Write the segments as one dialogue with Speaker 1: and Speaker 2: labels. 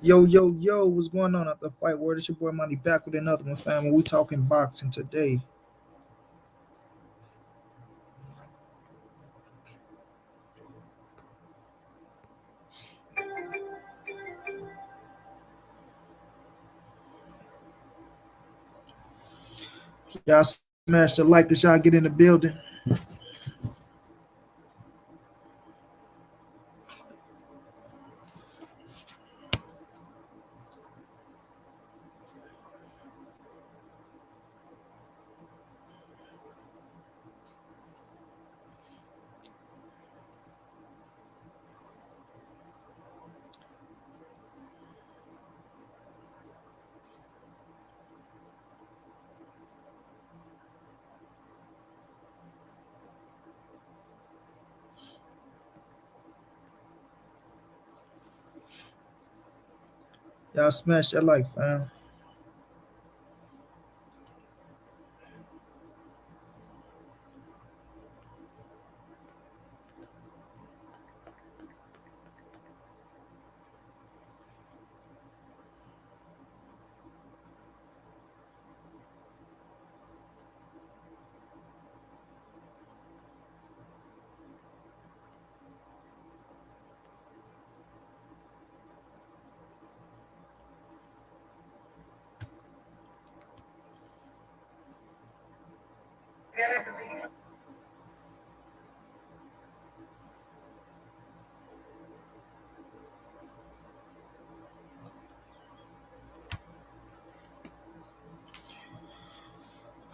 Speaker 1: Yo, yo, yo, what's going on at the fight word? It's your boy Money back with another one, family. We talking boxing today. Y'all smash the like as y'all get in the building. Y'all smash that like, fam.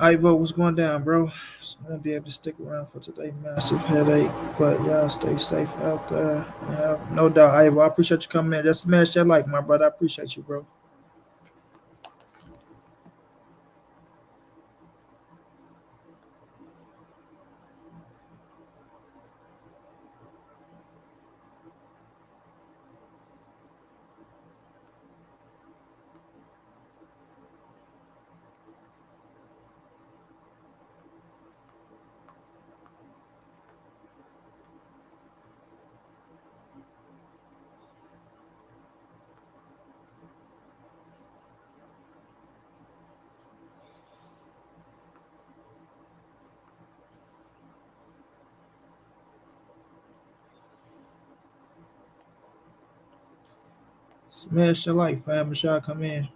Speaker 1: Ivo, what's going down, bro? So I won't be able to stick around for today. Massive headache, but y'all stay safe out there. Yeah, no doubt, Ivo. I appreciate you coming in. Just smash that like, my brother. I appreciate you, bro. Smash the like, fam. As y'all come in.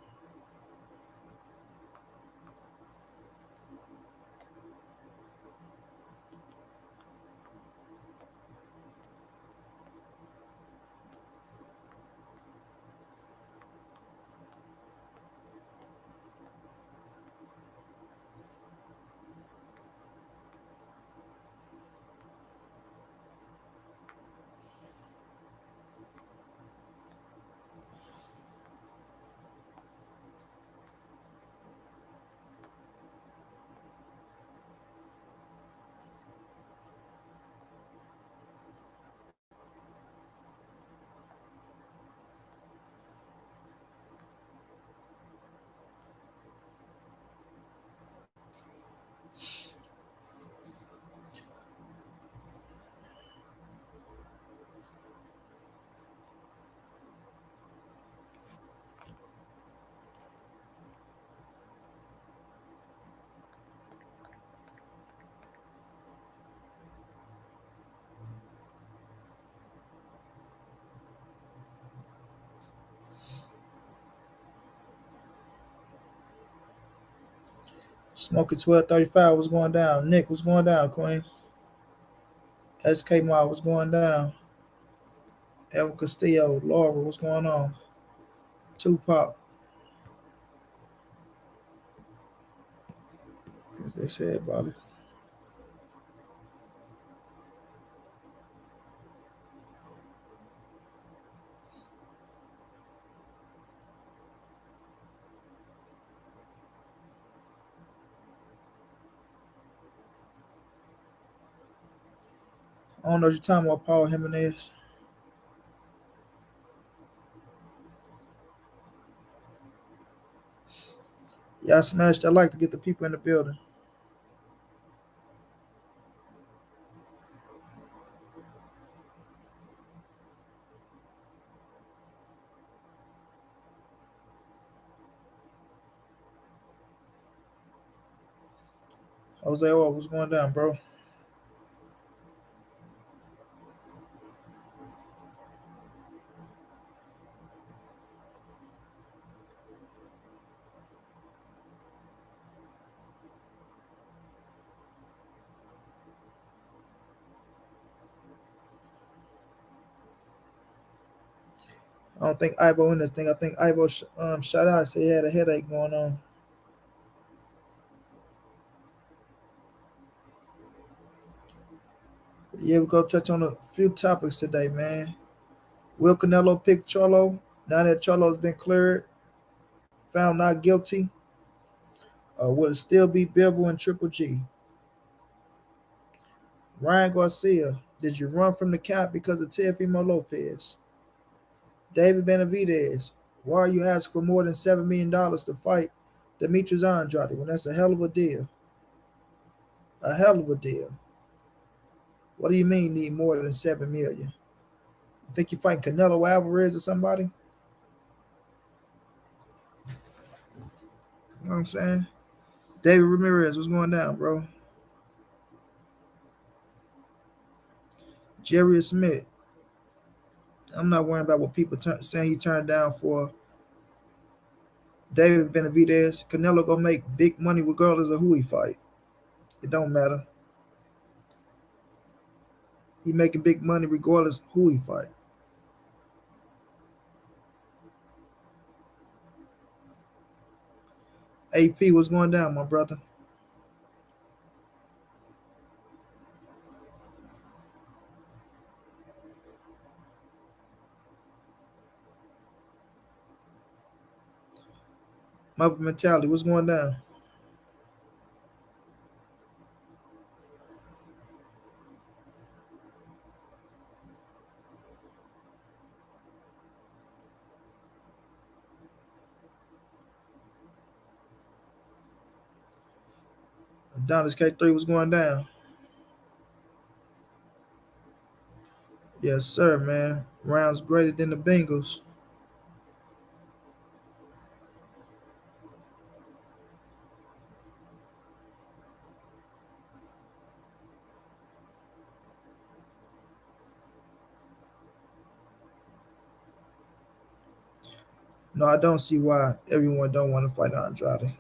Speaker 1: Smoking 1235 was going down. Nick was going down, Queen. SK Ma was going down. Evan Castillo, Laura, what's going on? Tupac, as they said, Bobby. I don't know what you're talking about, Paul Jimenez. Y'all smash that like to get the people in the building. Jose, what was going down, bro? I don't think Ivo in this thing. I think Ivo shot out. Said he had a headache going on. Yeah, we're gonna touch on a few topics today, man. Will Canelo pick Charlo now that Charlo's been cleared, found not guilty? Or will it still be Bivol and Triple G? Ryan Garcia, did you run from the count because of Teofimo Lopez? David Benavidez, why are you asking for more than $7 million to fight Demetrius Andrade when that's a hell of a deal? A hell of a deal. What do you mean need more than 7 million? You think you're fighting Canelo Alvarez or somebody? You know what I'm saying? David Ramirez, what's going down, bro? Jerry Smith, I'm not worrying about what people saying he turned down for David Benavidez. Canelo gonna make big money regardless of who he fight. It don't matter. He making big money regardless of who he fight. AP, what's going down, my brother? Mother mentality, what's going down? Adonis K3, what's going down? Yes, sir, man. Rounds greater than the Bengals. No, I don't see why everyone don't want to fight Andrade.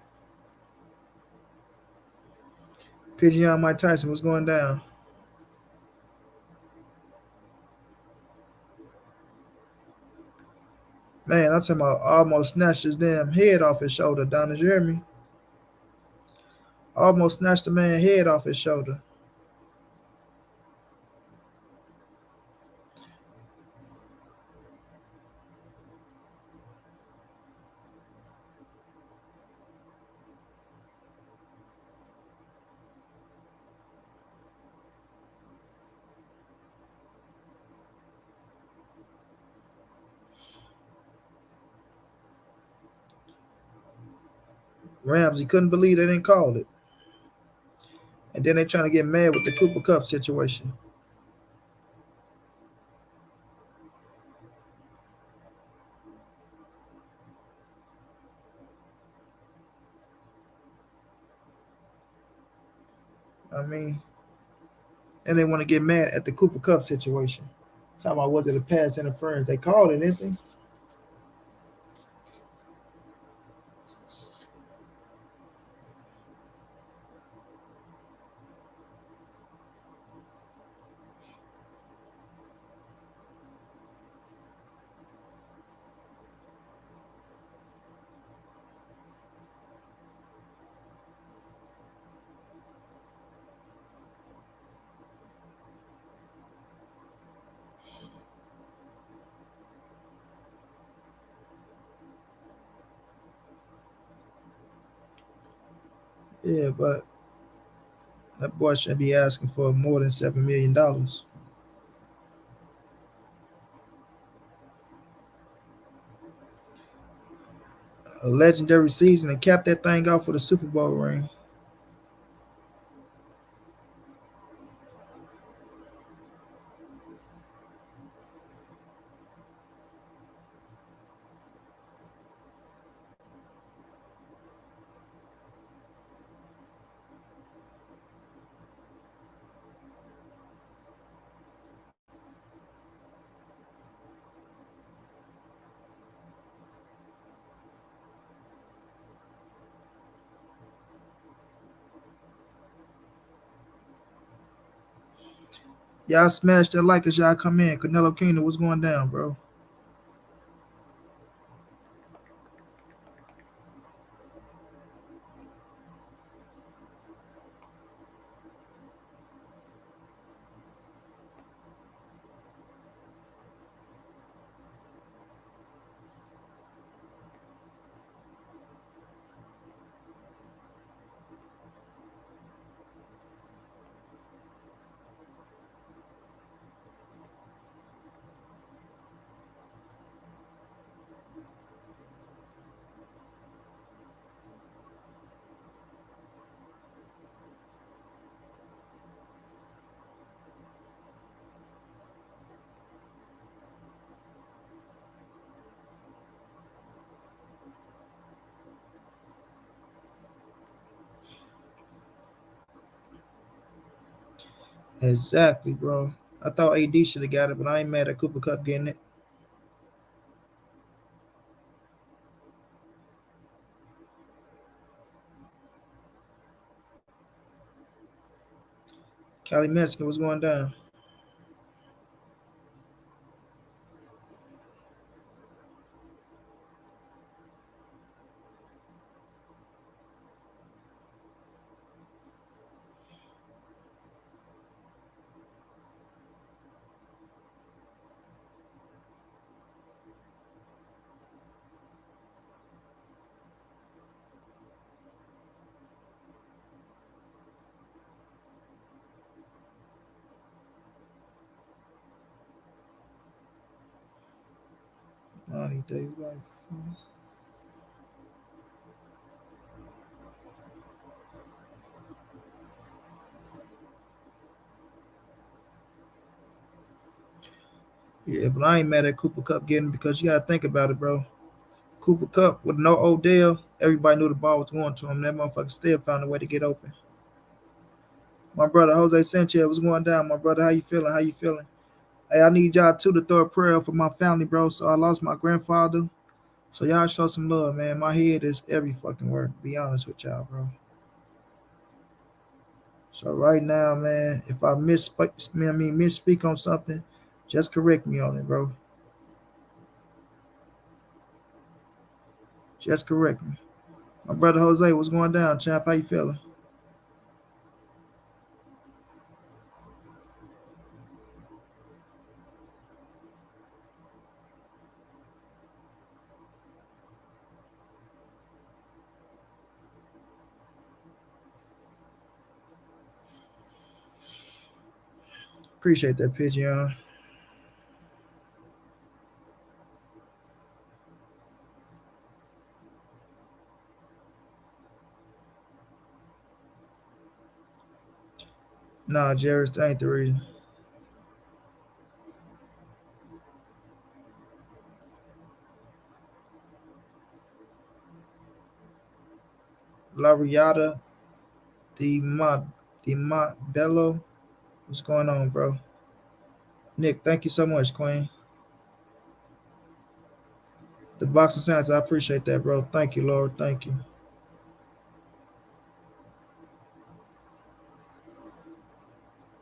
Speaker 1: Pigeon Mike Tyson, what's going down? Man, I'm talking about almost snatched his damn head off his shoulder, Don. You hear me? Almost snatched the man's head off his shoulder. Ramsey couldn't believe they didn't call it. And then they trying to get mad with the Cooper Cup situation. I mean, and they want to get mad at the Cooper Cup situation. Talking about was it a pass interference? They called it, didn't they? Yeah, but that boy shouldn't be asking for more than $7 million. A legendary season and cap that thing off for the Super Bowl ring. Y'all smash that like as y'all come in. Canelo Kingdom, what's going down, bro? Exactly, bro. I thought AD should have got it, but I ain't mad at Cooper Cup getting it. Cali Mexican, what's going down? Lonnie David, yeah, but I ain't mad at Cooper Cup getting it because you gotta think about it, bro. Cooper Cup with no Odell, everybody knew the ball was going to him. That motherfucker still found a way to get open. My brother Jose Sanchez, what's going down? My brother, how you feeling? How you feeling? Hey, I need y'all too to throw a prayer for my family, bro. So I lost my grandfather. So y'all show some love, man. My head is every fucking word. To be honest with y'all, bro. So right now, man, if I misspeak on something, just correct me on it, bro. Just correct me. My brother Jose, what's going down, champ? How you feeling? Appreciate that, Pigeon. Nah, Jairus, that ain't the reason. La Riata, the Ma, Bello. What's going on, bro? Nick, thank you so much, Queen. The boxing science, I appreciate that, bro. Thank you, Lord. Thank you.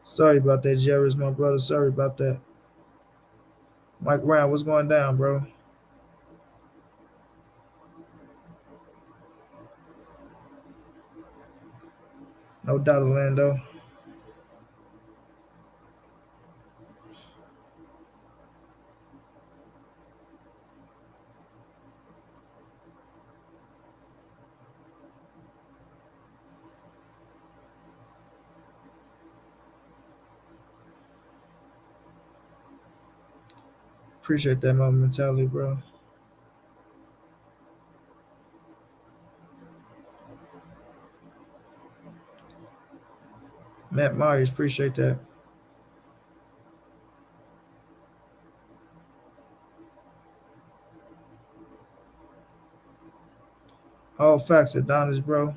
Speaker 1: Sorry about that, Jairus, my brother. Sorry about that. Mike Ryan, what's going down, bro? No doubt, Orlando. Appreciate that moment mentality, bro. Matt Myers, appreciate that. All facts, Adonis, bro.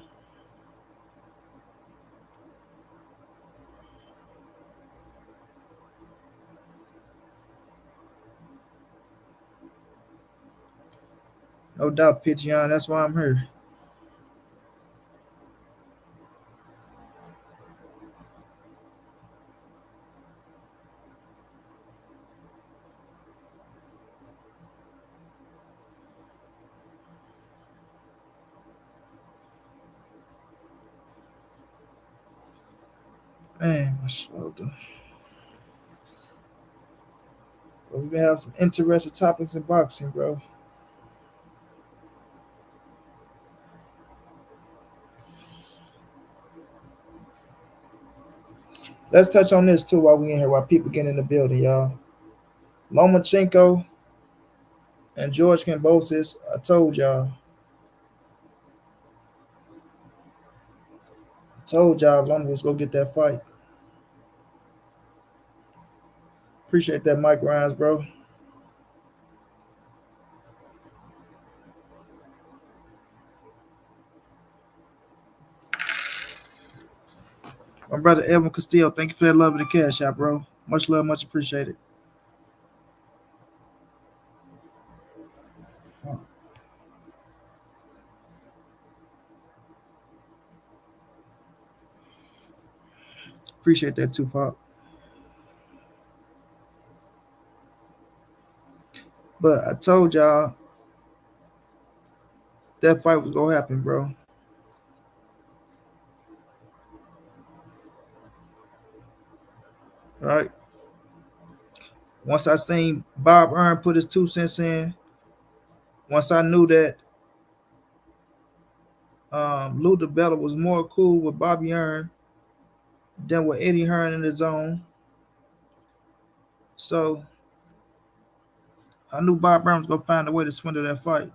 Speaker 1: No doubt, Pigeon. That's why I'm here. Man, my shoulder. But we've been having some interesting topics in boxing, bro. Let's touch on this too while we in here, while people get in the building, y'all. Lomachenko and George Kambosos, I told y'all. I told y'all Loma was gonna get that fight. Appreciate that, Mike Rhymes, bro. My brother Evan Castillo, thank you for that love of the cash out, bro. Much love, much appreciated. Appreciate that, Tupac. But I told y'all that fight was gonna happen, bro. All right. Once I seen Bob Earn put his 2 cents in, once I knew that Lou DiBella was more cool with Bobby Earn than with Eddie Hearn in his zone. So I knew Bob Earn was gonna find a way to swindle that fight.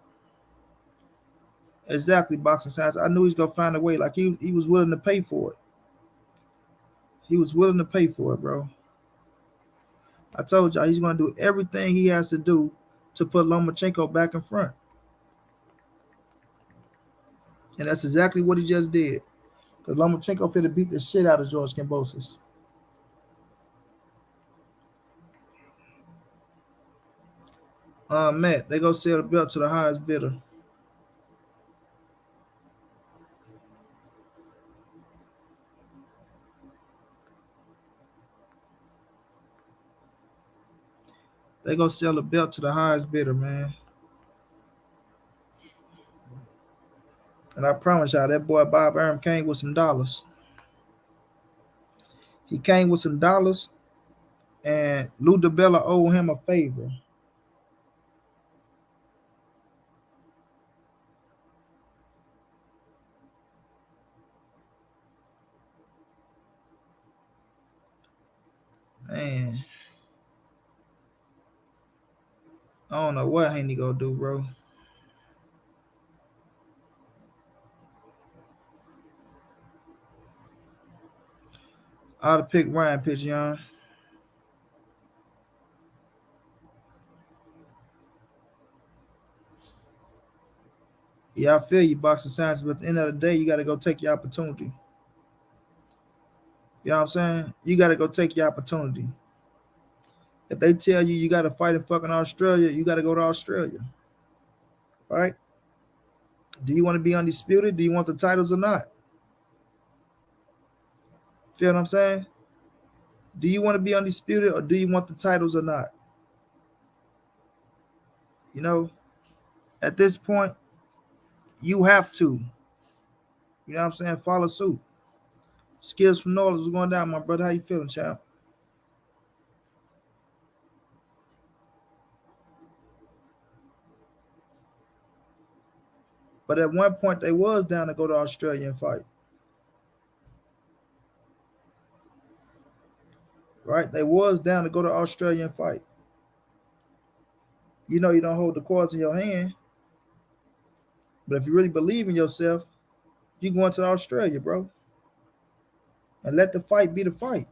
Speaker 1: Exactly, boxing science. I knew he's gonna find a way. Like he was willing to pay for it. He was willing to pay for it, bro. I told y'all he's gonna do everything he has to do to put Lomachenko back in front. And that's exactly what he just did. Because Lomachenko finna beat the shit out of George Kambosos. Matt, they go sell the belt to the highest bidder. They go sell the belt to the highest bidder, man. And I promise y'all, that boy Bob Arum came with some dollars. He came with some dollars, and Lou DiBella owed him a favor. Man, I don't know what Haney gonna do, bro. I'd have picked Ryan Pidgeon. Yeah, I feel you, boxing science, but at the end of the day, you got to go take your opportunity. You know what I'm saying? You got to go take your opportunity. If they tell you you got to fight in fucking Australia, you got to go to Australia. Right? Do you want to be undisputed? Do you want the titles or not? Feel what I'm saying? Do you want to be undisputed or do you want the titles or not? You know, at this point, you have to. You know what I'm saying? Follow suit. Skills from Norland was going down, my brother. How you feeling, child? But at one point, they was down to go to Australia and fight. Right? They was down to go to Australia and fight. You know you don't hold the cards in your hand, but if you really believe in yourself, you going to Australia, bro. And let the fight be the fight.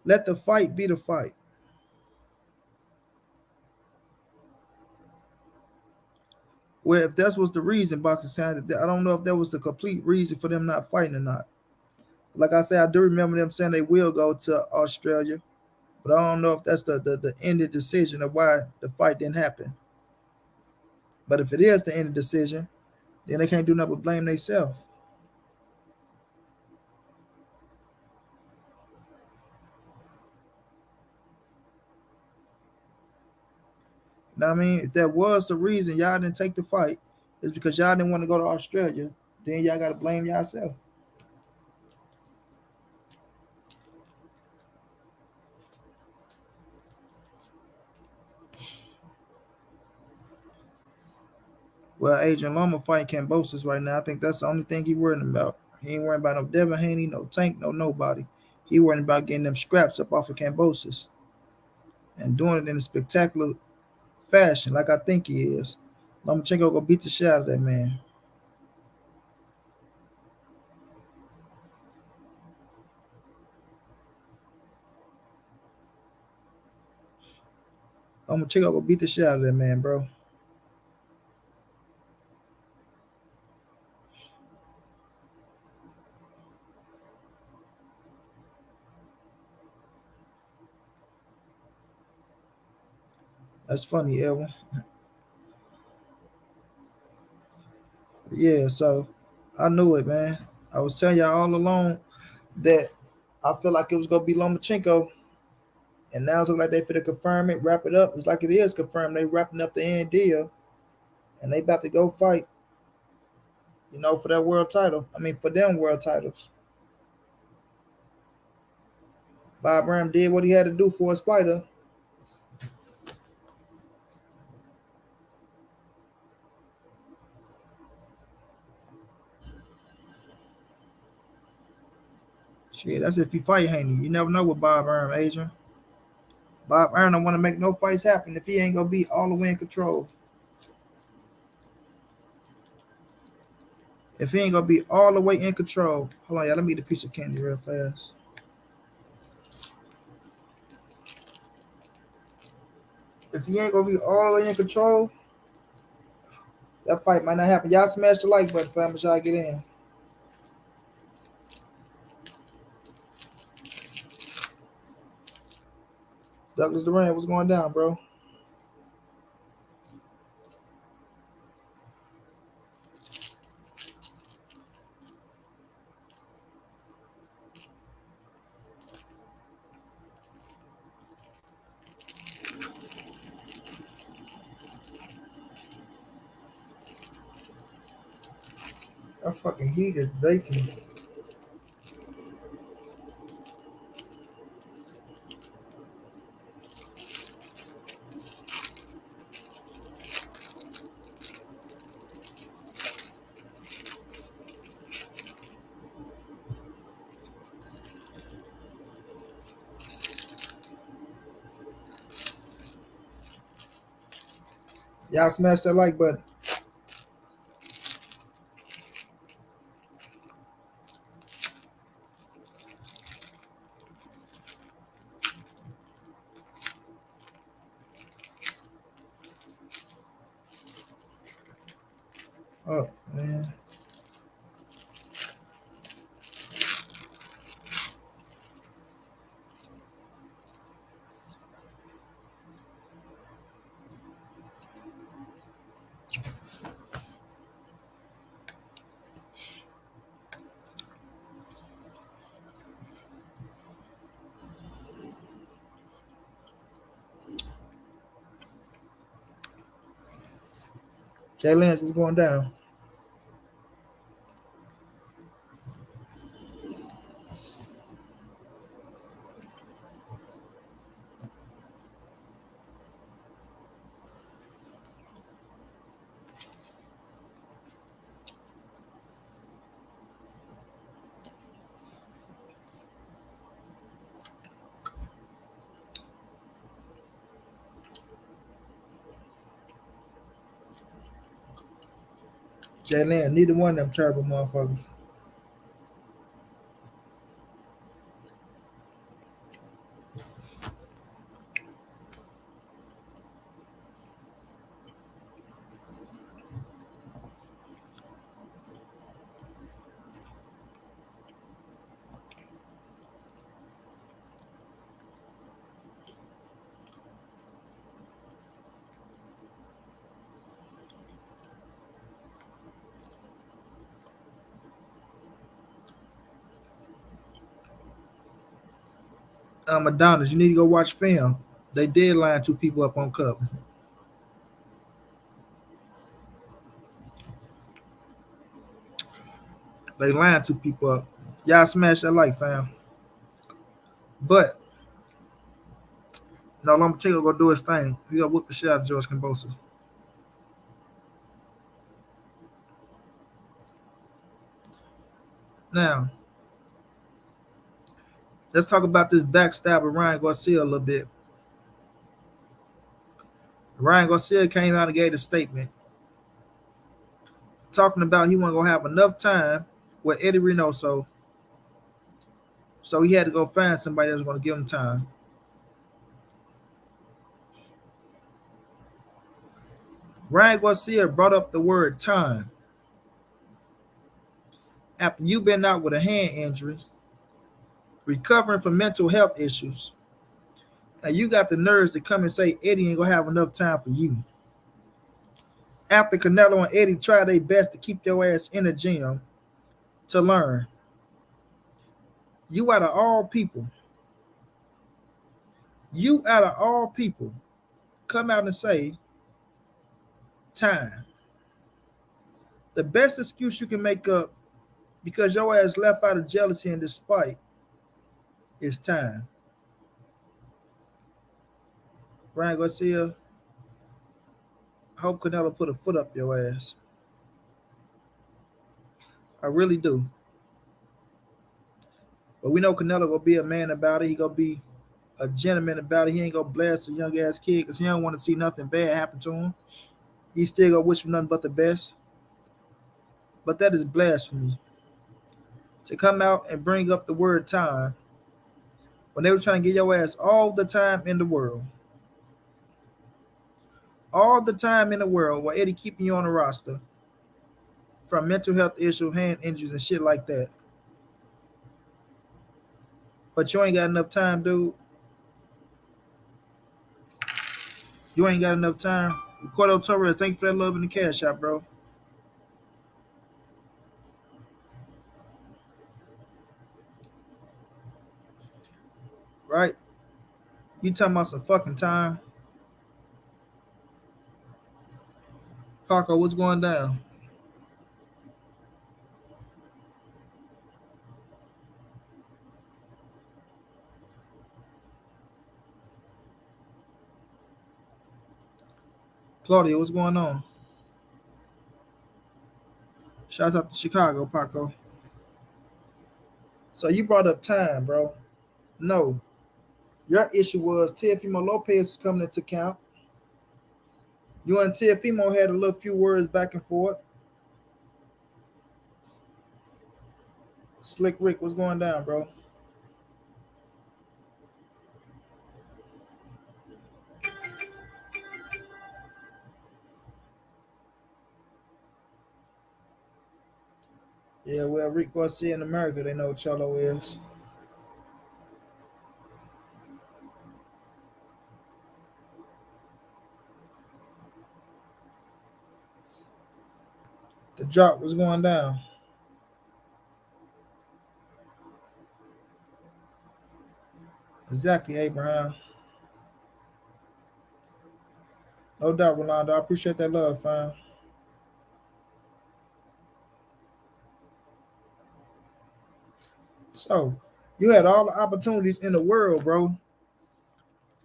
Speaker 1: Let the fight be the fight. Well, if that was the reason, boxing sounded, I don't know if that was the complete reason for them not fighting or not. Like I said, I do remember them saying they will go to Australia, but I don't know if that's the ended decision of why the fight didn't happen. But if it is the ended decision, then they can't do nothing but blame themselves. You know what I mean? If that was the reason y'all didn't take the fight, it's because y'all didn't want to go to Australia Then y'all gotta blame yourself. Well, Adrian Loma fighting Cambosis right now. I think that's the only thing he worrying about. He ain't worrying about no Devin Haney, no Tank, no nobody. He worrying about getting them scraps up off of Cambosis and doing it in a spectacular fashion, like I think he is. Lomachenko go beat the shit out of that man. Lomachenko go beat the shit out of that man, bro. That's funny, Elvin. Yeah, so I knew it, man. I was telling y'all all along that I feel like it was gonna be Lomachenko, and now it's like they finna confirm it, wrap it up. It's like it is confirmed. They wrapping up the end deal, and they about to go fight. For that world title. I mean, for them world titles. Bob Ram did what he had to do for his fighter. Shit, that's if he fight Haney. You never know with Bob Arum, Adrian. Bob Arum don't want to make no fights happen if he ain't gonna be all the way in control. If he ain't gonna be all the way in control. Hold on, y'all. Let me eat a piece of candy real fast. If he ain't gonna be all the way in control, that fight might not happen. Y'all smash the like button, fam, as y'all get in. Douglas Duran, what's going down, bro? That fucking heat is baking. Y'all smash that like button. Oh, man. Jay Lance, what's going down? Jay Lance, neither one of them terrible motherfuckers. Adonis, you need to go watch film. They did line two people up on Cup. They lying two people up. Y'all smash that like, fam. But no, Lomachenko gonna do his thing. He gonna whoop the shit out of George Kambosos. Now, let's talk about this backstab of Ryan Garcia a little bit. Ryan Garcia came out and gave a statement talking about he wasn't gonna have enough time with Eddie Reynoso, so he had to go find somebody that was gonna give him time. Ryan Garcia brought up the word time after you've been out with a hand injury, recovering from mental health issues, and you got the nerves to come and say Eddie ain't gonna have enough time for you. After Canelo and Eddie try their best to keep your ass in the gym to learn, you out of all people, come out and say time. The best excuse you can make up because your ass left out of jealousy and despite is time. Ryan Garcia, I hope Canelo put a foot up your ass. I really do. But we know Canelo gonna be a man about it. He gonna be a gentleman about it. He ain't gonna blast a young ass kid because he don't want to see nothing bad happen to him. He still gonna wish for nothing but the best. But that is blasphemy. To come out and bring up the word time when they were trying to get your ass all the time in the world. All the time in the world while Eddie keeping you on the roster from mental health issues, hand injuries, and shit like that. But you ain't got enough time, dude. You ain't got enough time. Ricardo Torres, thank you for that love in the cash shop, bro. Right? You talking about some fucking time. Paco, what's going down? Claudia, what's going on? Shouts out to Chicago, Paco. So you brought up time, bro. No. Your issue was Teofimo Lopez was coming into count. You and Teofimo had a little few words back and forth. Slick Rick, what's going down, bro? Yeah, well, Rick Garcia in America, they know what Charlo is. The drop was going down. Exactly, Abraham. No doubt, Rolando. I appreciate that love, fam. So, you had all the opportunities in the world, bro.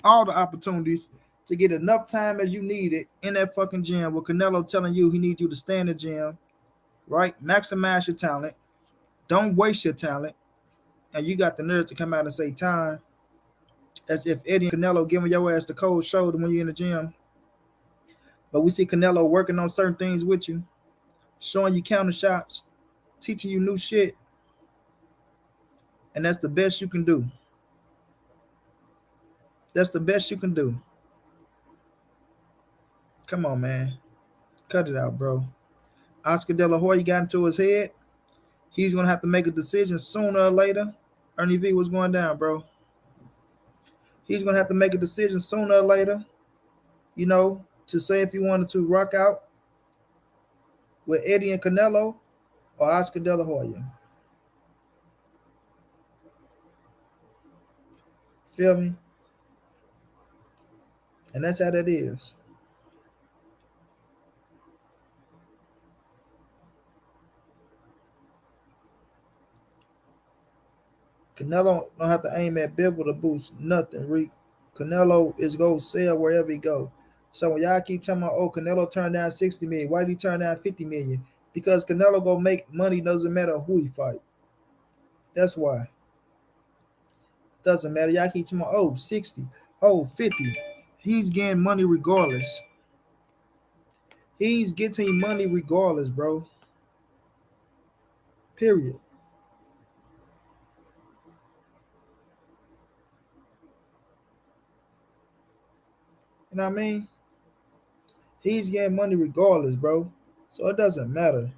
Speaker 1: All the opportunities to get enough time as you needed in that fucking gym with Canelo telling you he needs you to stay in the gym, right? Maximize your talent. Don't waste your talent. And you got the nerve to come out and say time as if Eddie and Canelo giving your ass the cold shoulder when you're in the gym. But we see Canelo working on certain things with you, showing you counter shots, teaching you new shit. And that's the best you can do. That's the best you can do. Come on, man. Cut it out, bro. Oscar De La Hoya got into his head. He's going to have to make a decision sooner or later. Ernie V, what's going down, bro? He's going to have to make a decision sooner or later, to say if he wanted to rock out with Eddie and Canelo or Oscar De La Hoya. Feel me? And that's how that is. Canelo don't have to aim at Bivol to boost nothing. Canelo is go sell wherever he go. So when y'all keep telling me, oh, Canelo turned down 60 million, why did he turn down 50 million? Because Canelo go make money, doesn't matter who he fight. That's why. Doesn't matter. Y'all keep telling me, oh, 60, oh, 50. He's getting money regardless. He's getting money regardless, bro. Period. You know what I mean? He's getting money regardless, bro. So it doesn't matter.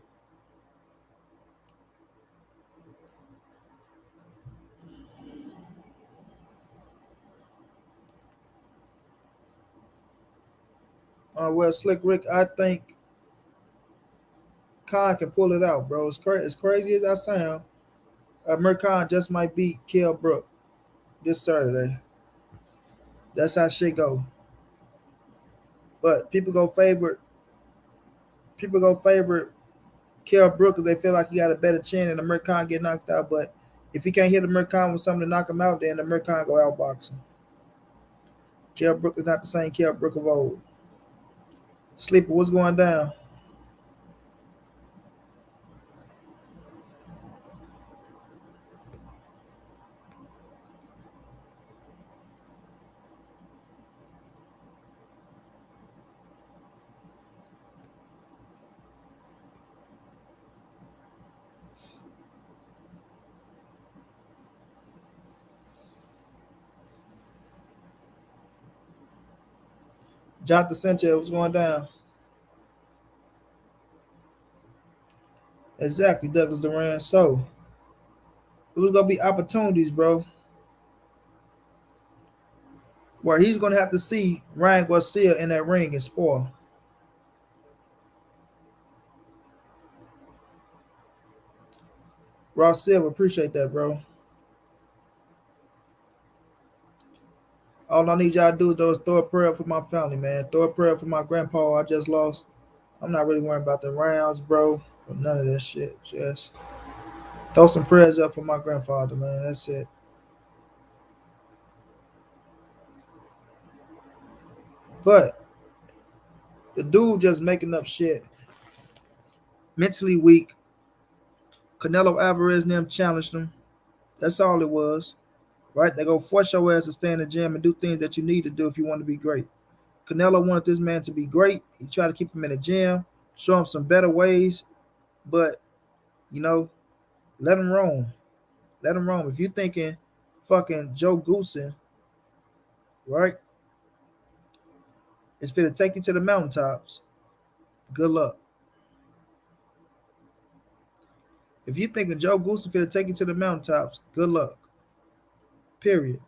Speaker 1: Well, Slick Rick, I think Khan can pull it out, bro. As crazy as I sound, Khan just might beat Kell Brook this Saturday. That's how shit go. But people go favorite Kell Brook because they feel like he got a better chin and the Khan get knocked out. But if he can't hit the Khan with something to knock him out, then the Khan go outbox him. Kell Brook is not the same Kell Brook of old. Sleeper, what's going down? Jonathan Sanchez, what's going down? Exactly, Douglas Duran. So it was gonna be opportunities, bro, where he's gonna have to see Ryan Garcia in that ring and spoil. Ross Silver, appreciate that, bro. All I need y'all to do though is throw a prayer for my family, man. Throw a prayer for my grandpa I just lost. I'm not really worrying about the rounds, bro, or none of that shit. Just throw some prayers up for my grandfather, man. That's it. But the dude just making up shit. Mentally weak. Canelo Alvarez and them challenged him. That's all it was. Right? They go force your ass to stay in the gym and do things that you need to do if you want to be great. Canelo wanted this man to be great. He tried to keep him in the gym, show him some better ways, but you know, let him roam. Let him roam. If you're thinking fucking Joe Goosen, right, is fit to take you to the mountaintops, good luck. If you think of Joe Goosen fit to take you to the mountaintops, good luck. Period.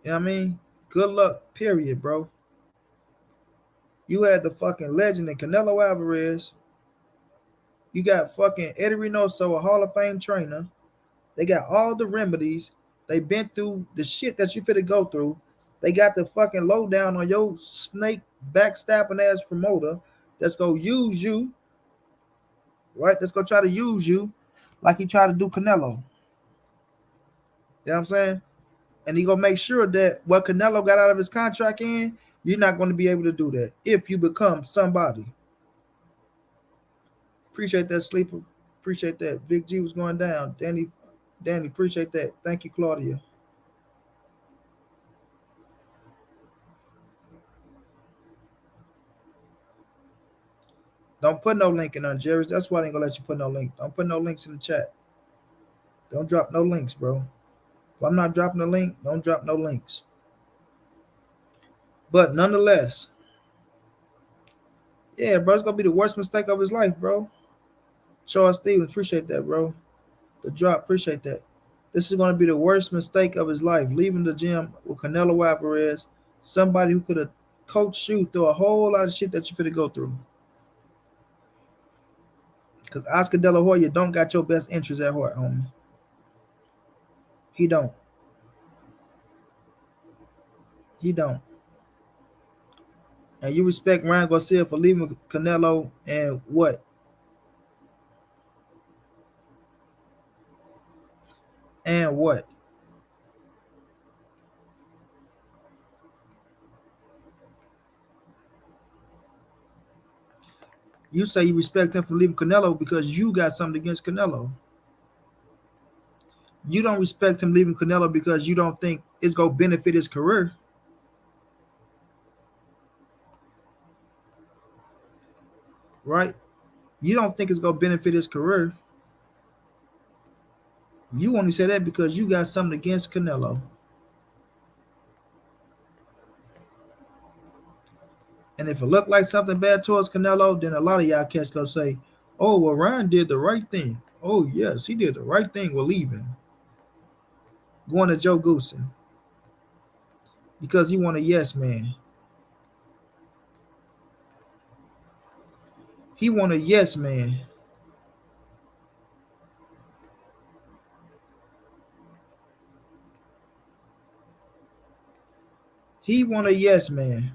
Speaker 1: You know what I mean? Good luck, period, bro. You had the fucking legend in Canelo Alvarez. You got fucking Eddie Reynoso, a Hall of Fame trainer. They got all the remedies. They been through the shit that you finna go through. They got the fucking lowdown on your snake backstabbing ass promoter that's gonna use you, right? That's gonna try to use you like he tried to do Canelo. You know what I'm saying? And he gonna make sure that what Canelo got out of his contract in, you're not gonna be able to do that if you become somebody. Appreciate that, sleeper. Appreciate that. Big G was going down. Danny, appreciate that. Thank you, Claudia. Don't put no link in on Jerry's. That's why I ain't gonna let you put no link. Don't put no links in the chat. Don't drop no links, bro. If I'm not dropping the link, don't drop no links. But nonetheless, yeah, bro, it's gonna be the worst mistake of his life, bro. Charles Stevens, appreciate that, bro. The drop, appreciate that. This is gonna be the worst mistake of his life. Leaving the gym with Canelo Alvarez, somebody who could have coached you through a whole lot of shit that you finna go through. Because Oscar De La Hoya don't got your best interest at heart, homie. He don't. He don't. And you respect Ryan Garcia for leaving Canelo and what? And what? You say you respect him for leaving Canelo because you got something against Canelo. You don't respect him leaving Canelo because you don't think it's gonna benefit his career, right? You don't think it's gonna benefit his career. You only say that because you got something against Canelo. And if it looked like something bad towards Canelo, then a lot of y'all cats go say, "Oh, well, Ryan did the right thing. Oh, yes, he did the right thing with leaving, going to Joe Goosen because he want a yes man. He want a yes man. He want a yes man."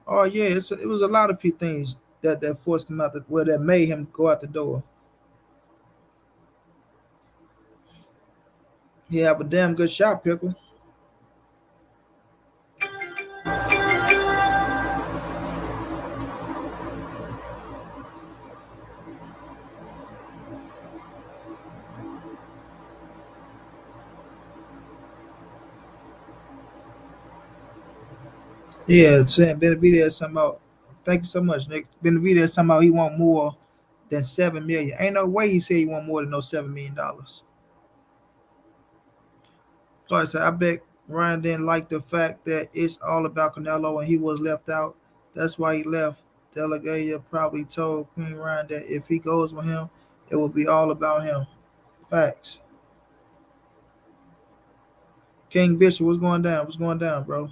Speaker 1: Oh yeah, it was a lot of few things that forced him out that made him go out the door. He have a damn good shot, pickle. Yeah, saying Benavidez somehow. Thank you so much, Nick. Benavidez somehow he want more than 7 million. Ain't no way he said he want more than no $7 million. So I said, I bet Ryan didn't like the fact that it's all about Canelo and he was left out. That's why he left. Delegate probably told Queen Ryan that if he goes with him, it will be all about him. Facts. King Bishop, what's going down? What's going down, bro?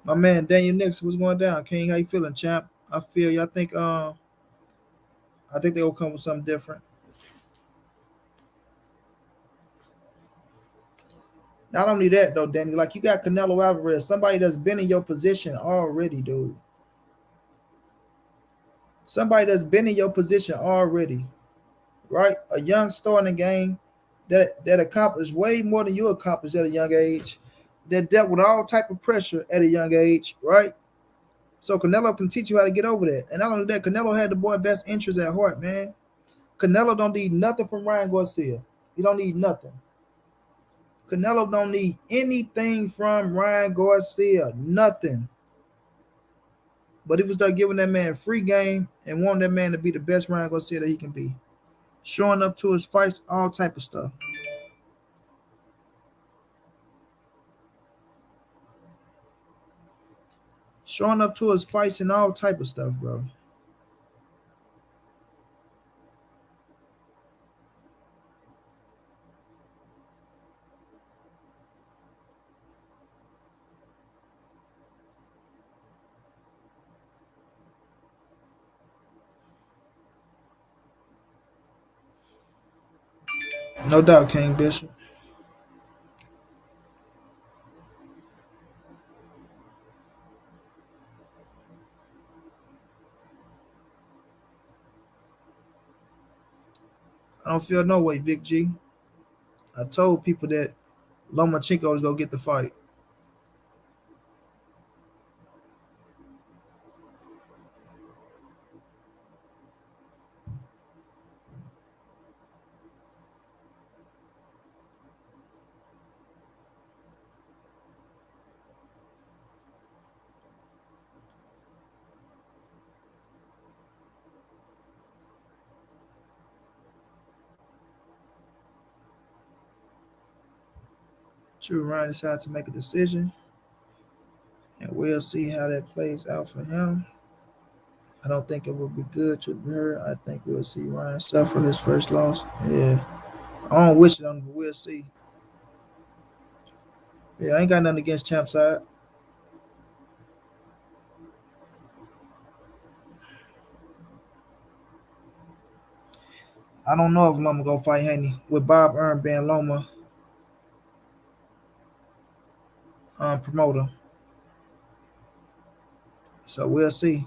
Speaker 1: My man Daniel Nix, what's going down? King, how you feeling, champ? I feel you. I think they will come with something different. Not only that though, Danny, like you got Canelo Alvarez, somebody that's been in your position already, dude. Somebody that's been in your position already, right? A young star in the game that accomplished way more than you accomplished at a young age, that dealt with all type of pressure at a young age, right? So Canelo can teach you how to get over that. And not only that, Canelo had the boy best interest at heart, man. Canelo don't need nothing from Ryan Garcia. He don't need nothing. Canelo don't need anything from Ryan Garcia. Nothing. But he was there giving that man free game and wanting that man to be the best Ryan Garcia that he can be. Showing up to his fights, all type of stuff. Showing up to his fights and all type of stuff, bro. No doubt, King Bishop. I don't feel no way, Big G. I told people that Lomachenko was gonna get the fight. True, Ryan decided to make a decision, and we'll see how that plays out for him. I don't think it will be good to her. I think we'll see Ryan suffer his first loss. Yeah. I don't wish it on him, but we'll see. Yeah, I ain't got nothing against champ side. I don't know if Loma gonna fight Haney with Bob Earn being Loma promoter. So we'll see.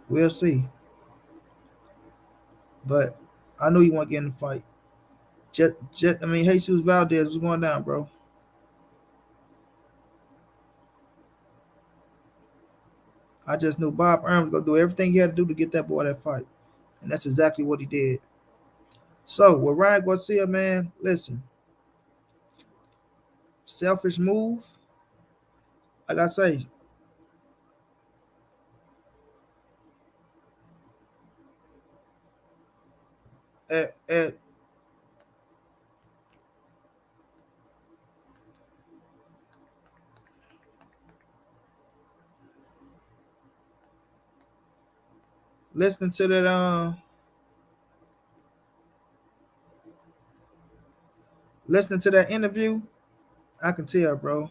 Speaker 1: We'll see. But I knew you want to get in the fight. I mean, Jesus Valdez was going down, bro. I just knew Bob Earn was gonna do everything he had to do to get that boy that fight, and that's exactly what he did. So with Ryan Garcia, man, listen, selfish move. Like I say, at listening to that listening to that interview, I can tell, bro.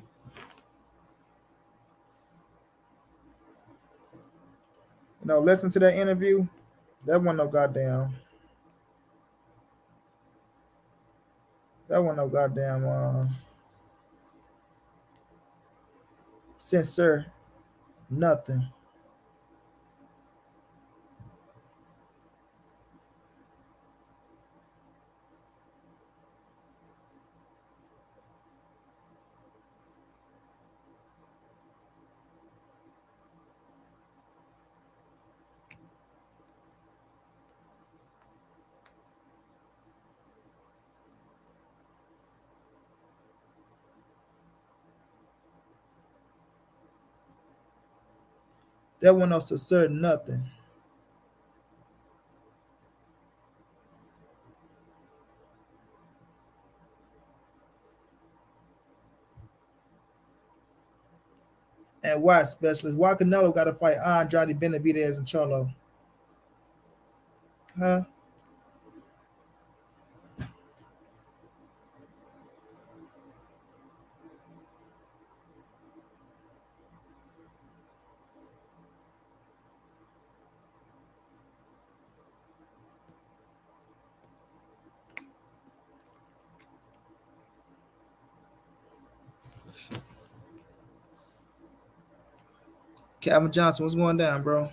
Speaker 1: Listen to that interview. That wasn't no goddamn. That wasn't no goddamn censor. Nothing. That wasn't no censor. Nothing. And why specialist? Why Canelo got to fight Andrade, Benavidez, and Charlo? Huh? Calvin Johnson, what's going down, bro?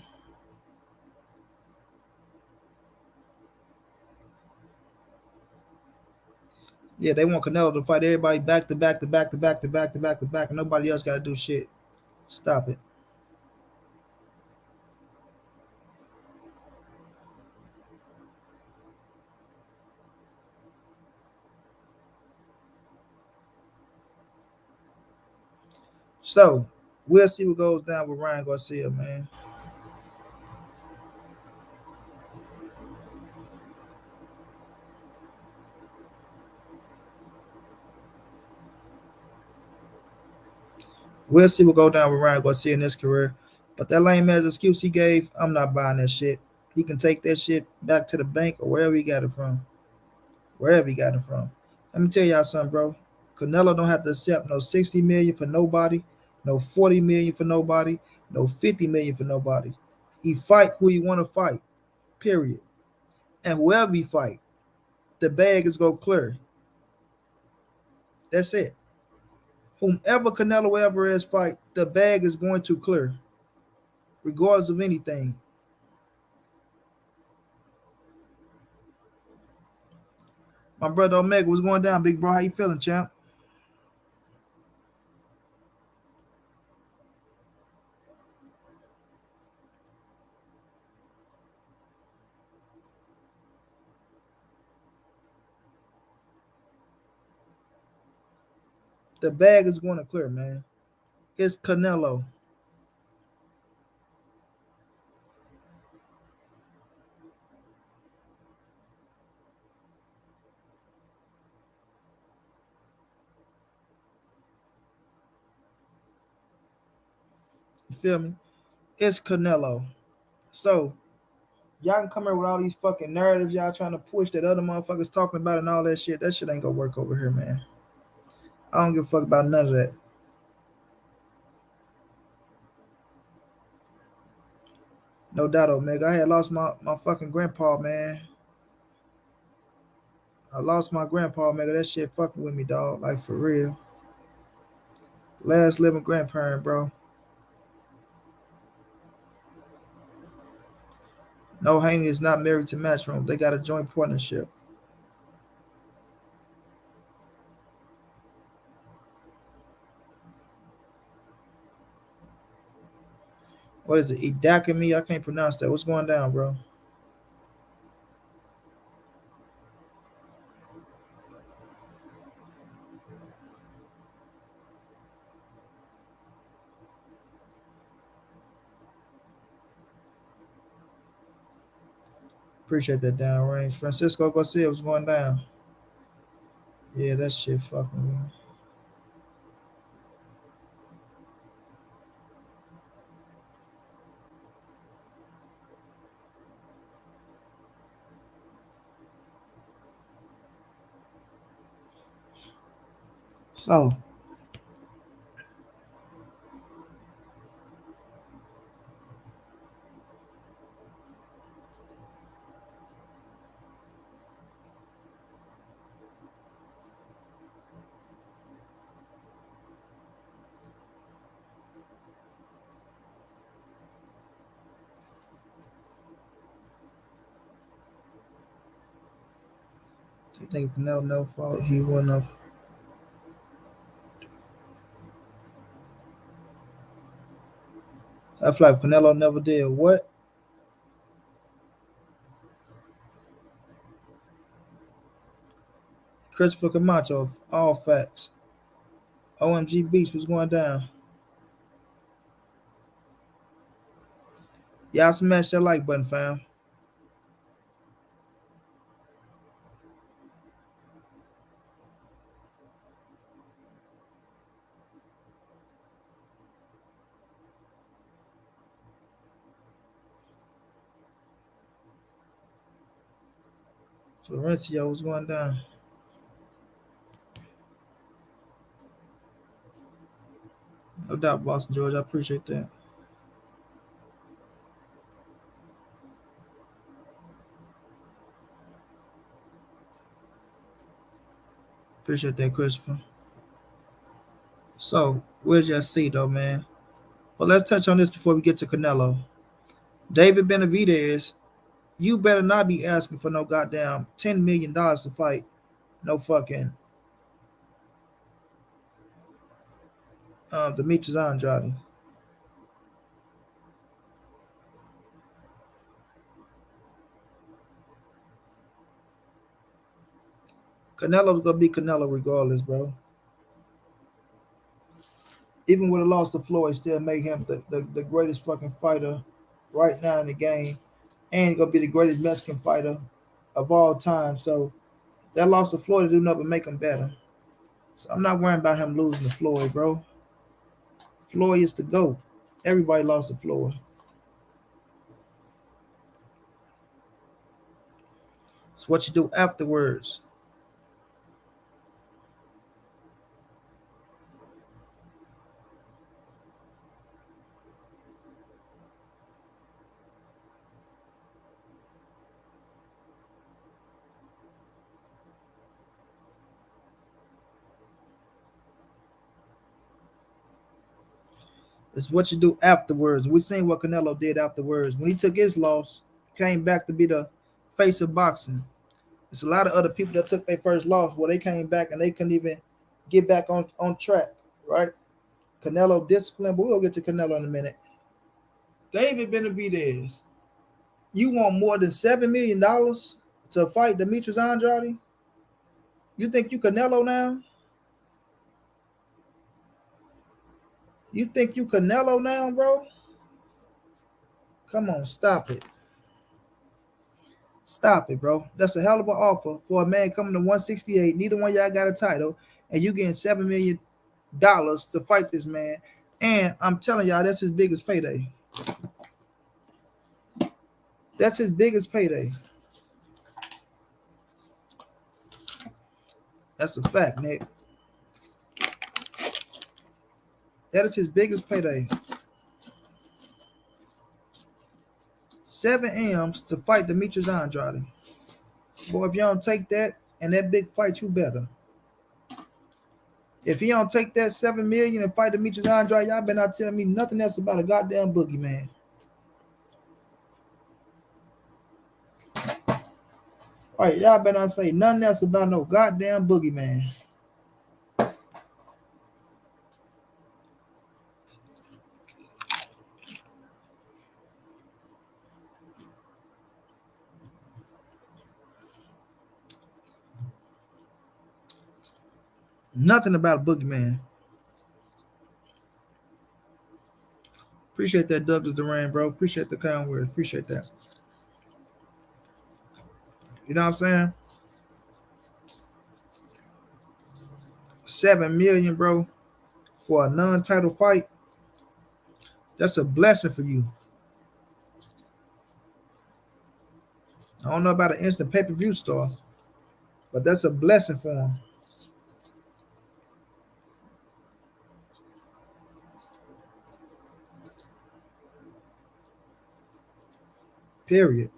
Speaker 1: Yeah, they want Canelo to fight everybody back to back to back to back to back to back to back, and nobody else got to do shit. Stop it. So we'll see what goes down with Ryan Garcia, man. We'll see what goes down with Ryan Garcia in his career. But that lame ass excuse he gave, I'm not buying that shit. He can take that shit back to the bank or wherever he got it from. Wherever he got it from. Let me tell y'all something, bro. Canelo don't have to accept no 60 million for nobody, no 40 million for nobody, no 50 million for nobody. He fight who he want to fight. Period. And whoever he fight, the bag is go clear. That's it. Whomever Canelo Alvarez fight, the bag is going to clear, regardless of anything. My brother Omega, what's going down, big bro? How you feeling, champ? The bag is going to clear, man. It's Canelo. feel me? It's Canelo. So y'all can come here with all these fucking narratives y'all trying to push that other motherfuckers talking about and all that shit. That shit ain't gonna work over here, man. I don't give a fuck about none of that. No doubt, Omega. I had lost my fucking grandpa, man. I lost my grandpa, Omega. That shit fucking with me, dog. Like, for real. Last living grandparent, bro. No, Haney is not married to Matchroom. They got a joint partnership. What is it? Idakami? I can't pronounce that. What's going down, bro? Appreciate that downrange. Francisco Garcia, what's going down? Yeah, that shit fucking with me. So, you think Canelo no fault? He wouldn't have. I feel like Canelo never did. What? Christopher Camacho, all facts. OMG Beach was going down. Y'all smash that like button, fam. Florencio was going down. No doubt, Boston George. I appreciate that. Appreciate that, Christopher. So, where's your seat, though, man? Well, let's touch on this before we get to Canelo. David Benavidez, you better not be asking for no goddamn $10 million to fight. No fucking Demetrius Andrade. Canelo's gonna be Canelo regardless, bro. Even with a loss to Floyd, still make him the greatest fucking fighter right now in the game. And gonna be the greatest Mexican fighter of all time. So that loss to Floyd do nothing but make him better. So I'm not worrying about him losing to Floyd, bro. Floyd is the GOAT. Everybody lost to Floyd. It's what you do afterwards. It's what you do afterwards. We seen what Canelo did afterwards. When he took his loss, came back to be the face of boxing. It's a lot of other people that took their first loss where they came back and they couldn't even get back on track, right? Canelo discipline, but we'll get to Canelo in a minute. David Benavidez, you want more than $7 million to fight Demetrius Andrade? You think you Canelo now? You think you Canelo now, bro? Come on, stop it. Stop it, bro. That's a hell of an offer for a man coming to 168. Neither one of y'all got a title, and you getting $7 million to fight this man. And I'm telling y'all, that's his biggest payday. That's his biggest payday. That's a fact, Nick. That is his biggest payday. 7 M's to fight Demetrius Andrade. Boy, if you don't take that and that big fight, you better. If he don't take that 7 million and fight Demetrius Andrade, y'all better not tell me nothing else about a goddamn boogeyman. All right, y'all better not say nothing else about no goddamn boogeyman. Nothing about a boogeyman. Appreciate that, Douglas Duran, bro. Appreciate the kind words. Appreciate that. You know what I'm saying? 7 million, bro, for a non-title fight. That's a blessing for you. I don't know about an instant pay-per-view star, but that's a blessing for him. Period.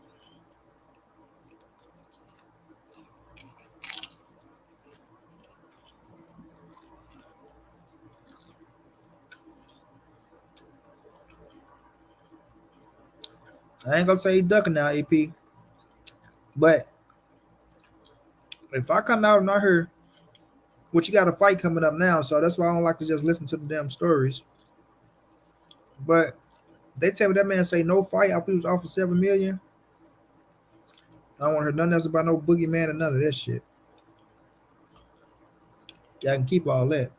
Speaker 1: I ain't gonna say he ducking now, AP. But if I come out and I hear what you got a fight coming up now, so that's why I don't like to just listen to the damn stories. But they tell me that man say no fight after he was offered 7 million. I don't want to hear nothing else about no boogeyman or none of that shit. Yeah, I can keep all that.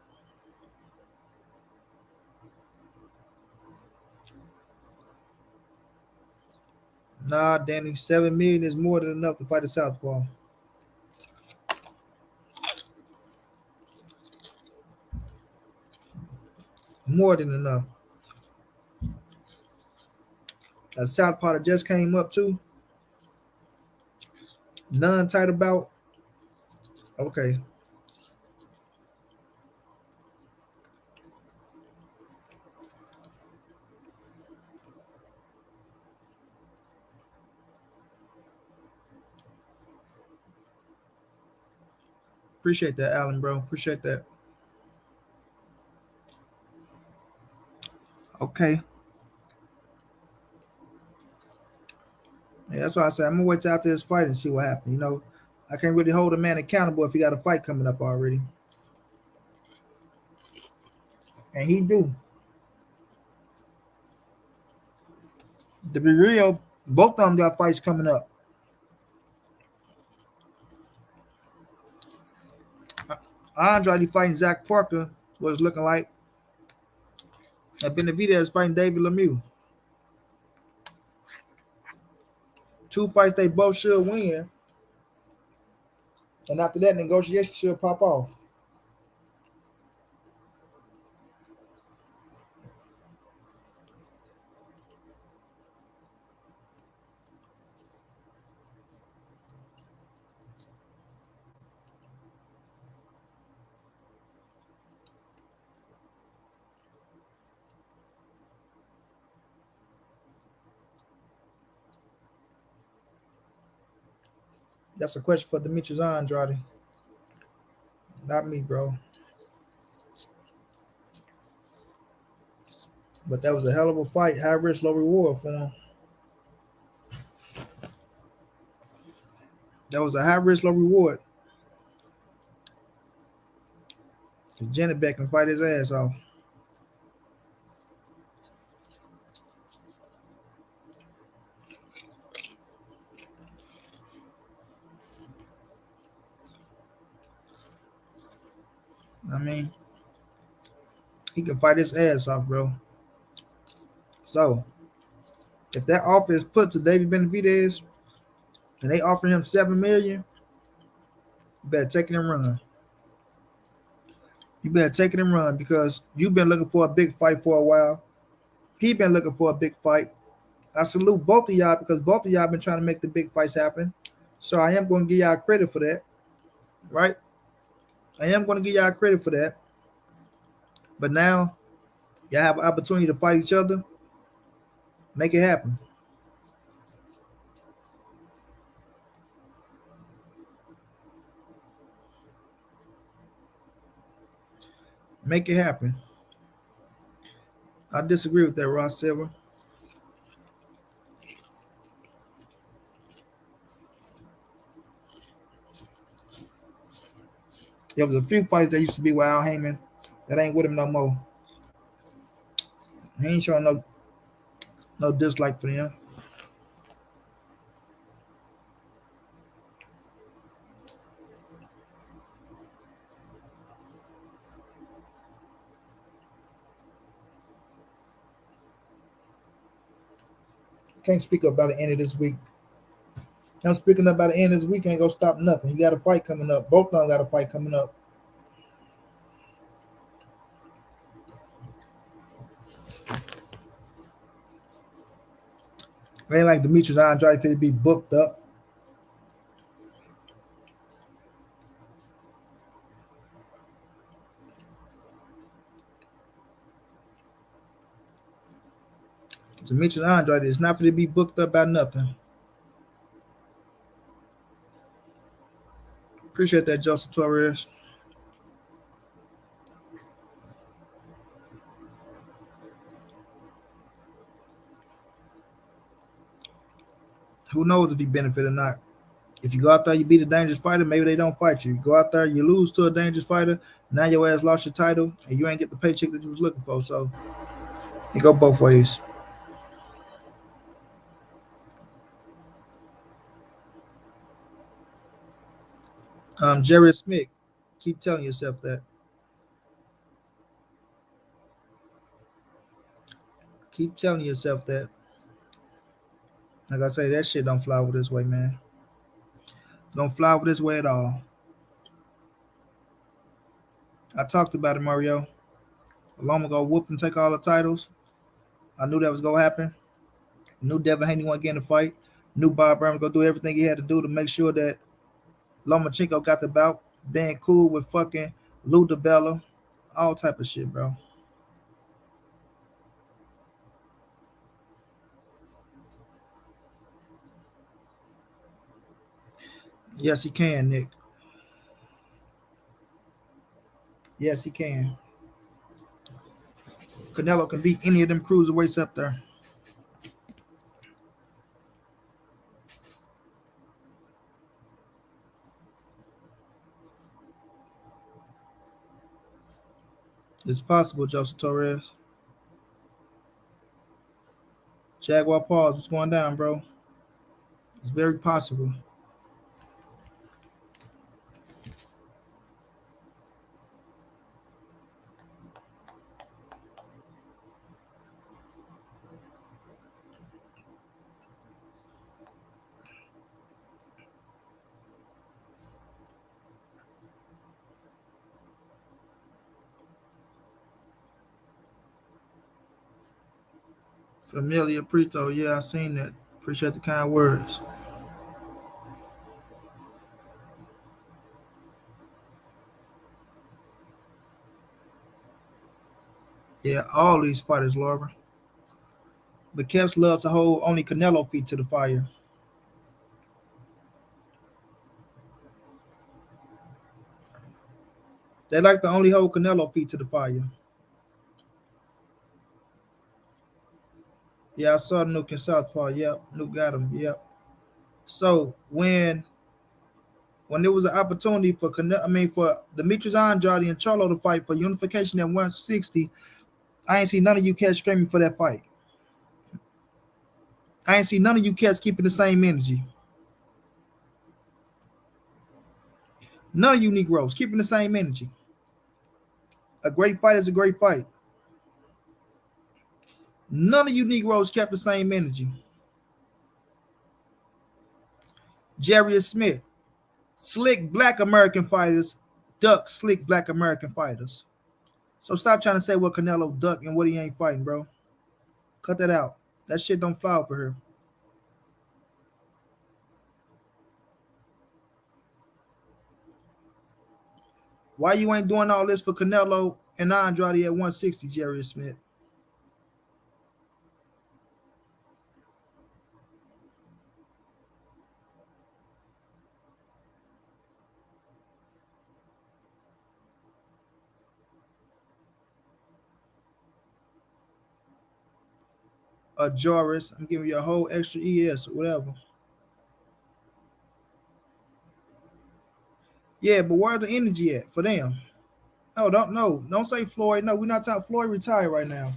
Speaker 1: Nah, Danny, 7 million is more than enough to fight a southpaw. More than enough. A southpaw that just came up too. Non-title bout. Okay. Appreciate that, Alan, bro. Appreciate that. Okay. Yeah, that's why I said I'm gonna wait till after this fight and see what happens. You know, I can't really hold a man accountable if he got a fight coming up already. And he do. To be real, both of them got fights coming up. Andrade fighting Zach Parker was looking like. And Benavidez fighting David Lemieux. 2 fights they both should win. And after that, negotiation should pop off. That's a question for Demetrius Andrade. Not me, bro. But that was a hell of a fight. High risk, low reward for him. That was a high risk, low reward. Janet Beck can fight his ass off. I mean, he can fight his ass off, bro. So, if that offer is put to David Benavidez and they offer him 7 million, you better take it and run. You better take it and run because you've been looking for a big fight for a while. He been looking for a big fight. I salute both of y'all because both of y'all been trying to make the big fights happen. So I am going to give y'all credit for that, right? I am going to give y'all credit for that. But now y'all have an opportunity to fight each other. Make it happen. Make it happen. I disagree with that, Ross Silver. There was a few fights that used to be with Al Heyman that ain't with him no more. He ain't showing no dislike for them. Can't speak up about the end of this week. Him speaking up about the end of this week ain't gonna stop nothing. He got a fight coming up. Both of them got a fight coming up. It ain't like Demetrius Andrade to be booked up. Demetrius Andrade is not for to be booked up by nothing. Appreciate that, Joseph Torres. Who knows if he benefit or not? If you go out there, you beat a dangerous fighter, maybe they don't fight you. You go out there, you lose to a dangerous fighter, now your ass lost your title, and you ain't get the paycheck that you was looking for. So it go both ways. Jerry Smith, keep telling yourself that. Keep telling yourself that. Like I say, that shit don't fly over this way, man. Don't fly over this way at all. I talked about it, Mario. Loma go whoop and take all the titles. I knew that was gonna happen. Knew Devin Haney wasn't getting a fight. Knew Bob Brown was gonna do everything he had to do to make sure that Lomachenko got the bout. Being cool with fucking Lou DiBella, all type of shit, bro. Yes, he can, Nick. Yes, he can. Canelo can beat any of them cruiserweights up there. It's possible, Joseph Torres. Jaguar Paws, what's going down, bro? It's very possible. Familia Prito, yeah, I seen that. Appreciate the kind words. Yeah, all these fighters, Laura. But Kevs loves to hold only Canelo feet to the fire. They like to only hold Canelo feet to the fire. Yeah, I saw Nuke in Southpaw. Yep, Nuke got him. Yep. So when there was an opportunity for for Demetrius Andrade and Charlo to fight for unification at 160, I ain't see none of you cats screaming for that fight. I ain't see none of you cats keeping the same energy. None of you Negroes keeping the same energy. A great fight is a great fight. None of you Negroes kept the same energy. Jerry Smith, slick black American fighters, duck slick black American fighters. So stop trying to say what Canelo duck and what he ain't fighting, bro. Cut that out. That shit don't fly over here. Why you ain't doing all this for Canelo and Andrade at 160, Jerry Smith? Joris, I'm giving you a whole extra ES or whatever. Yeah, but where's the energy at for them? No, don't say Floyd. No, we're not talking Floyd retired right now.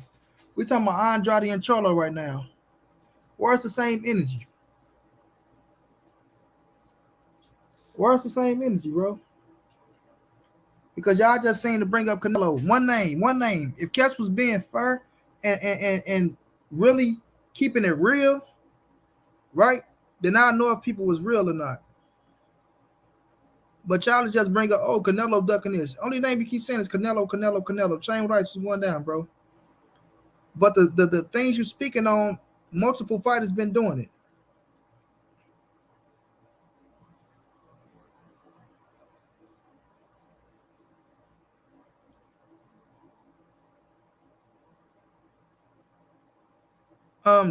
Speaker 1: We're talking about Andrade and Charlo right now. Where's the same energy? Where's the same energy, bro? Because y'all just saying to bring up Canelo. One name, one name. If Kess was being fair and really keeping it real, right? Then I know if people was real or not. But y'all just bring up, oh, Canelo ducking this. Only name you keep saying is Canelo, Canelo, Canelo. Chain rights was going down, bro. But the things you're speaking on, multiple fighters been doing it.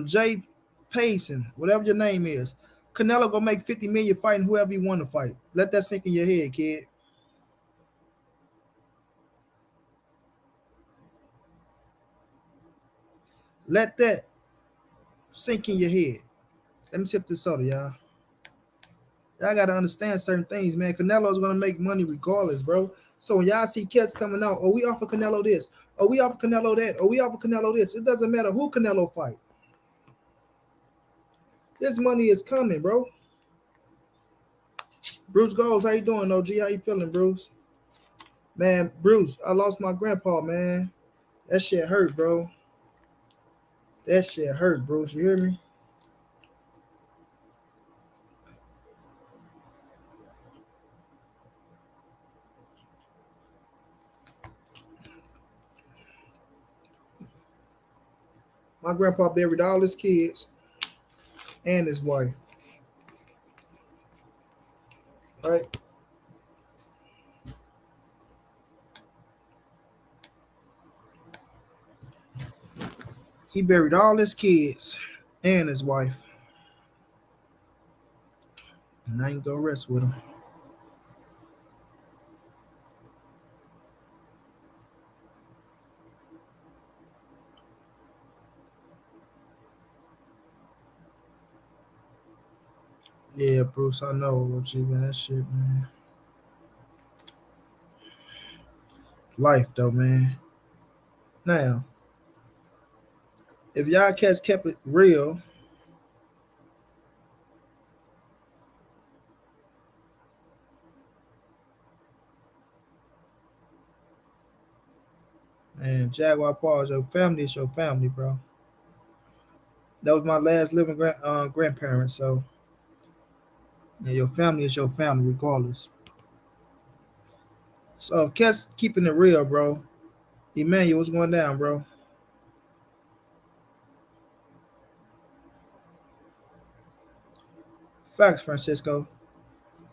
Speaker 1: Jay Payson, whatever your name is. Canelo gonna make 50 million fighting whoever you want to fight. Let that sink in your head, kid. Let that sink in your head. Let me sip this soda, y'all. Y'all gotta understand certain things, man. Canelo's gonna make money regardless, bro. So when y'all see cats coming out, oh, we offer Canelo this, oh, we offer Canelo that, oh, we offer Canelo this. It doesn't matter who Canelo fight. This money is coming, bro. Bruce Goes, how you doing, OG? How you feeling, Bruce? Man, Bruce, I lost my grandpa, man. That shit hurt, bro. That shit hurt, Bruce. You hear me? My grandpa buried all his kids and his wife. Right? He buried all his kids and his wife. And I ain't gonna rest with him. Yeah, Bruce, I know what you man. That shit, man. Life though, man. Now, if y'all cats kept it real, and Jaguar Paws, your family is your family, bro. That was my last living grandparent, so yeah, your family is your family regardless. So if cats keeping it real, bro. Emmanuel, what's going down, bro? Facts, Francisco.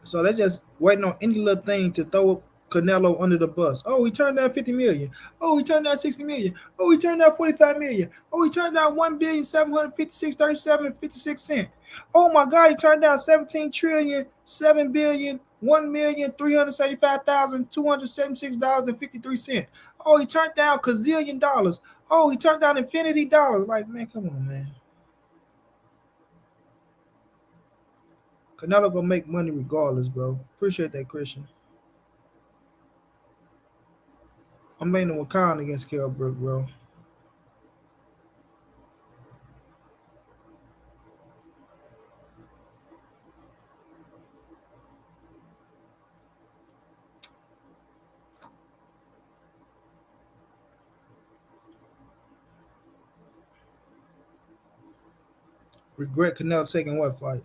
Speaker 1: So they're just waiting on any little thing to throw Canelo under the bus. Oh, he turned down 50 million. Oh, he turned down 60 million. Oh, he turned down 45 million. Oh, he turned down 1,756,37.56. Oh my God, he turned down 17,007,000,000 $1,375,276.53. Oh, he turned down gazillion dollars. Oh, he turned down infinity dollars. Like, man, come on, man. Canelo gonna make money regardless, bro. Appreciate that, Christian. I'm leaning with Khan against Kell Brook, bro. Regret Canelo taking what fight?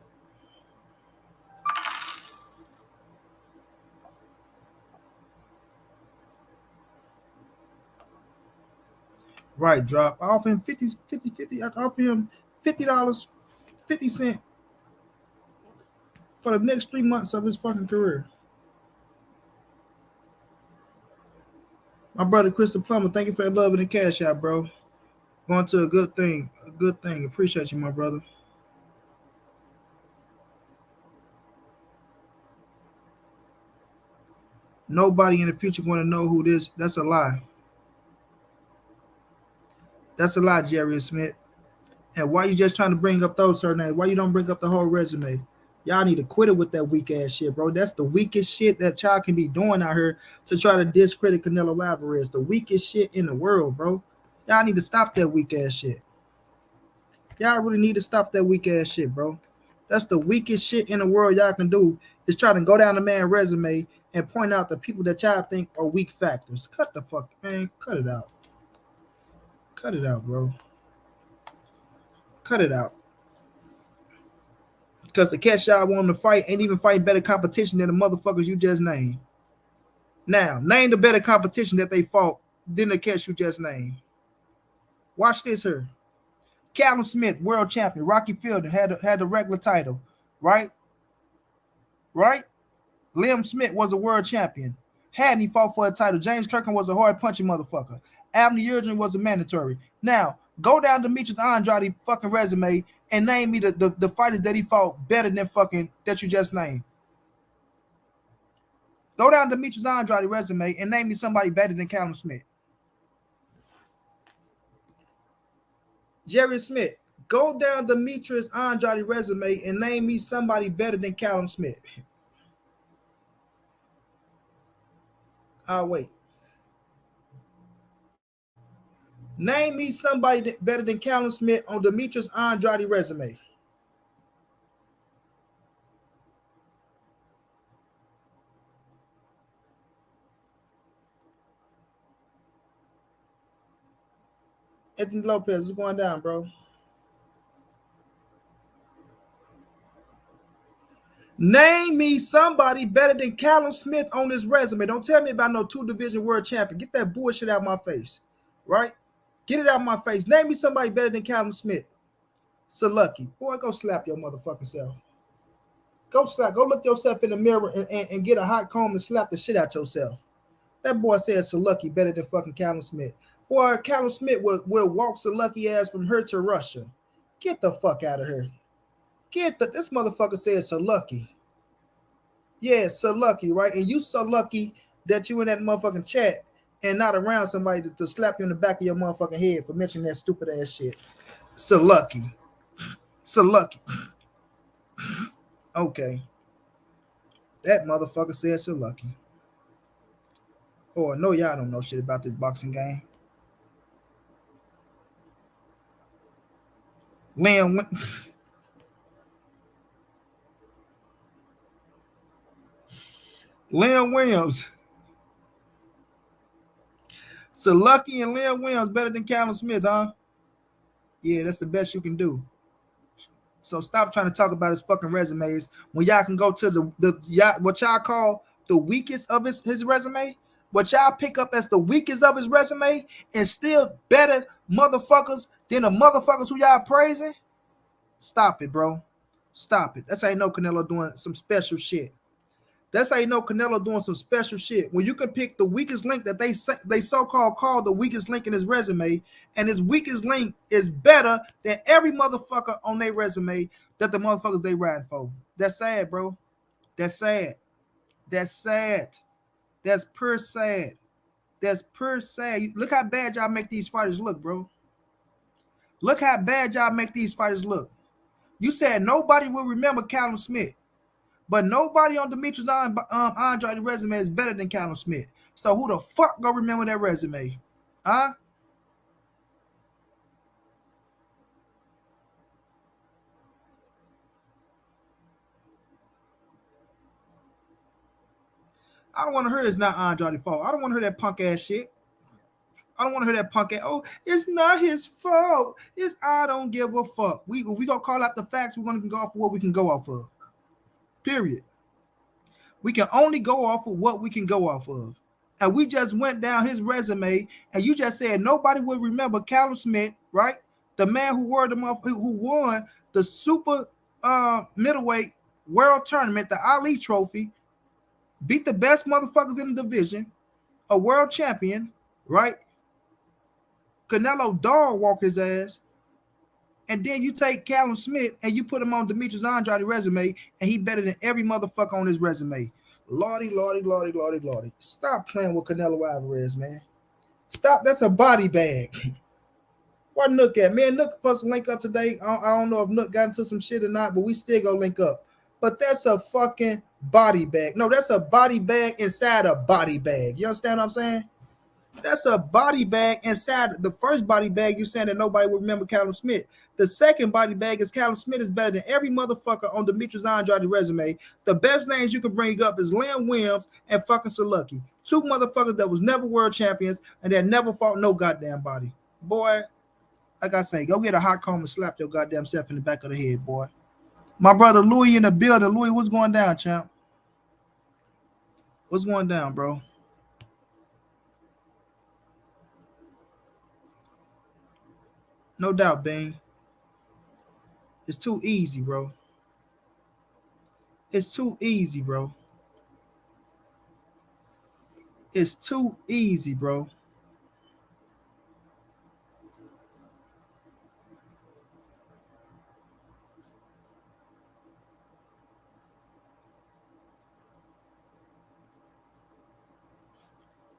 Speaker 1: Right, drop. I offer him 50. I offer him $50, 50 cents for the next 3 months of his fucking career. My brother Crystal Plummer, thank you for that love and the cash out, bro. Going to a good thing. A good thing. Appreciate you, my brother. Nobody in the future going to know who this. That's a lie. That's a lie, Jerry Smith. And why you just trying to bring up those certain names? Why you don't bring up the whole resume? Y'all need to quit it with that weak ass shit, bro. That's the weakest shit that y'all can be doing out here to try to discredit Canelo Alvarez. The weakest shit in the world, bro. Y'all need to stop that weak ass shit. Y'all really need to stop that weak ass shit, bro. That's the weakest shit in the world y'all can do is try to go down the man's resume and point out the people that y'all think are weak factors. Cut the fuck, man. Cut it out. Cut it out, bro. Cut it out. Because the catch y'all want to fight ain't even fighting better competition than the motherfuckers you just named. Now, name the better competition that they fought than the catch you just named. Watch this here. Callum Smith, world champion. Rocky Fielding had the regular title, right? Right? Liam Smith was a world champion. Hadn't he fought for a title? James Kirkland was a hard punching motherfucker. Abner Yildirim was a mandatory. Now, go down Demetrius Andrade fucking resume and name me the fighters that he fought better than fucking that you just named. Go down Demetrius Andrade resume and name me somebody better than Callum Smith. Jerry Smith, go down Demetrius Andrade resume and name me somebody better than Callum Smith. I'll wait. Name me somebody better than Callum Smith on Demetrius Andrade resume. Anthony Lopez is going down, bro. Name me somebody better than Callum Smith on this resume. Don't tell me about no 2-division world champion. Get that bullshit out of my face, right? Get it out of my face. Name me somebody better than Callum Smith. So lucky. Boy, go slap your motherfucking self. Go look yourself in the mirror and get a hot comb and slap the shit out yourself. That boy said so lucky better than fucking Callum Smith. Boy, Callum Smith will walk so lucky ass from her to Russia. Get the fuck out of here. This motherfucker said so lucky. Yeah, so lucky, right? And you so lucky that you in that motherfucking chat and not around somebody to slap you in the back of your motherfucking head for mentioning that stupid ass shit. So lucky. So lucky. Okay. That motherfucker said so lucky. Oh, no, y'all don't know shit about this boxing game. Liam Williams. So lucky and Liam Williams better than Callum Smith, huh? Yeah, that's the best you can do. So stop trying to talk about his fucking resumes when y'all can go to what y'all call the weakest of his resume, what y'all pick up as the weakest of his resume, and still better motherfuckers than the motherfuckers who y'all praising. Stop it, bro. Stop it. That's how you know Canelo doing some special shit. That's how you know Canelo doing some special shit. When you can pick the weakest link that they so-called call the weakest link in his resume, and his weakest link is better than every motherfucker on their resume that the motherfuckers they riding for. That's sad, bro. That's sad. That's sad. That's pure sad. That's pure sad. Look how bad y'all make these fighters look, bro. Look how bad y'all make these fighters look. You said nobody will remember Callum Smith. But nobody on Demetrius Andrade resume is better than Callum Smith. So who the fuck gonna remember that resume? Huh? I don't want to hear it's not Andrade's fault. I don't want to hear that punk ass shit. I don't want to hear that punk ass. Oh, it's not his fault. I don't give a fuck. We gonna call out the facts. We're gonna go off of what we can go off of. Period. We can only go off of what we can go off of. and we just went down his resume, and you just said nobody would remember Callum Smith, right? The man who won the super middleweight world tournament, the Ali Trophy, beat the best motherfuckers in the division, a world champion, right? Canelo dog walk his ass, and then you take Callum Smith and you put him on Demetrius Andrade resume, and he better than every motherfucker on his resume. Lordy, lordy, lordy, lordy, lordy. Stop playing with Canelo Alvarez, man. Stop. That's a body bag. Where Nook at? Man, Nook supposed to link up today. I don't know if Nook got into some shit or not, but we still gonna link up. But that's a fucking body bag. No, that's a body bag inside a body bag. You understand what I'm saying? That's a body bag inside. The first body bag, you saying that nobody will remember Callum Smith. The second body bag is Callum Smith is better than every motherfucker on Demetrius Andrade resume. The best names you can bring up is Liam Williams and fucking Saluki. Two motherfuckers that was never world champions and that never fought no goddamn body. Boy, like I say, go get a hot comb and slap your goddamn self in the back of the head, boy. My brother Louis in the building. Louis, what's going down, champ? What's going down, bro? No doubt, Bane. It's too easy, bro. It's too easy, bro. It's too easy, bro.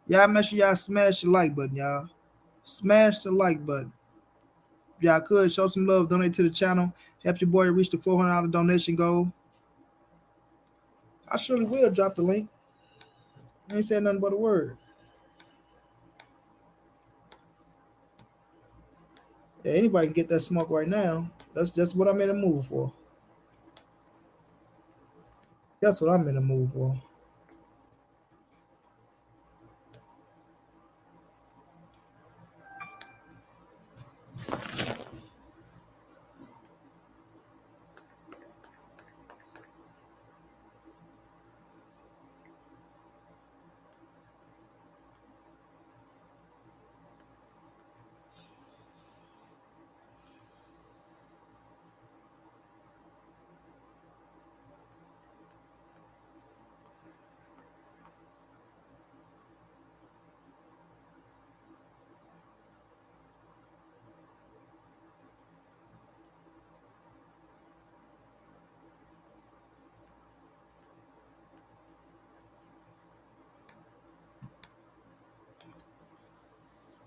Speaker 1: Y'all make sure y'all smash the like button, y'all. Smash the like button. If y'all could, show some love, donate to the channel. Help your boy reach the $400 donation goal. I surely will drop the link. I ain't saying nothing but a word. Yeah, anybody can get that smoke right now. That's just what I'm in the mood for. That's what I'm in the mood for.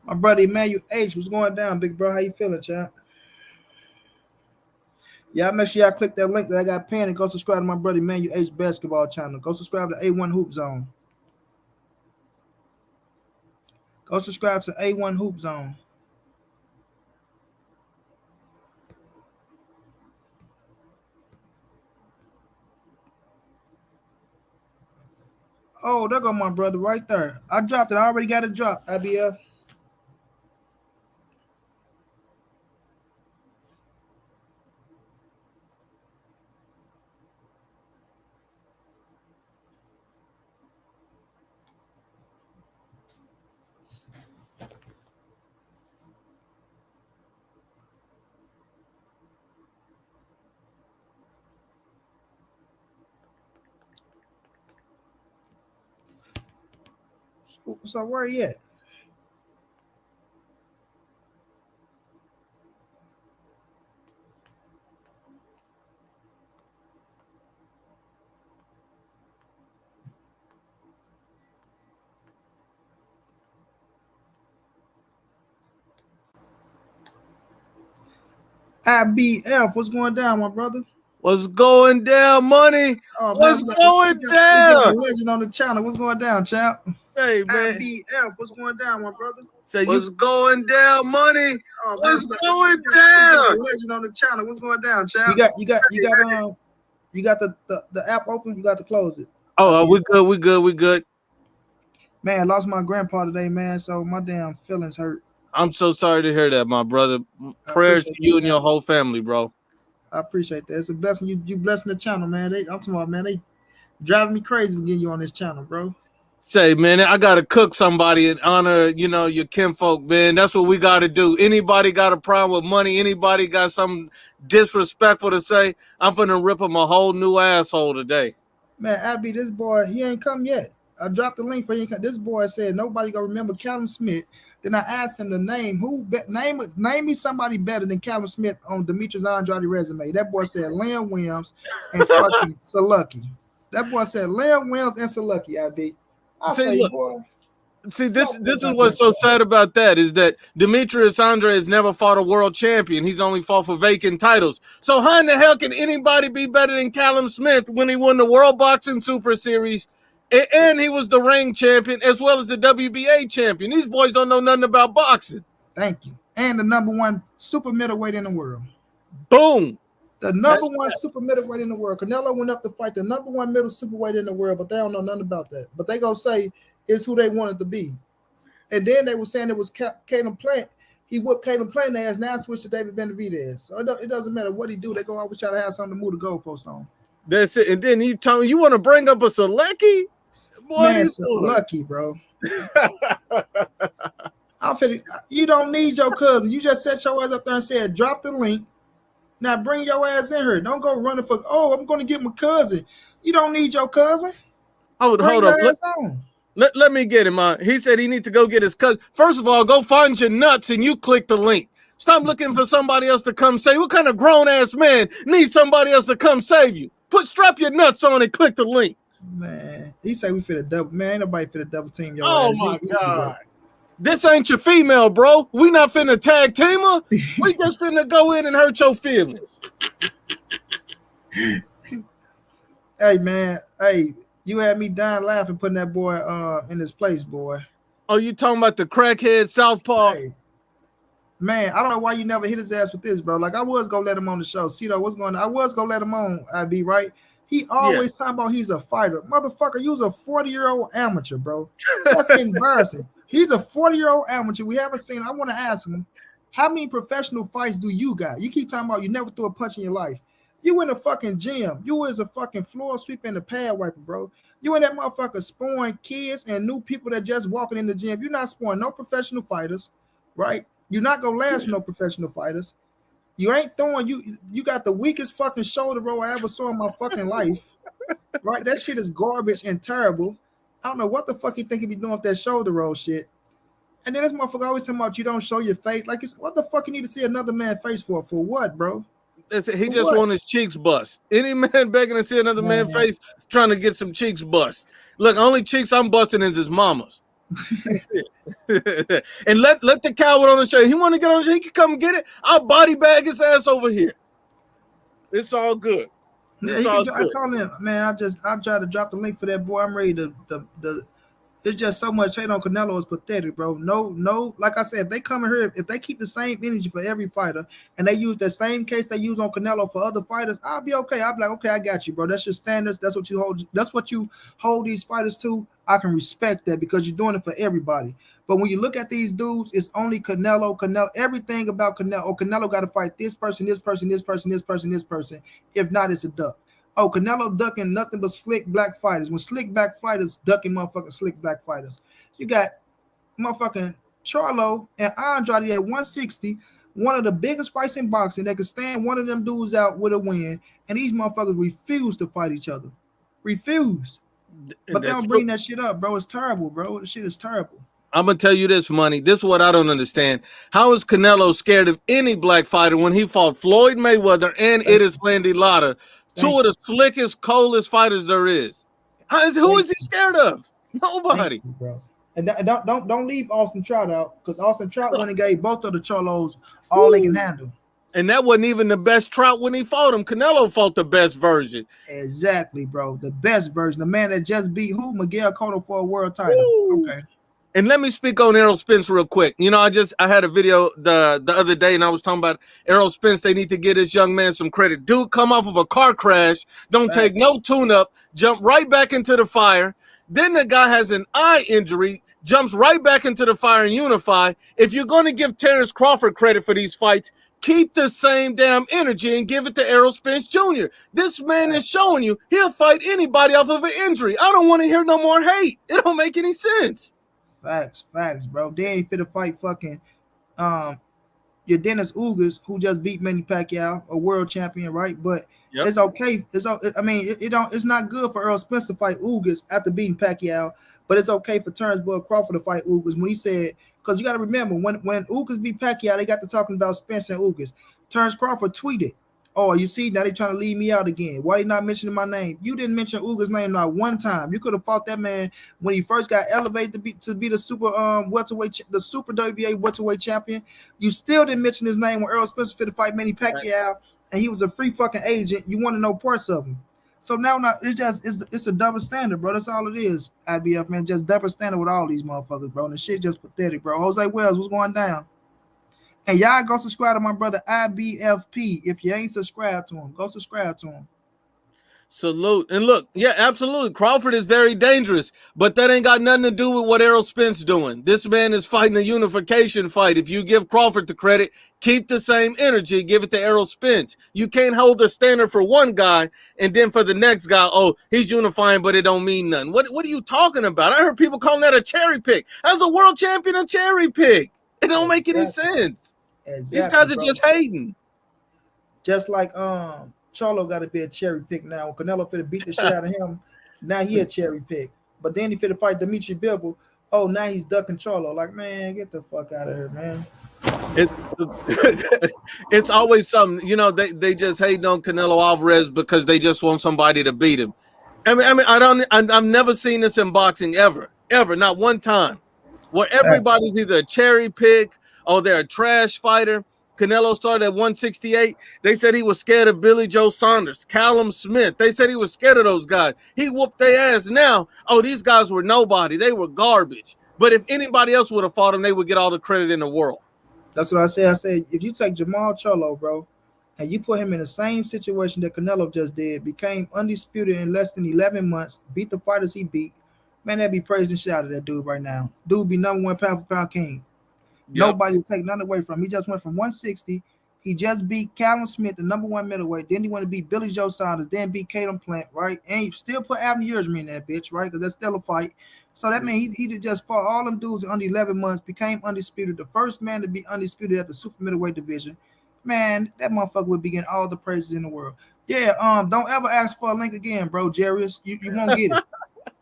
Speaker 1: My brother Emmanuel H, what's going down, big bro? How you feeling, champ? Y'all make sure y'all click that link that I got pinned and go subscribe to my brother Emmanuel H basketball channel. Go subscribe to A1 Hoop Zone. Go subscribe to A1 Hoop Zone. Oh, there go my brother right there. I dropped it. I already got it dropped, IBF. So where you at? IBF, what's going down, my brother?
Speaker 2: What's going down, money?
Speaker 1: Oh,
Speaker 2: what's
Speaker 1: man,
Speaker 2: going
Speaker 1: we
Speaker 2: down?
Speaker 1: got a legend on the channel. What's going down, champ?
Speaker 2: Hey, man.
Speaker 1: IBF, what's going down, my brother?
Speaker 2: Say what's going down, money?
Speaker 1: Oh,
Speaker 2: what's
Speaker 1: man,
Speaker 2: going
Speaker 1: we got
Speaker 2: down?
Speaker 1: a legend on the channel. What's going down, champ? You got the app open. You got to close it.
Speaker 2: Oh, we good.
Speaker 1: Man, I lost my grandpa today, man. So my damn feelings hurt.
Speaker 2: I'm so sorry to hear that, my brother. Prayers to you and your whole family, bro.
Speaker 1: I appreciate that. It's a blessing. You blessing the channel, man. I'm talking about, man. They driving me crazy with getting you on this channel, bro.
Speaker 2: Say, man, I gotta cook somebody in honor, your kinfolk, man. That's what we gotta do. Anybody got a problem with money? Anybody got something disrespectful to say? I'm finna rip him a whole new asshole today.
Speaker 1: Man, Abby, this boy, he ain't come yet. I dropped the link for you. This boy said nobody gonna remember Callum Smith. Then I asked him to name me somebody better than Callum Smith on Demetrius Andrade resume. That boy said Liam Williams and fucking Salucky. That boy said Liam Williams and Salucky, Abby. I say,
Speaker 2: look,
Speaker 1: boy.
Speaker 2: See, this is what's so sad about that is that Demetrius Andrade has never fought a world champion. He's only fought for vacant titles. So how in the hell can anybody be better than Callum Smith when he won the World Boxing Super Series and he was the ring champion as well as the WBA champion? These boys don't know nothing about boxing.
Speaker 1: Thank you. And the number one super middleweight in the world.
Speaker 2: Boom.
Speaker 1: The number one super middleweight in the world. Canelo went up to fight the number one middle superweight in the world, but they don't know nothing about that. But they gonna say it's who they wanted to be. And then they were saying it was Caleb Plant. He whooped Caleb Plant ass, now switched to David Benavidez. So it doesn't matter what he do. They go always try to have something to move the goalpost on.
Speaker 2: That's it. And then you tell me you want to bring up a Selecki?
Speaker 1: Man, lucky, bro. You don't need your cousin. You just set your ass up there and said, drop the link. Now bring your ass in here. Don't go running for, I'm going to get my cousin. You don't need your cousin.
Speaker 2: Hold up. Let me get him on. He said he need to go get his cousin. First of all, go find your nuts and you click the link. Stop looking for somebody else to come save you. What kind of grown-ass man needs somebody else to come save you? Strap your nuts on and click the link.
Speaker 1: Man, he said we fit a double. Man, ain't nobody fit a double team your
Speaker 2: ass.
Speaker 1: Oh, my
Speaker 2: God. This ain't your female, bro. We not finna tag team her. We just finna go in and hurt your feelings.
Speaker 1: Hey, man. Hey, you had me dying laughing putting that boy in his place, boy.
Speaker 2: Oh, you talking about the crackhead Southpaw?
Speaker 1: Hey. Man, I don't know why you never hit his ass with this, bro. Like, I was going to let him on the show. See, though, what's going on? I was going to let him on, IB, right? He always talking about he's a fighter. Motherfucker, you was a 40-year-old amateur, bro. That's embarrassing. He's a 40-year-old amateur. We haven't seen. I want to ask him, how many professional fights do you got? You keep talking about you never threw a punch in your life. You in a fucking gym. You was a fucking floor sweeper and a pad wiper, bro. You in that motherfucker spoiling kids and new people that just walking in the gym. You're not spoiling no professional fighters, right? You're not gonna last with no professional fighters. You ain't throwing. You got the weakest fucking shoulder roll I ever saw in my fucking life, right? That shit is garbage and terrible. I don't know what the fuck you think he be doing with that shoulder roll shit. And then this motherfucker always talking about you don't show your face. Like, what the fuck you need to see another man's face for? For what, bro?
Speaker 2: He just want his cheeks bust. Any man begging to see another man's face trying to get some cheeks bust. Look, only cheeks I'm busting is his mama's. That's it. And let the coward on the show. He want to get on the show. He can come get it. I'll body bag his ass over here. It's all good.
Speaker 1: I told him, man, I tried to drop the link for that boy. I'm ready to it's just so much hate on Canelo is pathetic, bro. No, like I said, if they come in here, if they keep the same energy for every fighter and they use the same case they use on Canelo for other fighters, I'll be okay. I'll be like, okay, I got you, bro. That's your standards. That's what you hold these fighters to. I can respect that because you're doing it for everybody. But when you look at these dudes, it's only Canelo, everything about Canelo. Oh, Canelo got to fight this person, this person, this person, this person, this person. If not, it's a duck. Oh, Canelo ducking nothing but slick black fighters. When slick black fighters ducking motherfucking slick black fighters. You got motherfucking Charlo and Andrade at 160, one of the biggest fights in boxing that could stand one of them dudes out with a win, and these motherfuckers refuse to fight each other. Refuse. But they don't bring that shit up, bro. It's terrible, bro. The shit is terrible.
Speaker 2: I'm going to tell you this, Money. This is what I don't understand. How is Canelo scared of any black fighter when he fought Floyd Mayweather and Landy Lara, two of the slickest, coldest fighters there is? Who is he scared of? Nobody.
Speaker 1: You, bro. And don't leave Austin Trout out, because Austin Trout went and gave both of the Charlos all they can handle.
Speaker 2: And that wasn't even the best Trout when he fought him. Canelo fought the best version.
Speaker 1: Exactly, bro. The best version. The man that just beat who? Miguel Cotto for a world title.
Speaker 2: Woo. Okay. And let me speak on Errol Spence real quick. You know, I had a video the other day, and I was talking about Errol Spence. They need to give this young man some credit. Dude come off of a car crash, don't take no tune-up, jump right back into the fire. Then the guy has an eye injury, jumps right back into the fire and unify. If you're going to give Terrence Crawford credit for these fights, keep the same damn energy and give it to Errol Spence Jr. This man is showing you he'll fight anybody off of an injury. I don't want to hear no more hate. It don't make any sense.
Speaker 1: Facts, bro. They ain't fit to fight fucking your Dennis Ugas, who just beat Manny Pacquiao, a world champion, right? But it's okay. It's not good for Errol Spence to fight Ugas after beating Pacquiao, but it's okay for Terrence Bud Crawford to fight Ugas when he said, because you got to remember when Ugas beat Pacquiao, they got to talking about Spence and Ugas. Terrence Crawford tweeted, "Oh, you see, now they trying to leave me out again. Why they not mentioning my name? You didn't mention Ugas' name not one time. You could have fought that man when he first got elevated to be the super welterweight, the super WBA welterweight champion. You still didn't mention his name when Errol Spence fit to fight Manny Pacquiao, and he was a free fucking agent. You want to know parts of him. So now it's a double standard, bro. That's all it is. IBF, man, just double standard with all these motherfuckers, bro. And the shit just pathetic, bro. Jose Wells, what's going down? And y'all go subscribe to my brother IBFP. If you ain't subscribed to him, go subscribe to him.
Speaker 2: Salute. And look, yeah, absolutely. Crawford is very dangerous, but that ain't got nothing to do with what Errol Spence doing. This man is fighting a unification fight. If you give Crawford the credit, keep the same energy, give it to Errol Spence. You can't hold the standard for one guy and then for the next guy, oh, he's unifying, but it don't mean nothing. What are you talking about? I heard people calling that a cherry pick. How's a world champion a cherry pick? It don't make any sense. Exactly, these guys are just hating.
Speaker 1: Just like Charlo got to be a cherry pick now. When Canelo finna beat the shit out of him, now he a cherry pick. But then he finna fight Dimitri Bivol. Oh, now he's ducking Charlo. Like, man, get the fuck out of here, man.
Speaker 2: It's always something, you know. They just hate on Canelo Alvarez because they just want somebody to beat him. I mean, I've never seen this in boxing ever, not one time, where everybody's either a cherry pick or they're a trash fighter. Canelo started at 168. They said he was scared of Billy Joe Saunders, Callum Smith. They said he was scared of those guys. He whooped their ass. Now, oh, these guys were nobody. They were garbage. But if anybody else would have fought him, they would get all the credit in the world.
Speaker 1: That's what I said. I said, if you take Jermall Charlo, bro, and you put him in the same situation that Canelo just did, became undisputed in less than 11 months, beat the fighters he beat, man, that'd be praising shit out of that dude right now. Dude be number one pound for pound king. Yep. Nobody will take nothing away from him. He just went from 160. He just beat Callum Smith, the number one middleweight. Then he went to beat Billy Joe Saunders. Then beat Caden Plant, right? And he still put Abner Yurjman in that bitch, right? Because that's still a fight. So that means he just fought all them dudes in under 11 months, became undisputed, the first man to be undisputed at the super middleweight division. Man, that motherfucker would be getting all the praises in the world. Yeah, don't ever ask for a link again, bro, Jarius. You won't get it.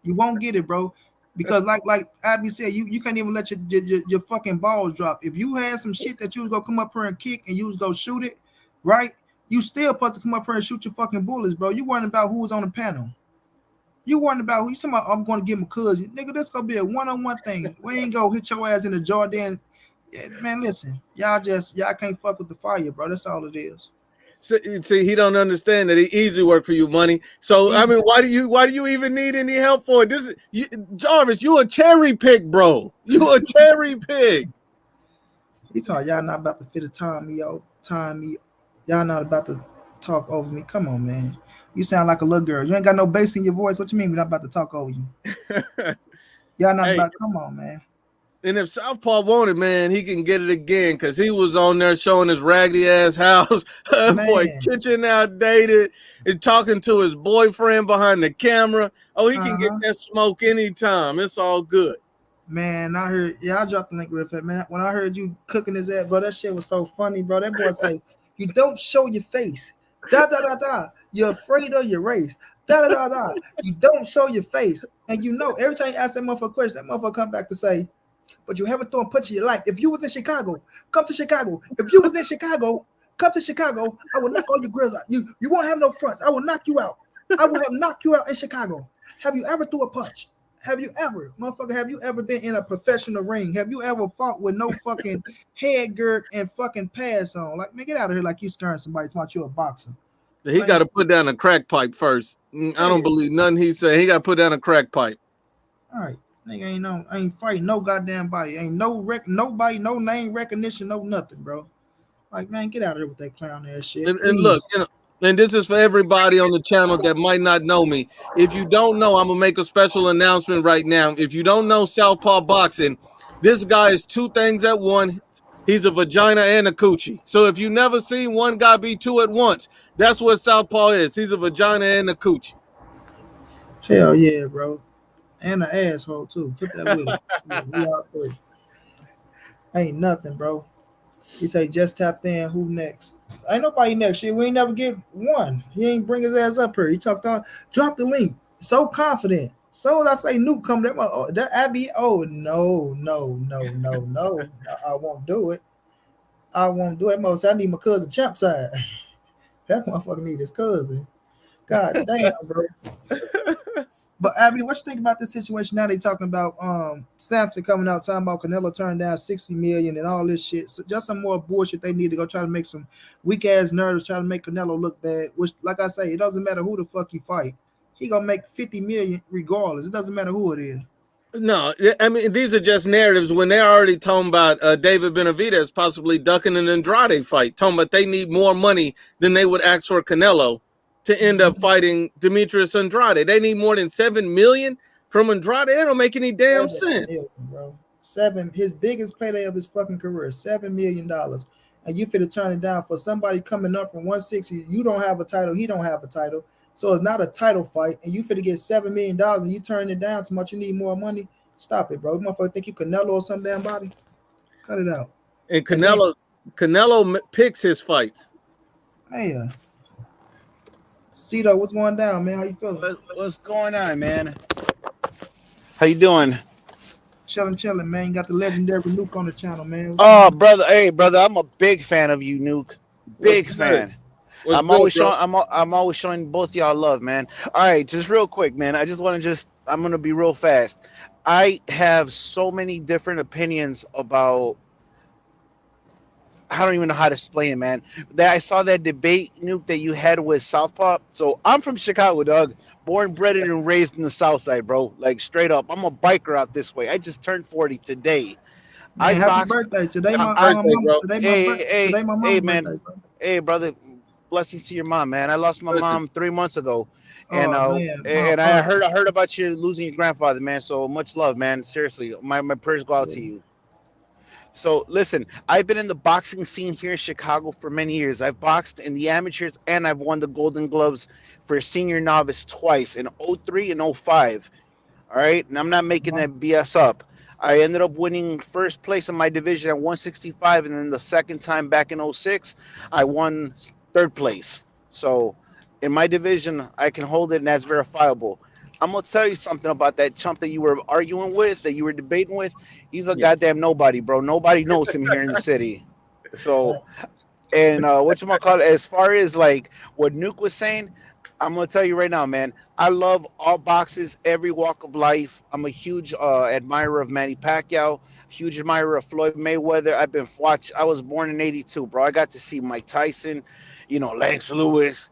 Speaker 1: You won't get it, bro. Because like Abby said, you can't even let your fucking balls drop. If you had some shit that you was gonna come up here and kick and you was gonna shoot it, right? You still supposed to come up here and shoot your fucking bullets, bro. You worrying about who was on the panel. You worrying about who you talking about, I'm gonna give him a cousin. Nigga, this gonna be a one-on-one thing. We ain't gonna hit your ass in the Jordan. Yeah, man, listen, y'all can't fuck with the fire, bro. That's all it is.
Speaker 2: See, he don't understand that it easy work for you, money. So I mean, why do you even need any help for it? Jarvis, you a cherry pick, bro. You a cherry pick.
Speaker 1: He talking, y'all not about to fit a time, yo. Y'all not about to talk over me. Come on, man. You sound like a little girl. You ain't got no bass in your voice. What you mean we're not about to talk over you? Y'all not about. Come on, man.
Speaker 2: And if Southpaw wanted, man, he can get it again because he was on there showing his raggedy ass house. Boy, kitchen outdated and talking to his boyfriend behind the camera. Oh, he can get that smoke anytime. It's all good.
Speaker 1: Man, I heard, I dropped the link real fast, man. When I heard you cooking his ass, bro, that shit was so funny, bro. That boy say, you don't show your face. Da da da da. You're afraid of your race. Da da da da. You don't show your face. And you know, every time you ask that motherfucker a question, that motherfucker come back to say, but you haven't thrown a punch in your life. If you was in Chicago, come to Chicago. If you was in Chicago, come to Chicago. I will knock all your grills out. You won't have no fronts. I will knock you out. I will have knocked you out in Chicago. Have you ever threw a punch? Have you ever been in a professional ring? Have you ever fought with no fucking head gird and fucking pads on? Like, man, get out of here like you scaring somebody to watch you a boxer.
Speaker 2: He got to put down a crack pipe first. I don't believe nothing he said. He got to put down a crack pipe.
Speaker 1: All right. Nigga ain't fighting no goddamn body. Ain't nobody, no name recognition, no nothing, bro. Like, man, get out of here with that clown ass shit.
Speaker 2: And look, you know, and this is for everybody on the channel that might not know me. If you don't know, I'm gonna make a special announcement right now. If you don't know Southpaw Boxing, this guy is two things at one. He's a vagina and a coochie. So if you never seen one guy be two at once, that's what Southpaw is. He's a vagina and a coochie.
Speaker 1: Hell yeah, bro. And an asshole too. Put that with it. Yeah, we all three. Ain't nothing, bro. He say just tapped in. Who next? Ain't nobody next. Shit, we ain't never get one. He ain't bring his ass up here. He talked on. Drop the link. So confident. So as I say, Nuke come that. That Abby. Oh no. I won't do it. I won't do it. Most I need my cousin Champ side. That motherfucker need his cousin. God damn, bro. But Abby, what you think about this situation now? They talking about Sampson coming out talking about Canelo turned down 60 million and all this shit. So just some more bullshit they need to go try to make some weak ass nerds try to make Canelo look bad. Which, like I say, it doesn't matter who the fuck you fight. He gonna make 50 million regardless. It doesn't matter who it is.
Speaker 2: No, I mean, these are just narratives when they're already talking about David Benavidez possibly ducking an Andrade fight, talking about they need more money than they would ask for Canelo to end up fighting Demetrius Andrade. They need more than 7 million from Andrade. That don't make any damn sense.
Speaker 1: Million, bro. His biggest payday of his fucking career, $7 million. And you finna turn it down for somebody coming up from 160. You don't have a title, he don't have a title. So it's not a title fight, and you finna get $7 million and you turn it down so much you need more money. Stop it, bro. You motherfucker think you Canelo or some damn body? Cut it out.
Speaker 2: And Canelo picks his fights.
Speaker 1: Hey, Cito, what's going down, man? How you feeling?
Speaker 3: What's going on, man? How you doing?
Speaker 1: Chilling, man. You got the legendary Nuke on the channel, man.
Speaker 3: Oh, brother, hey, brother, I'm a big fan of you, Nuke. Big fan. I'm always showing both y'all love, man. All right, just real quick, man. I just want to I'm gonna be real fast. I have so many different opinions about. I don't even know how to explain it, man. That I saw that debate, Nuke, that you had with Southpaw. So I'm from Chicago, dog. Born, bred, and raised in the South Side, bro. Like straight up. I'm a biker out this way. I just turned 40 today.
Speaker 1: Man, happy birthday. Today my mom's
Speaker 3: man.
Speaker 1: Birthday, bro.
Speaker 3: Hey, brother. Blessings to your mom, man. I lost my mom 3 months ago. And I heard about you losing your grandfather, man. So much love, man. Seriously. My prayers go out to you. So listen, I've been in the boxing scene here in Chicago for many years. I've boxed in the amateurs and I've won the Golden Gloves for senior novice twice in 03 and 05. All right. And I'm not making that BS up. I ended up winning first place in my division at 165. And then the second time back in 06, I won third place. So in my division, I can hold it and that's verifiable. I'm going to tell you something about that chump that you were arguing with, that you were debating with. He's a goddamn nobody, bro. Nobody knows him here in the city. So, and whatchamacallit, as far as like what Nuke was saying, I'm going to tell you right now, man, I love all boxes, every walk of life. I'm a huge admirer of Manny Pacquiao, huge admirer of Floyd Mayweather. I was born in 82, bro. I got to see Mike Tyson, Lennox Lewis,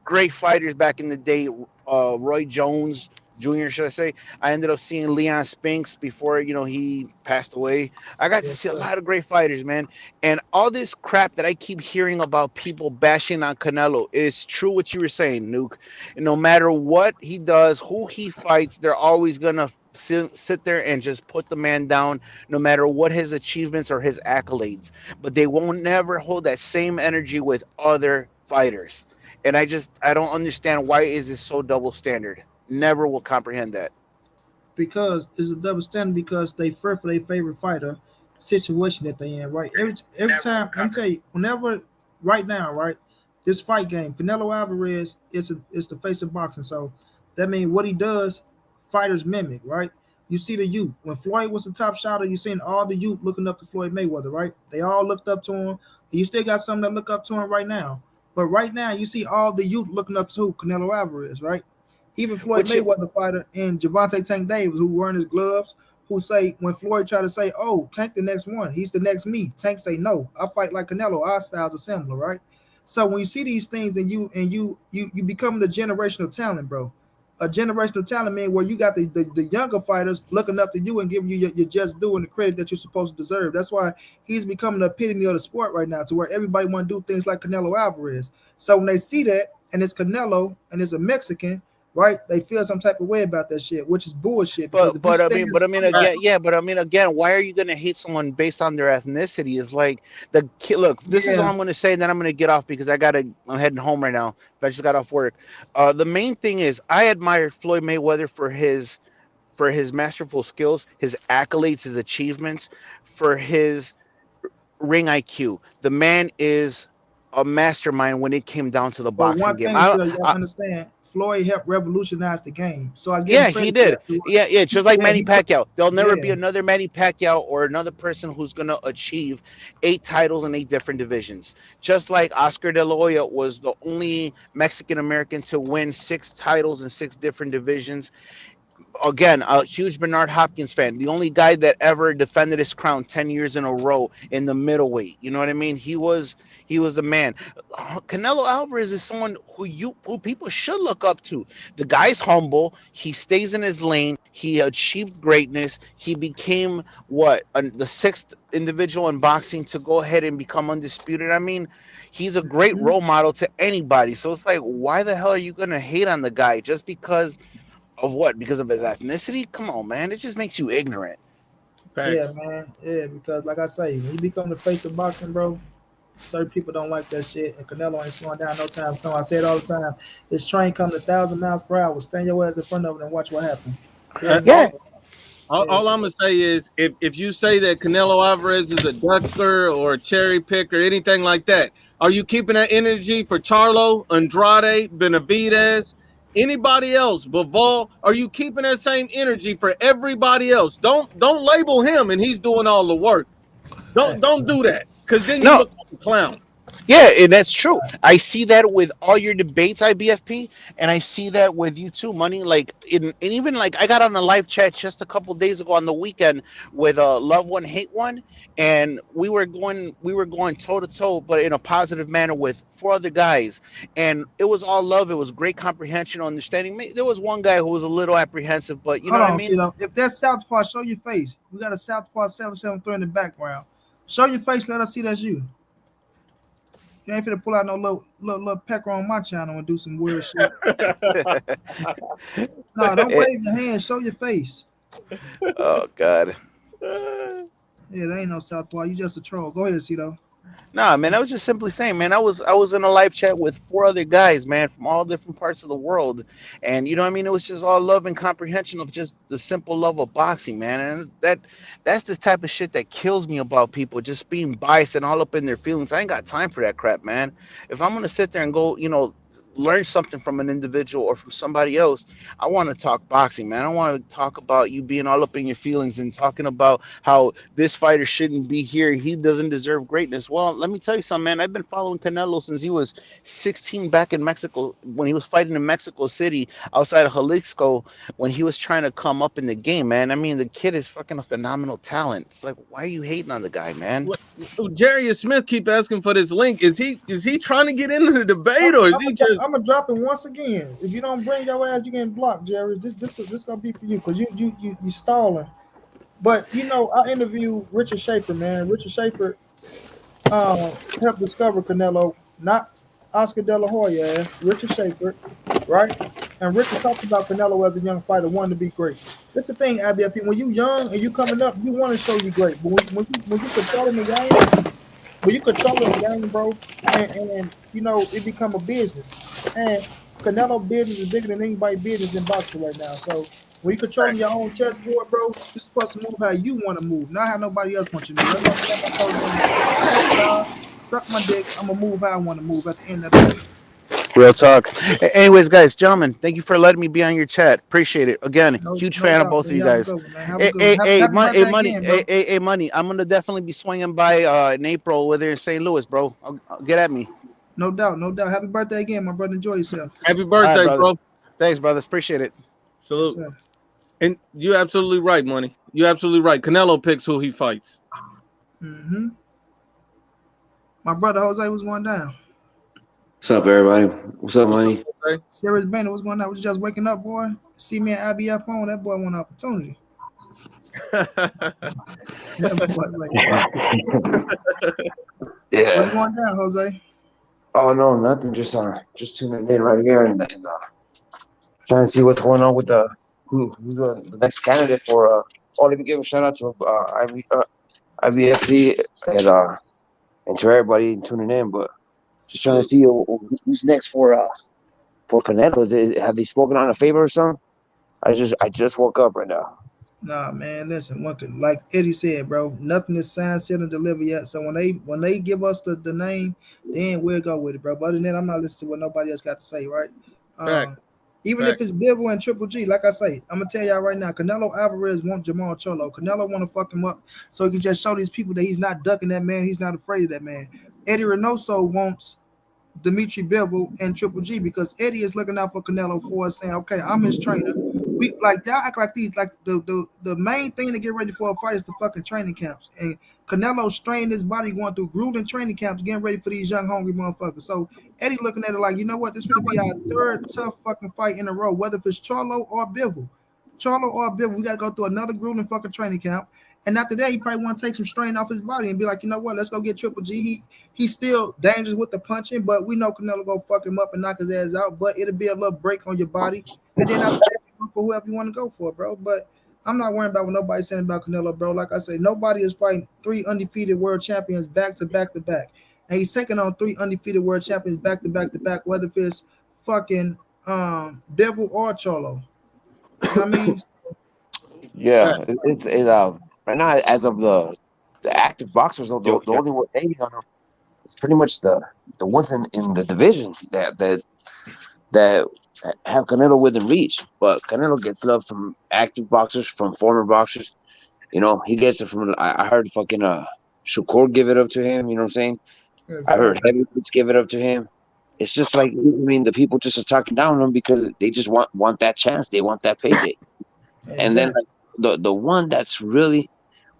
Speaker 3: great fighters back in the day. Roy Jones Jr., should I say. I ended up seeing Leon Spinks before, he passed away. I got to see a lot of great fighters, man. And all this crap that I keep hearing about people bashing on Canelo, it's true what you were saying, Nuke. And no matter what he does, who he fights, they're always going to sit there and just put the man down, no matter what his achievements or his accolades. But they won't never hold that same energy with other fighters. And I don't understand why is it so double standard. Never will comprehend that.
Speaker 1: Because it's a double standard because they fear for their favorite fighter situation that they in, right? Every time, let me tell you, whenever, right now, right, this fight game, Canelo Alvarez is the face of boxing. So that means what he does, fighters mimic, right? You see the youth. When Floyd was the top shotter, you seen all the youth looking up to Floyd Mayweather, right? They all looked up to him. And you still got some that look up to him right now. But right now, you see all the youth looking up to Canelo Alvarez, right? Even Floyd Mayweather fighter and Gervonta Tank Davis, who wearing his gloves, who say, when Floyd try to say, oh, Tank the next one, he's the next me. Tank say, no, I fight like Canelo. Our styles are similar, right? So when you see these things and you become the generational talent, bro. A generational talent, man, where you got the younger fighters looking up to you and giving you your just due and the credit that you're supposed to deserve. That's why he's becoming the epitome of the sport right now, to where everybody want to do things like Canelo Alvarez. So when they see that, and it's Canelo, and it's a Mexican, right? They feel some type of way about that shit, which is bullshit. Because
Speaker 3: But I mean again, why are you gonna hate someone based on their ethnicity? Is like the kid. Look, this is all I'm gonna say, and then I'm gonna get off because I'm heading home right now. I just got off work. The main thing is I admire Floyd Mayweather for his masterful skills, his accolades, his achievements, for his ring IQ. The man is a mastermind when it came down to the
Speaker 1: But
Speaker 3: boxing
Speaker 1: one
Speaker 3: game.
Speaker 1: thing is, you understand, Floyd helped revolutionize the game. So I give him
Speaker 3: Yeah, he
Speaker 1: credit for
Speaker 3: did.
Speaker 1: that too.
Speaker 3: Yeah, just like Manny
Speaker 1: He put,
Speaker 3: Pacquiao. There'll never be another Manny Pacquiao or another person who's going to achieve 8 titles in 8 different divisions. Just like Oscar De La Hoya was the only Mexican American to win 6 titles in 6 different divisions. Again, a huge Bernard Hopkins fan. The only guy that ever defended his crown 10 years in a row in the middleweight. You know what I mean? He was the man. Canelo Alvarez is someone who people should look up to. The guy's humble. He stays in his lane. He achieved greatness. He became the 6th individual in boxing to go ahead and become undisputed. I mean, he's a great role model to anybody. So it's like, why the hell are you gonna hate on the guy just because of what? Because of his ethnicity? Come on, man. It just makes you ignorant.
Speaker 1: Yeah, man. Yeah, because like I say, when you become the face of boxing, bro, certain people don't like that shit. And Canelo ain't slowing down no time. So I say it all the time. His train coming 1,000 miles per hour. Stand your ass in front of it and watch what happens.
Speaker 3: Yeah.
Speaker 2: All I'm gonna say is, if you say that Canelo Alvarez is a ducker or a cherry pick or anything like that, are you keeping that energy for Charlo, Andrade, Benavidez, anybody else, Bivol? Are you keeping that same energy for everybody else? Don't label him and he's doing all the work. Don't do that, because then you look like a clown.
Speaker 3: Yeah, and that's true. I see that with all your debates, IBFP, and I see that with you too, Money. Like, and even like I got on a live chat just a couple days ago on the weekend with Love One Hate One, and we were going toe to toe, but in a positive manner with 4 other guys, and it was all love. It was great comprehension, understanding. There was one guy who was a little apprehensive, but you know what I mean.
Speaker 1: If that's Southpaw, show your face. We got a Southpaw 773 in the background. Show your face. Let us see that's you. You ain't finna pull out no little pecker on my channel and do some weird shit. No, don't wave your hand. Show your face.
Speaker 3: Oh God.
Speaker 1: Yeah, there ain't no Southpaw. You just a troll. Go ahead, Cito.
Speaker 3: Nah, man, I was just simply saying, man, I was in a live chat with 4 other guys, man, from all different parts of the world, and you know what I mean. It was just all love and comprehension of just the simple love of boxing, man, and that's the type of shit that kills me about people just being biased and all up in their feelings. I ain't got time for that crap, man. If I'm gonna sit there and go, learn something from an individual or from somebody else, I want to talk boxing, man. I want to talk about you being all up in your feelings and talking about how this fighter shouldn't be here, he doesn't deserve greatness. Well, let me tell you something, man. I've been following Canelo since he was 16 back in Mexico, when he was fighting in Mexico City outside of Jalisco, when he was trying to come up in the game, man. I mean, the kid is fucking a phenomenal talent. It's like, why are you hating on the guy, man?
Speaker 2: Jerry Smith keep asking for this link. Is he trying to get into the debate, or is he just?
Speaker 1: I'm gonna drop it once again. If you don't bring your ass, you getting blocked, Jerry. This gonna be for you, because you stalling. But I interviewed Richard Schaefer, man. Richard Schaefer helped discover Canelo, not Oscar De La Hoya, Richard Schaefer, right? And Richard talked about Canelo as a young fighter, wanting to be great. That's the thing, IBFP. When you young and you coming up, you want to show you great. But when you controlling the game, when you controlling the game, bro, and it become a business. And Canelo business is bigger than anybody's business in boxing right now. So when you controlling your own chessboard, bro, you're supposed to move how you want to move, not how nobody else wants you to move. That's why I told them, suck my dick. I'm gonna move how I want to move at the end of the day.
Speaker 3: Real talk. Anyways, guys, gentlemen, thank you for letting me be on your chat. Appreciate it. Again, huge fan of both of you guys. Hey, Money. I'm gonna definitely be swinging by in April with her in St. Louis, bro. I'll get at me.
Speaker 1: No doubt. Happy birthday again, my brother. Enjoy yourself.
Speaker 2: Happy birthday,
Speaker 3: right,
Speaker 2: bro.
Speaker 3: Thanks, brothers. Appreciate it.
Speaker 2: Salute. Yes, and you're absolutely right, Money. You're absolutely right. Canelo picks who he fights.
Speaker 1: Mm-hmm. My brother Jose was going down.
Speaker 4: What's up, everybody? What's up, Money?
Speaker 1: Serious Bennett, what's going on? Was just waking up, boy? See me at IBF phone. That boy want an opportunity. That boy's like,
Speaker 4: yeah.
Speaker 1: What's going down, Jose?
Speaker 4: Oh no, nothing. Just tuning in right here, and Trying to see what's going on with who's the next candidate for. Let me give a shout out to IVFP and to everybody tuning in. But just trying to see who's next for Canelo. Have they spoken on a favor or something? I just woke up right now.
Speaker 1: Nah, man, listen. Like Eddie said, bro, nothing is signed, sealed, and delivered yet. So when they give us the name, then we'll go with it, bro. But other than that, I'm not listening to what nobody else got to say, right? Even if it's Bivol and Triple G, like I say, I'm gonna tell y'all right now, Canelo Alvarez want Jermall Charlo. Canelo want to fuck him up so he can just show these people that he's not ducking that man. He's not afraid of that man. Eddie Reynoso wants Dimitri Bivol and Triple G because Eddie is looking out for Canelo for us, saying, "Okay, I'm his trainer." We like y'all act like these, like the main thing to get ready for a fight is the fucking training camps. And Canelo strained his body going through grueling training camps, getting ready for these young hungry motherfuckers. So Eddie looking at it like, you know what, this would be our third tough fucking fight in a row, whether if it's Charlo or Bivol. We gotta go through another grueling fucking training camp. And after that, he probably want to take some strain off his body and be like, you know what, let's go get Triple G. He's still dangerous with the punching, but we know Canelo gonna fuck him up and knock his ass out. But it'll be a little break on your body. And then after that, you go for whoever you want to go for, bro. But I'm not worrying about what nobody's saying about Canelo, bro. Like I say, nobody is fighting 3 undefeated world champions back to back to back. And he's taking on 3 undefeated world champions back to back to back, whether if it's fucking Bivol or Charlo. You know what I mean?
Speaker 4: Yeah, it's right now, as of the active boxers, the only one hating on them is pretty much the ones in the division that have Canelo within reach. But Canelo gets love from active boxers, from former boxers. You know, he gets it from. I heard fucking Shakur give it up to him. You know what I'm saying? Exactly. I heard heavyweights give it up to him. It's just like, I mean, the people just are talking down on him because they just want that chance. They want that payday. Exactly. And then the one that's really,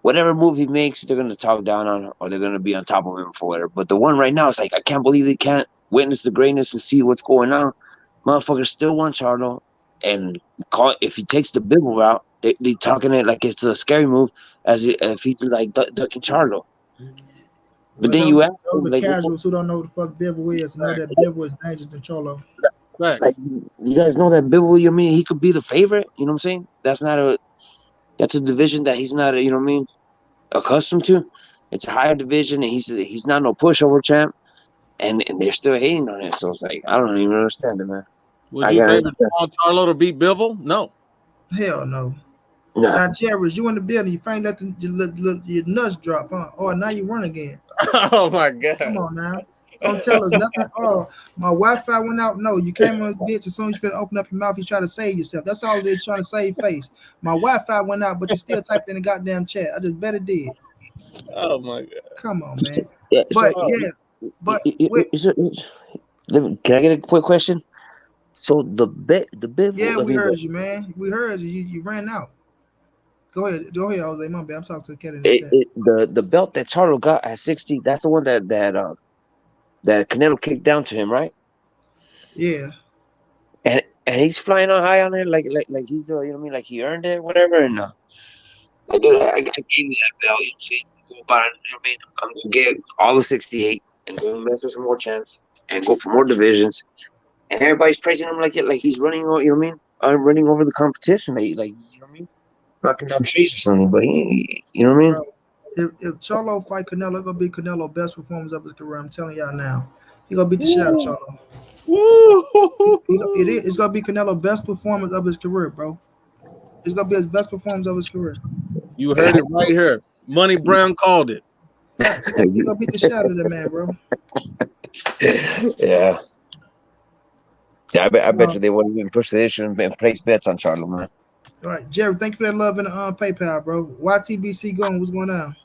Speaker 4: whatever move he makes, they're gonna talk down on, or they're gonna be on top of him for whatever. But the one right now is like, I can't believe they can't witness the greatness and see what's going on. Motherfucker still won Charlo, and if he takes the Bivol route, they talking it like it's a scary move, as if he's like ducking Charlo. But then you ask
Speaker 1: those are casuals who don't know what the fuck Bivol is, know that Bivol is dangerous than Charlo.
Speaker 4: Like, you guys know that Bivol, you know what I mean, he could be the favorite. You know what I'm saying? That's a division that he's not, you know what I mean, accustomed to. It's a higher division, and he's not no pushover champ, and they're still hating on it. So it's like, I don't even understand it, man.
Speaker 2: Would you favor Charlo to beat Bivol? No.
Speaker 1: Hell no. Now, Jerry, you in the building, you finally let your nuts drop, huh? Oh, now you run again.
Speaker 2: Oh my God.
Speaker 1: Come on now. Don't tell us nothing. Oh, my Wi-Fi went out. No, you came on the bitch. As soon as you finna open up your mouth, you try to save yourself. That's all it is, trying to save face. My Wi-Fi went out, but you still typed in the goddamn chat. I just bet it did.
Speaker 2: Oh my God.
Speaker 1: Come on, man.
Speaker 4: Yeah,
Speaker 1: but
Speaker 4: can I get a quick question? So the Bivol.
Speaker 1: Yeah, we heard you, man. We heard you. You ran out. Go ahead, Jose. My bad. I'm talking to the cat in the
Speaker 4: chat. The belt that Charlo got at 60, that's the one that Canelo kicked down to him, right?
Speaker 1: Yeah.
Speaker 4: And he's flying on high on it, like he's you know what I mean, like he earned it, whatever. And I gave me that belt. You know what I'm saying? Go about it. You know what I mean? I'm gonna get all the 68 and go mess with some more chance and go for more divisions. And everybody's praising him like he's running. You know what I mean? Running over the competition, like you know what I mean? Knocking down trees or something, but you know what I mean?
Speaker 1: If Charlo fight Canelo, it's gonna be Canelo's best performance of his career. I'm telling y'all now, he gonna beat the shit out of Charlo. It's gonna be Canelo's best performance of his career, bro. It's gonna be his best performance of his career.
Speaker 2: You heard it right here. Money Brown called it.
Speaker 1: He's gonna beat the shit out of that man, bro.
Speaker 4: Yeah. I bet you they wouldn't even push the issue and place bets on Charlo, man.
Speaker 1: All right, Jerry, thank you for that love in the PayPal, bro. YTBC going, what's going on?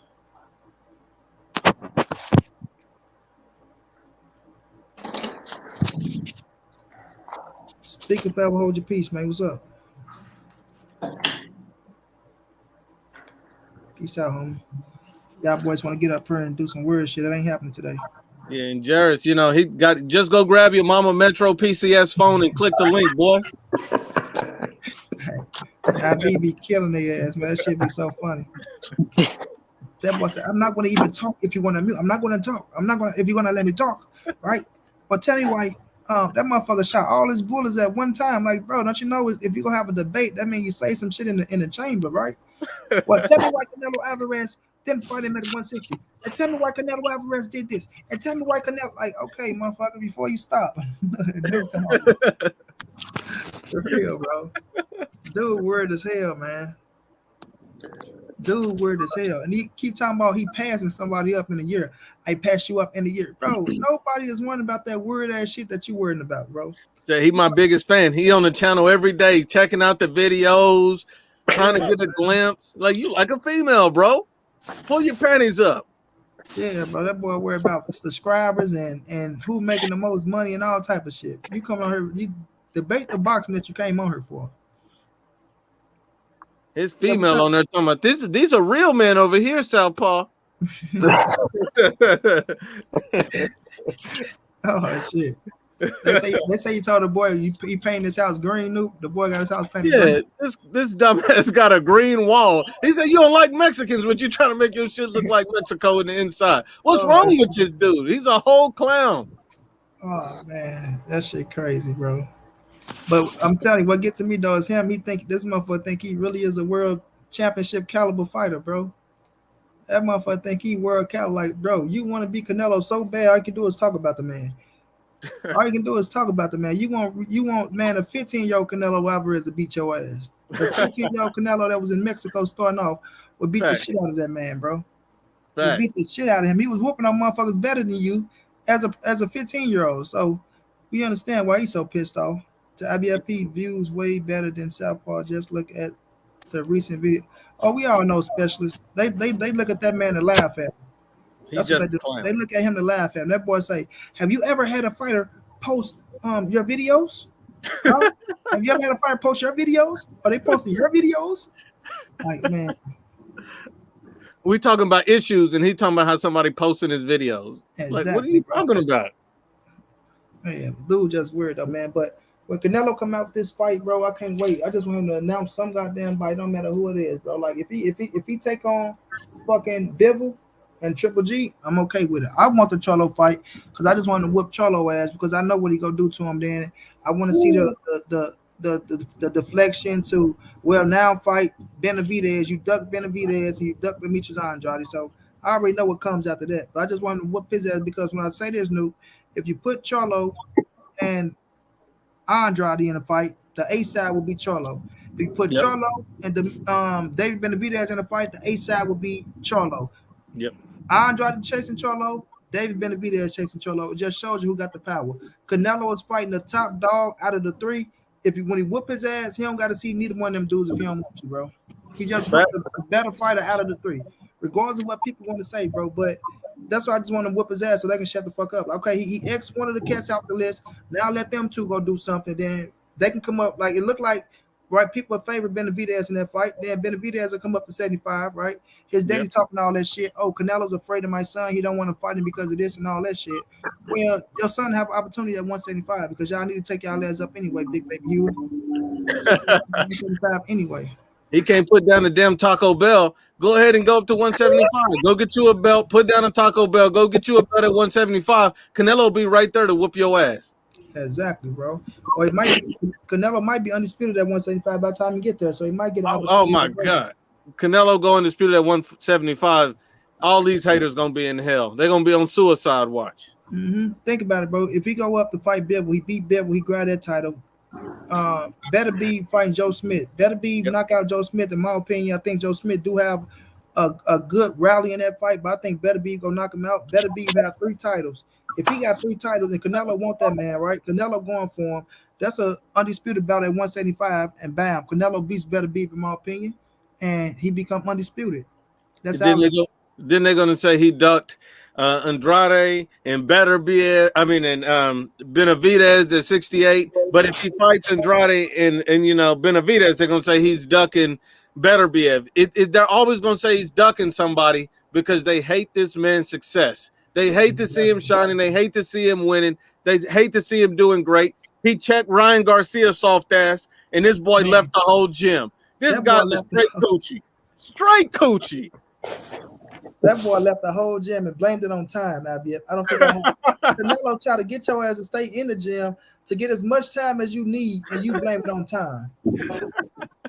Speaker 1: Speak if ever, hold your peace, man. What's up? Peace out, homie. Y'all boys want to get up here and do some weird shit. That ain't happening today.
Speaker 2: Yeah, and Jarris, you know, he got just go grab your mama Metro PCS phone and click the link, boy.
Speaker 1: I be killing their ass, man. That shit be so funny. That boy said, I'm not gonna even talk if you want to mute. I'm not gonna talk. I'm not gonna if you're gonna let me talk, right? But tell me why That motherfucker shot all his bullets at one time. Like, bro, don't you know if you gonna have a debate, that means you say some shit in the chamber, right? Well, tell me why Canelo Alvarez didn't fight him at 160. And tell me why Canelo Alvarez did this. And tell me why Canelo, like, okay, motherfucker, before you stop. For real, bro. Dude, weird as hell, man. Dude, weird as hell. And he keep talking about he passing somebody up in a year. I pass you up in a year. Bro, nobody is worrying about that weird ass shit that you worrying about, bro.
Speaker 2: Yeah, he my biggest fan. He on the channel every day, checking out the videos, trying to get a glimpse. Like, you like a female, bro. Pull your panties up.
Speaker 1: Yeah, bro. That boy worry about subscribers and who making the most money and all type of shit. You come on here, you debate the boxing that you came on here for.
Speaker 2: His female on there talking about these are real men over here, Southpaw.
Speaker 1: Oh shit. They say you told the boy he painted his house green. The boy got his house painted
Speaker 2: green. This dumbass got a green wall. He said, you don't like Mexicans, but you trying to make your shit look like Mexico in the inside. What's wrong with this dude? He's a whole clown.
Speaker 1: Oh man, that shit crazy, bro. But I'm telling you, what gets to me though is him. He think this motherfucker think he really is a world championship caliber fighter, bro. That motherfucker think he world caliber. Like, bro, you want to be Canelo so bad, all you can do is talk about the man. All you can do is talk about the man. You want man, a 15-year-old Canelo Alvarez to beat your ass. The 15-year-old Canelo that was in Mexico starting off would beat the shit out of that man, bro. Would beat the shit out of him. He was whooping on motherfuckers better than you as a 15-year-old. So we understand why he's so pissed off. The IBFP views way better than Southpaw. Just look at the recent video. Oh, we all know specialists. They look at that man and laugh at him. That's what they do. They look at him to laugh at him. That boy say, "Have you ever had a fighter post your videos? Huh? Have you ever had a fighter post your videos? Are they posting your videos?" Like, man.
Speaker 2: We talking about issues, and he talking about how somebody posting his videos. Exactly, like, what are you talking about?
Speaker 1: Man, dude, just weird though, man. But when Canelo come out with this fight, bro, I can't wait. I just want him to announce some goddamn fight, no matter who it is, bro. Like if he take on fucking Bivol and Triple G, I'm okay with it. I want the Charlo fight because I just want to whip Charlo ass because I know what he gonna do to him. Then I want to see the deflection to now fight Benavidez. You duck Benavidez and you duck Demetrius Andrade. So I already know what comes after that. But I just want to whip his ass because when I say this, Nuke, if you put Charlo and Andrade in a fight, the A side will be Charlo. If you put Charlo and the David Benavidez in a fight, the A side will be Charlo.
Speaker 2: Yep.
Speaker 1: Andrade chasing Charlo, David Benavidez chasing Charlo. It just shows you who got the power. Canelo is fighting the top dog out of the three. When he whoop his ass, he don't got to see neither one of them dudes if he don't want to, bro. He just whooped a better fighter out of the three, regardless of what people want to say, bro. But that's why I just want to whip his ass so they can shut the fuck up. Okay, he X one of the cats off the list. Now let them two go do something. Then they can come up. Like it looked like, right? People favor Benavidez in that fight. Then Benavidez will come up to 75, right? His daddy talking all that shit. Oh, Canelo's afraid of my son. He don't want to fight him because of this and all that shit. Well, your son have an opportunity at 175 because y'all need to take y'all legs up anyway, big baby Hugh. 175 anyway.
Speaker 2: He can't put down the damn Taco Bell. Go ahead and go up to 175. Go get you a belt. Put down a Taco Bell. Go get you a belt at 175. Canelo will be right there to whoop your ass.
Speaker 1: Exactly, bro. Or Canelo might be undisputed at 175 by the time you get there, so he might get an
Speaker 2: opportunity. Oh my God. Canelo going undisputed at 175. All these haters gonna be in hell. They're gonna be on suicide watch.
Speaker 1: Think about it, bro. If he go up to fight Bivol, he beat Bivol, he grab that title. Better be fighting Joe Smith. Better be knock out Joe Smith. In my opinion, I think Joe Smith do have a good rally in that fight, but I think Better be go knock him out. Better be have 3 titles. If he got 3 titles, and Canelo want that man, right? Canelo going for him. That's a undisputed bout at 175, and bam, Canelo beats Better be, in my opinion, and he become undisputed. That's how.
Speaker 2: Then they're gonna say he ducked Andrade and Benavidez at 68. But if he fights Andrade and Benavidez, they're gonna say he's ducking Benavidez. They're always gonna say he's ducking somebody because they hate this man's success. They hate to see him shining. They hate to see him winning. They hate to see him doing great. He checked Ryan Garcia's soft ass, and this boy left the whole gym. This guy was straight coochie. Straight coochie.
Speaker 1: That boy left the whole gym and blamed it on time. I don't think I have. Canelo try to get your ass to stay in the gym to get as much time as you need, and you blame it on time.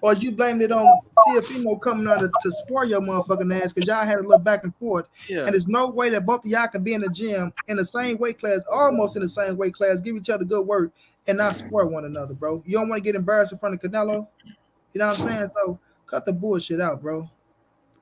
Speaker 1: Or you blamed it on Teofimo coming out to spoil your motherfucking ass because y'all had a little back and forth. Yeah. And there's no way that both of y'all can be in the gym in the same weight class, almost in the same weight class, give each other good work, and not spoil one another, bro. You don't want to get embarrassed in front of Canelo. You know what I'm saying? So cut the bullshit out, bro.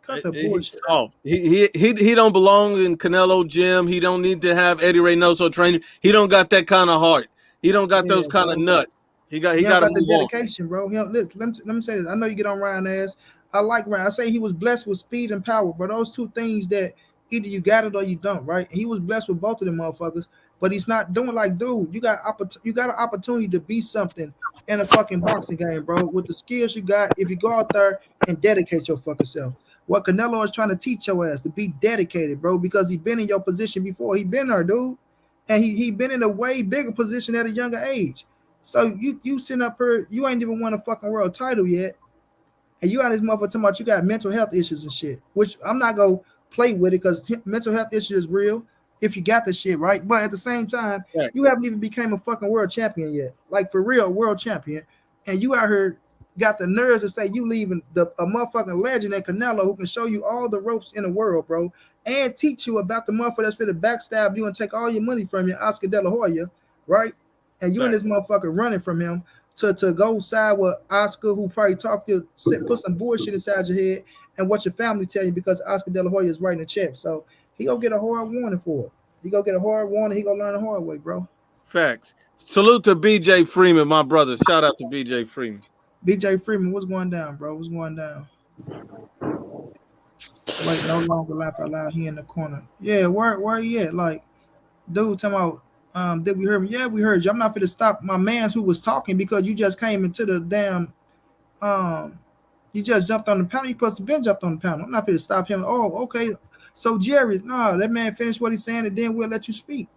Speaker 1: Cut the bullshit out.
Speaker 2: He don't belong in Canelo gym. He don't need to have Eddie Reynoso training. He don't got that kind of heart. He don't got those kind of nuts. He got
Speaker 1: the dedication, bro. Listen, let me say this. I know you get on Ryan ass. I like Ryan. I say he was blessed with speed and power, but those two things that either you got it or you don't, right? He was blessed with both of them motherfuckers, but he's not doing like, dude, you got an opportunity to be something in a fucking boxing game, bro. With the skills you got, if you go out there and dedicate your fucking self. What Canelo is trying to teach your ass to be dedicated, bro, because he been in your position before. He been there, dude, and he been in a way bigger position at a younger age. So you sitting up here, you ain't even won a fucking world title yet, and you out this motherfucker talking about you got mental health issues and shit, which I'm not gonna play with it because mental health issues is real if you got the shit right. But at the same time, you haven't even became a fucking world champion yet, like for real world champion, and you out here got the nerves to say you leaving a motherfucking legend at Canelo who can show you all the ropes in the world, bro, and teach you about the motherfucker that's finna backstab you and take all your money from you, Oscar De La Hoya, right? And you and this motherfucker running from him to go side with Oscar, who probably put some bullshit inside your head and what your family tell you because Oscar De La Hoya is writing a check. So he gonna get a hard warning for it. He gonna get a hard warning. He gonna learn the hard way, bro.
Speaker 2: Facts. Salute to BJ Freeman, my brother. Shout out to BJ Freeman.
Speaker 1: BJ Freeman, what's going down, bro? What's going down? Wait, no longer laugh out loud. He in the corner. Yeah, where he at? Like, dude, talking about. Did we hear me? Yeah, we heard you. I'm not going to stop my man who was talking because you just came into the damn. You just jumped on the panel. You supposed to been jumped on the panel. I'm not going to stop him. Oh, okay. So Jerry, no, that man finished what he's saying, and then we'll let you speak.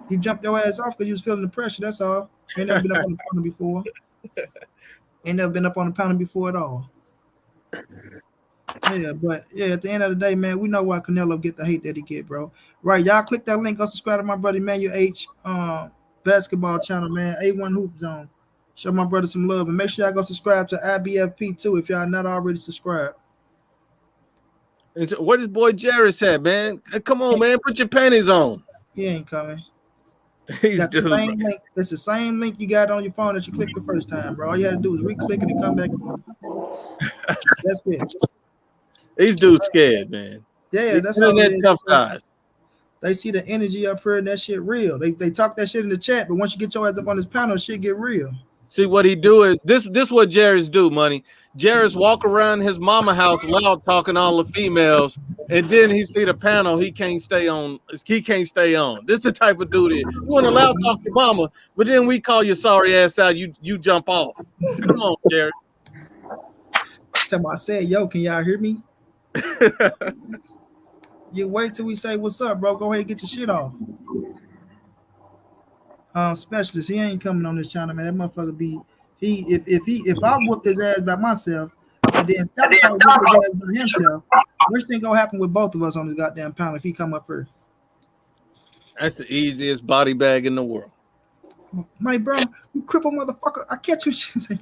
Speaker 1: You jumped your ass off because you was feeling the pressure. That's all. Ain't never been up on the panel before. Ain't never been up on the panel before at all. Yeah, but yeah, at the end of the day, man, we know why Canelo get the hate that he get, bro. Right, y'all click that link, go subscribe to my brother Emmanuel H basketball channel, man. A1 Hoop Zone. Show my brother some love, and make sure y'all go subscribe to IBFP too if y'all not already subscribed.
Speaker 2: And so what is boy Jarrett said, man? Come on, man, put your panties on.
Speaker 1: He ain't coming. Got the same link. It's the same link you got on your phone that you clicked the first time, bro. All you had to do is re-click it and come back on. That's it.
Speaker 2: These dudes scared, man.
Speaker 1: Yeah, that's all it is. Tough guys. They see the energy up here and that shit real. They talk that shit in the chat, but once you get your ass up on this panel, shit get real.
Speaker 2: See what he do is this what Jarrett's do, money. Jarrett's walk around his mama house loud talking all the females, and then he see the panel, he can't stay on. He can't stay on. This is the type of dude is. You want to loud talk your mama, but then we call your sorry ass out, you jump off. Come on, Jarrett.
Speaker 1: Tell I said, yo, can y'all hear me? You wait till we say what's up, bro. Go ahead and get your shit off. Specialist, he ain't coming on this channel, man. That motherfucker be if I whooped his ass by myself and then stop whooping his ass by himself, which thing gonna happen with both of us on this goddamn panel if he come up here?
Speaker 2: That's the easiest body bag in the world.
Speaker 1: Money, bro, you crippled motherfucker. I catch you.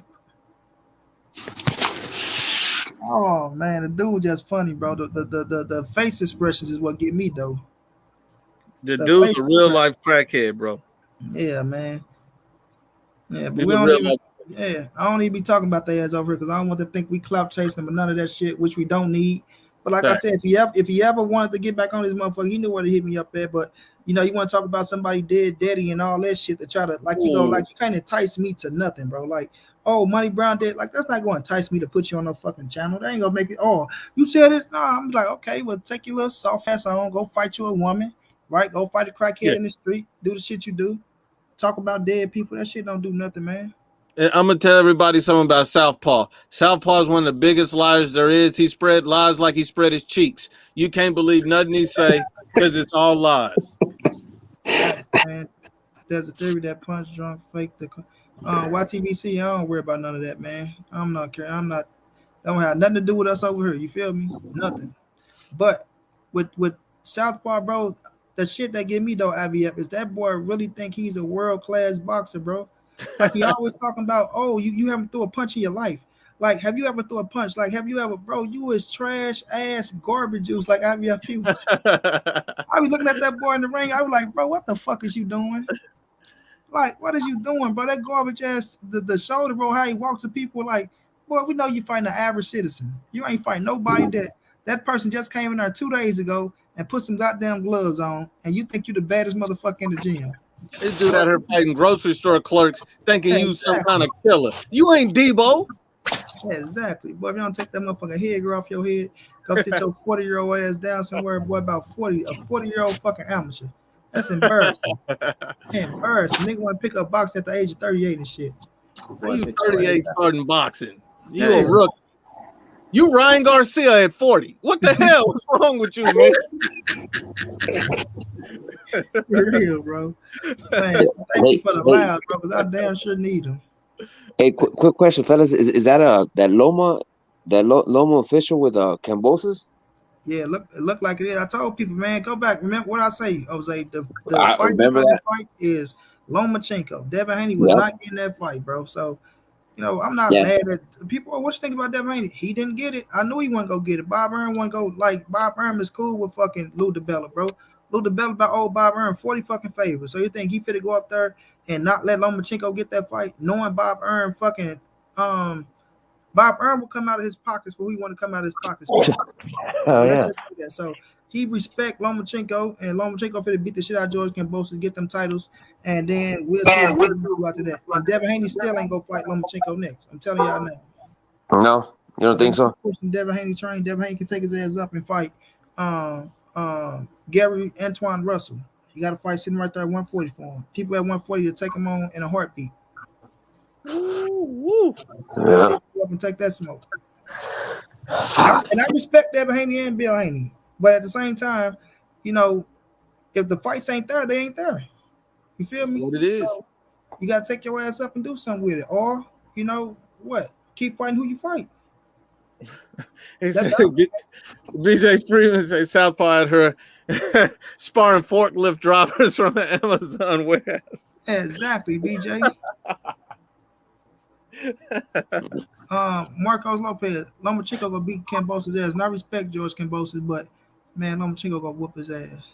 Speaker 1: Oh man, the dude just funny, bro. The face expressions is what get me though.
Speaker 2: The dude's a real life crackhead, bro.
Speaker 1: Yeah, man. Yeah, but we don't even. Yeah, I don't even be talking about their ass over here because I don't want to think we clout chasing them, but none of that shit, which we don't need. But like I said, if he ever wanted to get back on this motherfucker, he knew where to hit me up at. But you know, you want to talk about somebody dead, daddy, and all that shit to try to like you know, like you can't entice me to nothing, bro. Like, oh, Money Brown dead, like that's not going to entice me to put you on no fucking channel. That ain't gonna make it. Oh, you said this? Nah, I'm like, okay, well, take your little soft ass on, go fight you a woman, right? Go fight a crackhead in the street, do the shit you do. Talk about dead people. That shit don't do nothing, man.
Speaker 2: And I'm gonna tell everybody something about Southpaw. Southpaw is one of the biggest liars there is. He spread lies like he spread his cheeks. You can't believe nothing he say because it's all lies.
Speaker 1: Facts, man. There's a theory that punch drunk fake the YTBC. I don't worry about none of that, man. I'm not caring. Don't have nothing to do with us over here. You feel me? Nothing. But with Southpaw, bro, the shit that get me though, IBF, is that boy really think he's a world class boxer, bro. Like he always talking about, oh, you haven't threw a punch in your life. Like, have you ever threw a punch? Like, have you ever, bro? You is trash ass garbage juice. Like IBF people say. I be looking at that boy in the ring. I was like, bro, what the fuck is you doing? Like, what is you doing, bro? That garbage ass, the shoulder roll, how he walks to people, like, boy, we know you fighting an average citizen. You ain't fighting nobody that person just came in there 2 days ago and put some goddamn gloves on, and you think you the baddest motherfucker in the gym.
Speaker 2: This dude out here fighting grocery store clerks, thinking you some kind of killer. You ain't Debo.
Speaker 1: Yeah, exactly. Boy, if you don't take that motherfucking headgear off your head, go sit your 40-year-old ass down somewhere, boy, about 40, a 40-year-old fucking amateur. That's embarrassing. Embarrassing. Nigga want to pick up boxing at the age of 38 and shit.
Speaker 2: Boy, you 38 starting boxing. You a rookie. You Ryan Garcia at 40. What the hell? What's wrong with you, man?
Speaker 1: For real, bro. Man, thank you for the loud, bro, because I damn sure need them.
Speaker 4: Hey, quick question, fellas. Is that that Loma official with Cambosis?
Speaker 1: Yeah, look like it is. I told people, man, go back. Remember what I say, Jose? The fight is Lomachenko. Devin Haney was not getting that fight, bro. So, you know, I'm not mad at people. What you think about Devin Haney? He didn't get it. I knew he wasn't gonna get it. Bob Earn wasn't go like Bob Earn is cool with fucking Lou DiBella, bro. Lou DiBella by old Bob Earn 40 fucking favors. So you think he finna go up there and not let Lomachenko get that fight, knowing Bob Earn fucking Bob Earn will come out of his pockets for who he want to come out of his pockets for. So he respect Lomachenko, and Lomachenko finna beat the shit out of George Kambosos, get them titles, and then we'll see what we do after that. And Devin Haney still ain't gonna fight Lomachenko next. I'm telling y'all now.
Speaker 4: No, you don't think so?
Speaker 1: Pushing Devin Haney train. Devin Haney can take his ass up and fight Gary Antoine Russell. He got a fight sitting right there at 140 for him. People at 140 to take him on in a heartbeat. Woo. So let's see if we up and take that smoke. And I respect Devin Haney and Bill Haney, but at the same time, you know, if the fights ain't there, they ain't there. You feel me?
Speaker 2: What it is. So
Speaker 1: you gotta take your ass up and do something with it, or you know what? Keep fighting who you fight.
Speaker 2: BJ Freeman say Southpaw at her sparring forklift droppers from the Amazon warehouse.
Speaker 1: Exactly, BJ. Marcos Lopez, Lomachenko gonna beat Kambosos' ass. And I respect George Kambosos, but man, Lomachenko gonna whoop his ass.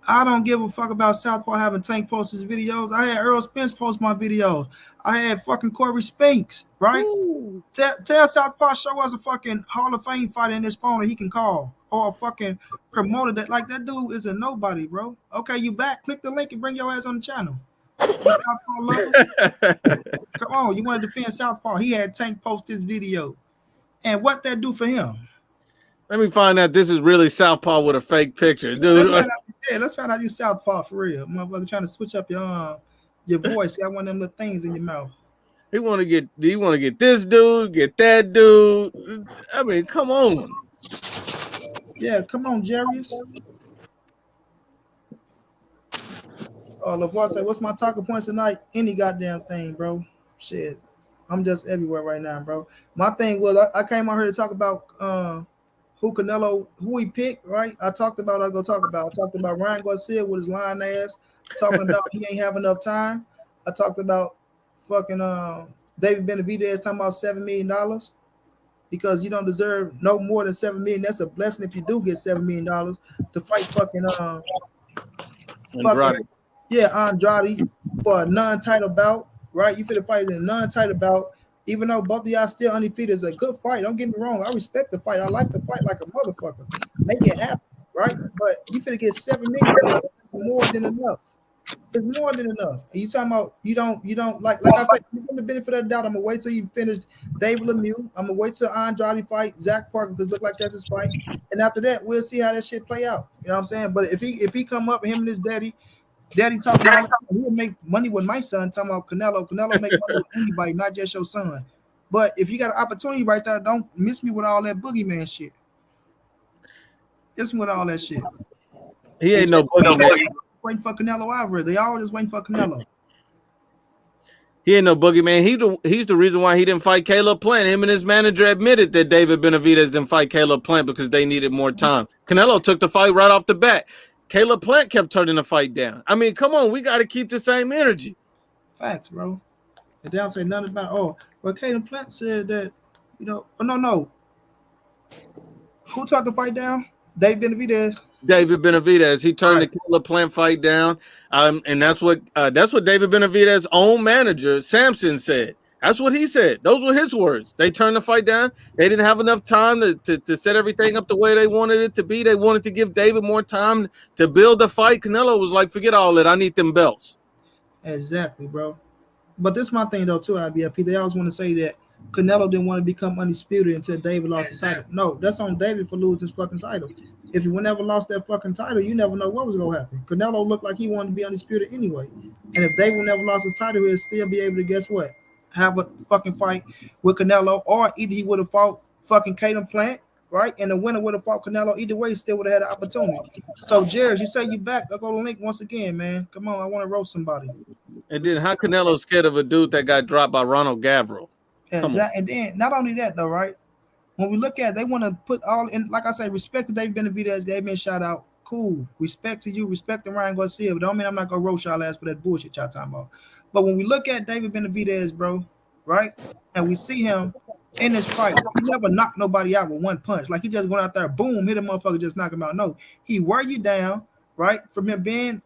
Speaker 1: I don't give a fuck about Southpaw having Tank post his videos. I had Earl Spence post my videos. I had fucking Corey Spinks, right? Tell Southpaw show us a fucking Hall of Fame fighter in his phone that he can call, or a fucking promoter that like that dude is a nobody, bro. Okay, you back? Click the link and bring your ass on the channel. Come on, you want to defend Southpaw? He had Tank post his video, and what that do for him?
Speaker 2: Let me find out this is really Southpaw with a fake picture, dude.
Speaker 1: Let's find out you Southpaw for real, motherfucker. Trying to switch up your voice. Got one of them little things in your mouth.
Speaker 2: He want to get this dude, get that dude. I mean, come on.
Speaker 1: Yeah, come on, Jerry. LaVar said, "What's my talking points tonight? Any goddamn thing, bro. Shit, I'm just everywhere right now, bro. My thing was I came out here to talk about who he picked, right? I talked about Ryan Garcia with his lying ass, talking about he ain't have enough time. I talked about fucking David Benavidez talking about $7 million because you don't deserve no more than $7 million. That's a blessing if you do get $7 million to fight fucking
Speaker 2: Andrade.
Speaker 1: Andrade for a non-title bout, right? You finna fight in a non-title bout. Even though both of y'all still undefeated, it's a good fight. Don't get me wrong. I respect the fight. I like the fight like a motherfucker. Make it happen, right? But you finna get $7 million. That's more than enough. It's more than enough. And you talking about you don't like I said, you give the benefit of the doubt. I'm gonna wait till you finish David Lemieux. I'm gonna wait till Andrade fight Zach Parker because look like that's his fight. And after that, we'll see how that shit play out. You know what I'm saying? But if he come up, him and his daddy talking about he'll make money with my son, talking about Canelo. Canelo make money with anybody, not just your son. But if you got an opportunity right there, don't miss me with all that boogeyman shit. Miss me with all that shit.
Speaker 2: He ain't no boogeyman.
Speaker 1: Waiting for Canelo Alvarez. They always waiting for Canelo.
Speaker 2: He ain't no boogeyman. He's the reason why he didn't fight Caleb Plant. Him and his manager admitted that David Benavidez didn't fight Caleb Plant because they needed more time. Canelo took the fight right off the bat. Caleb Plant kept turning the fight down. I mean, come on, we got to keep the same energy.
Speaker 1: Facts, bro. And they don't say nothing about, well, Caleb Plant said that, no. Who took the fight down? David Benavidez.
Speaker 2: He turned the Caleb Plant fight down, and that's what David Benavidez's own manager Sampson said. That's what he said. Those were his words. They turned the fight down. They didn't have enough time to set everything up the way they wanted it to be. They wanted to give David more time to build the fight. Canelo was like, forget all that. I need them belts.
Speaker 1: Exactly, bro. But this is my thing though too, IBFP. They always want to say that Canelo didn't want to become undisputed until David lost the title. No, that's on David for losing his fucking title. If he never lost that fucking title, you never know what was gonna happen. Canelo looked like he wanted to be undisputed anyway. And if David never lost his title, he'd still be able to, guess what? Have a fucking fight with Canelo, or either he would have fought fucking Caleb Plant, right? And the winner would have fought Canelo. Either way, he still would have had an opportunity. So, Jared, you say you back. I'll go to Link once again, man. Come on, I want to roast somebody.
Speaker 2: And then how Canelo scared of a dude that got dropped by Ronald Gavro?
Speaker 1: Exactly. And then not only that though, right? When we look at, they want to put all in, like I say, respect to David Benavidez, gave me a shout out. Cool. Respect to you, respect to Ryan Garcia, but don't mean I'm not gonna roast y'all ass for that bullshit y'all talking about. But when we look at David Benavidez, bro, right? And we see him in this fight, he never knocked nobody out with one punch. Like he just went out there, boom, hit a motherfucker, just knock him out. No, he wear you down, right? From him being,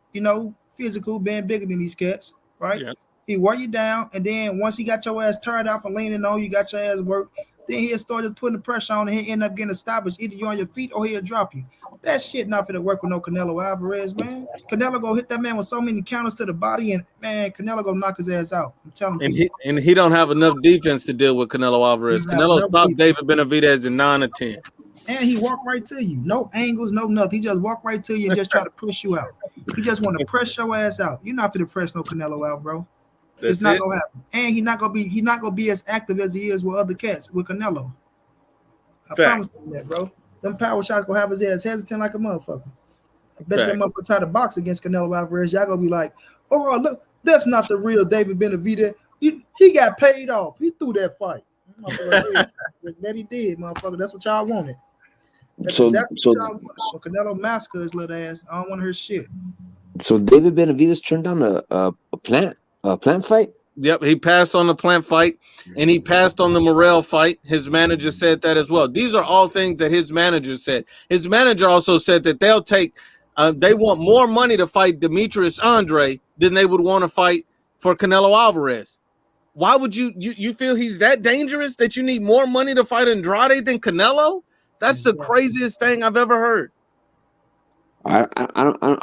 Speaker 1: physical, being bigger than these cats, right? Yeah. He wear you down, and then once he got your ass tired out for leaning on, you got your ass worked, then he'll start just putting the pressure on, and he'll end up getting established. Either you're on your feet or he'll drop you. That shit not gonna work with no Canelo Alvarez, man. Canelo gonna hit that man with so many counters to the body, and man, Canelo gonna knock his ass out. I'm telling you.
Speaker 2: And he don't have enough defense to deal with Canelo Alvarez. Canelo stopped David Benavidez in 9 or 10.
Speaker 1: And he walked right to you. No angles, no nothing. He just walked right to you and just try to push you out. He just want to press your ass out. You're not gonna press no Canelo out, bro. It's not gonna happen. And he's not gonna be as active as he is with other cats with Canelo. I promise you that, bro. Them power shots gonna have his ass hesitant like a motherfucker. I bet you that motherfucker try to box against Canelo Alvarez. Y'all gonna be like, oh look, that's not the real David Benavidez. He got paid off. He threw that fight. That he did, motherfucker. That's what y'all wanted. That's exactly what y'all wanted. Canelo massacre his little ass. I don't want to hear shit.
Speaker 4: So David Benavidez turned down a Plant fight?
Speaker 2: Yep, he passed on the Plant fight, and he passed on the Morrell fight. His manager said that as well. These are all things that his manager said. His manager also said that they'll take, they want more money to fight Demetrius Andrade than they would want to fight for Canelo Alvarez. Why would you feel he's that dangerous that you need more money to fight Andrade than Canelo? That's the craziest thing I've ever heard.
Speaker 4: I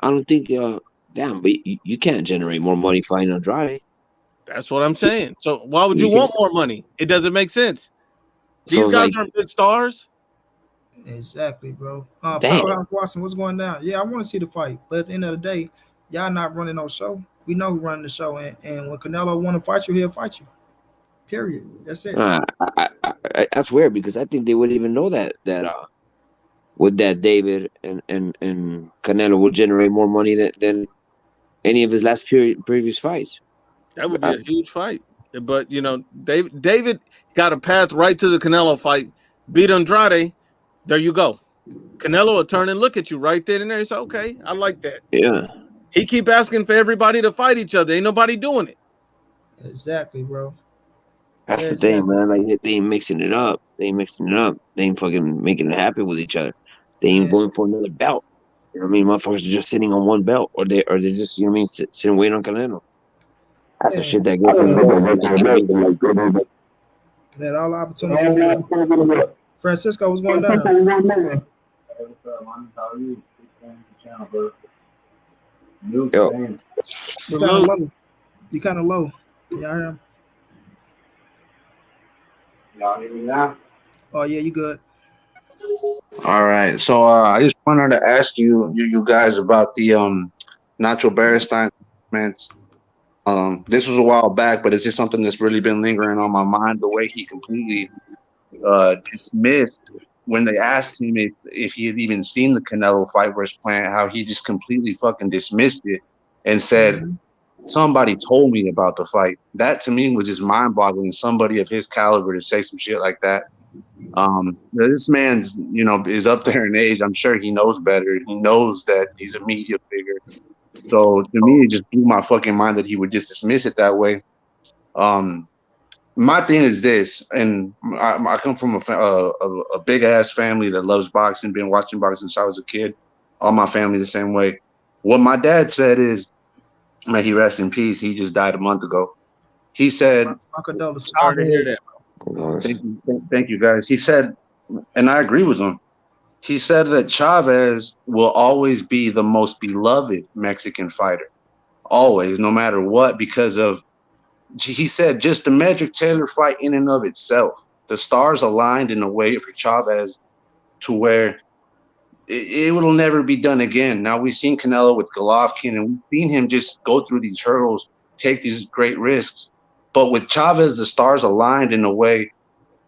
Speaker 4: don't think. Damn, but you can't generate more money fighting Andrade.
Speaker 2: That's what I'm saying. So why would you want more money? It doesn't make sense. These guys aren't good stars.
Speaker 1: Exactly, bro. Powerhouse Watson, what's going down? Yeah, I want to see the fight, but at the end of the day, y'all not running no show. We know who running the show, and when Canelo want to fight you, he'll fight you. Period. That's it.
Speaker 4: That's weird because I think they wouldn't even know that with that David and Canelo would generate more money than any of his last previous fights.
Speaker 2: That would be a huge fight. But, David got a path right to the Canelo fight, beat Andrade. There you go. Canelo will turn and look at you right then and there. He say, okay, I like that.
Speaker 4: Yeah.
Speaker 2: He keep asking for everybody to fight each other. Ain't nobody doing it.
Speaker 1: Exactly, bro.
Speaker 4: That's the thing, man. Like, they ain't mixing it up. They ain't fucking making it happen with each other. They ain't going for another belt. You know what I mean? Motherfuckers are just sitting on one belt, or they're just, you know what I mean, sitting waiting on Canelo. That's the shit that gets me.
Speaker 1: That all opportunities. Francisco, what's going down?
Speaker 4: Yo.
Speaker 1: You kind of low. Y'all hear him?
Speaker 5: Y'all hear me now?
Speaker 1: Oh yeah, you good.
Speaker 5: All right. So I just wanted to ask you guys about the Nacho Beristain comments. This was a while back, but it's just something that's really been lingering on my mind. The way he completely dismissed when they asked him if he had even seen the Canelo fight versus Plant, how he just completely fucking dismissed it and said, somebody told me about the fight. That to me was just mind boggling. Somebody of his caliber to say some shit like that. This man's, is up there in age. I'm sure he knows better. He knows that he's a media figure. So to me, it just blew my fucking mind that he would just dismiss it that way. My thing is this, and I come from a big ass family that loves boxing. Been watching boxing since I was a kid. All my family the same way. What my dad said is, may he rest in peace. He just died a month ago. He said,
Speaker 2: sorry to hear that.
Speaker 5: Thank you, guys. He said, and I agree with him. He said that Chavez will always be the most beloved Mexican fighter, always, no matter what, because of, he said, just the Medrick Taylor fight in and of itself. The stars aligned in a way for Chavez to where it will never be done again. Now we've seen Canelo with Golovkin, and we've seen him just go through these hurdles, take these great risks. But with Chavez, the stars aligned in a way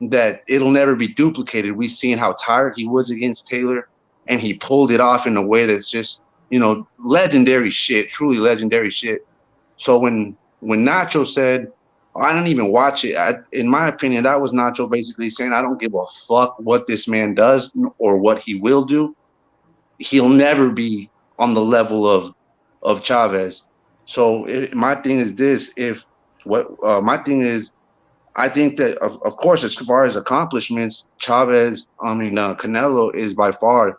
Speaker 5: that it'll never be duplicated. We've seen how tired he was against Taylor, and he pulled it off in a way that's just, legendary shit, truly legendary shit. So when Nacho said, I don't even watch it, in my opinion, that was Nacho basically saying, I don't give a fuck what this man does or what he will do. He'll never be on the level of Chavez. So my thing is this: I think that of course, as far as accomplishments, Canelo is by far,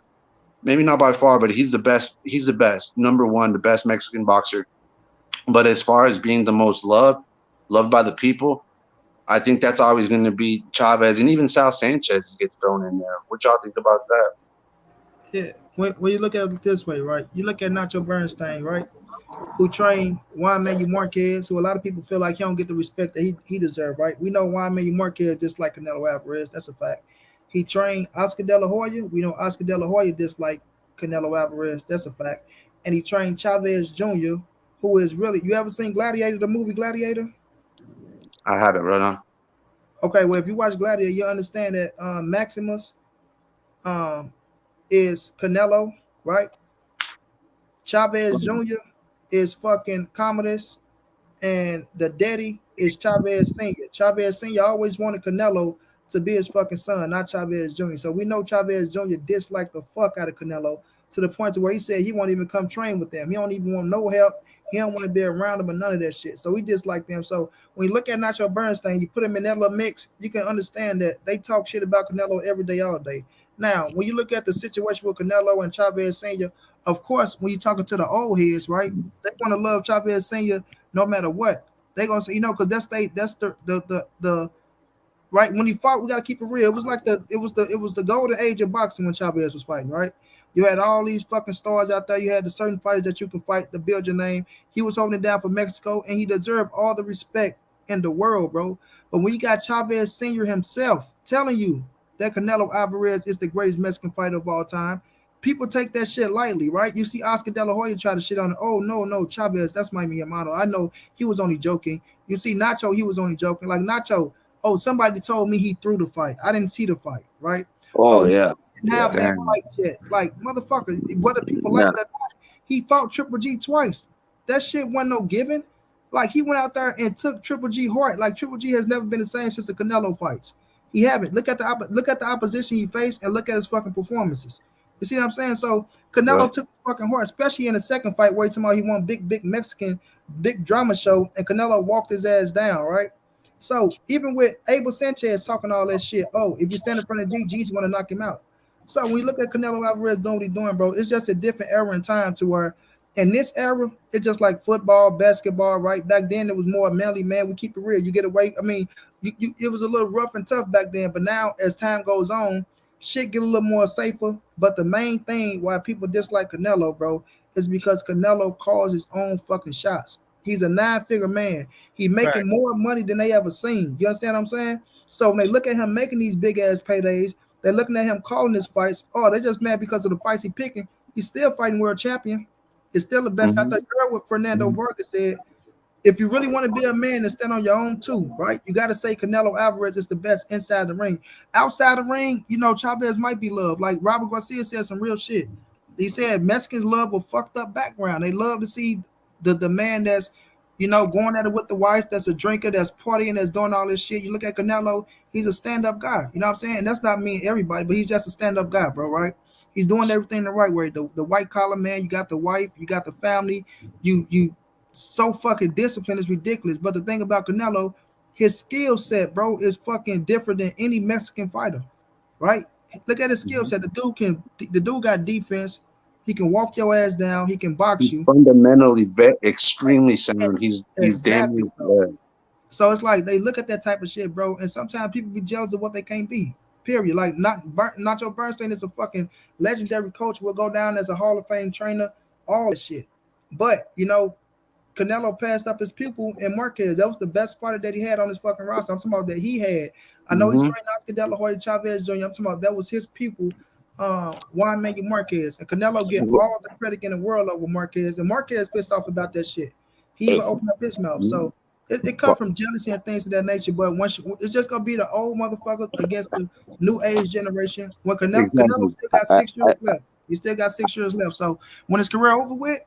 Speaker 5: maybe not by far, but he's the best. He's the best, number one, the best Mexican boxer. But as far as being the most loved by the people, I think that's always going to be Chavez, and even Sal Sanchez gets thrown in there. What y'all think about that?
Speaker 1: Yeah, when you look at it this way, right? You look at Nacho Bernstein, right? Who trained Juan Manuel Marquez, who a lot of people feel like he don't get the respect that he deserves, right? We know Juan Manuel Marquez just like Canelo Alvarez. That's a fact. He trained Oscar De La Hoya. We know Oscar De La Hoya disliked Canelo Alvarez. That's a fact. And he trained Chavez Jr., who is really, you ever seen Gladiator, the movie Gladiator?
Speaker 5: I haven't, right now.
Speaker 1: Okay, well, if you watch Gladiator, you understand that Maximus is Canelo, right? Chavez Jr. is fucking Commodus, and the daddy is Chavez Sr. Chavez Sr. always wanted Canelo to be his fucking son, not Chavez Jr. So we know Chavez Jr. disliked the fuck out of Canelo to the point to where he said he won't even come train with them. He don't even want no help. He don't want to be around them or none of that shit. So he disliked them. So when you look at Nacho Bernstein, you put him in that little mix, you can understand that they talk shit about Canelo every day, all day. Now, when you look at the situation with Canelo and Chavez Sr., of course, when you're talking to the old heads, right, they want to love Chavez Sr. no matter what. They gonna say, because that's the right, when he fought, we gotta keep it real. It was like it was the golden age of boxing when Chavez was fighting, right? You had all these fucking stars out there. You had the certain fighters that you can fight to build your name. He was holding it down for Mexico, and he deserved all the respect in the world, bro. But when you got Chavez Sr. himself telling you that Canelo Alvarez is the greatest Mexican fighter of all time, people take that shit lightly, right? You see Oscar De La Hoya try to shit on it. Oh, no, Chavez, that's my Miyamato. I know he was only joking. You see Nacho, he was only joking. Like Nacho, somebody told me he threw the fight. I didn't see the fight, right?
Speaker 4: Oh yeah.
Speaker 1: Didn't have that fight yet. Like, motherfucker, whether people like it or not, he fought Triple G twice. That shit wasn't no given. Like, he went out there and took Triple G hard. Like, Triple G has never been the same since the Canelo fights. He haven't. Look at the opposition he faced and look at his fucking performances. You see what I'm saying? So Canelo took fucking hard, especially in the second fight where he won big Mexican, big drama show, and Canelo walked his ass down, right? So even with Abel Sanchez talking all that shit, if you stand in front of G's going to knock him out. So when you look at Canelo Alvarez doing what he's doing, bro, it's just a different era in time to where in this era, it's just like football, basketball, right? Back then, it was more manly, man. We keep it real. You get away. I mean, it was a little rough and tough back then, but now as time goes on, shit get a little more safer. But the main thing why people dislike Canelo, bro, is because Canelo calls his own fucking shots. He's a 9-figure man. He making more money than they ever seen. You understand what I'm saying? So when they look at him making these big ass paydays, they're looking at him calling his fights. Oh, they're just mad because of the fights he picking. He's still fighting world champion. It's still the best. I thought you heard what Fernando Vargas said. If you really want to be a man and stand on your own too, right? You got to say Canelo Alvarez is the best inside the ring. Outside the ring, Chavez might be loved. Like Robert Garcia said some real shit. He said Mexicans love a fucked up background. They love to see the man that's going at it with the wife, that's a drinker, that's partying, that's doing all this shit. You look at Canelo, he's a stand-up guy. You know what I'm saying? And that's not mean everybody, but he's just a stand-up guy, bro, right? He's doing everything the right way. The white collar man, you got the wife, you got the family, you so fucking disciplined, it's ridiculous. But the thing about Canelo, his skill set, bro, is fucking different than any Mexican fighter, right? Look at his skill set. The dude got defense. He can walk your ass down. He can box
Speaker 5: He's
Speaker 1: you.
Speaker 5: fundamentally extremely sound. He's
Speaker 1: Exactly,
Speaker 5: damn
Speaker 1: bro. So it's like they look at that type of shit, bro, and sometimes people be jealous of what they can't be. Period. Like Nacho Bernstein is a fucking legendary coach. Will go down as a Hall of Fame trainer. All that shit. But Canelo passed up his pupil and Marquez. That was the best fighter that he had on his fucking roster. I'm talking about that he had. I know he trained Oscar De La Hoya Chavez Jr. I'm talking about that was his pupil, Juan Miguel Marquez. And Canelo get all the credit in the world over Marquez. And Marquez pissed off about that shit. He even opened up his mouth. So it comes from jealousy and things of that nature. But it's just gonna be the old motherfuckers against the new age generation. When Canelo still got 6 years left. He still got 6 years left. So when his career over with,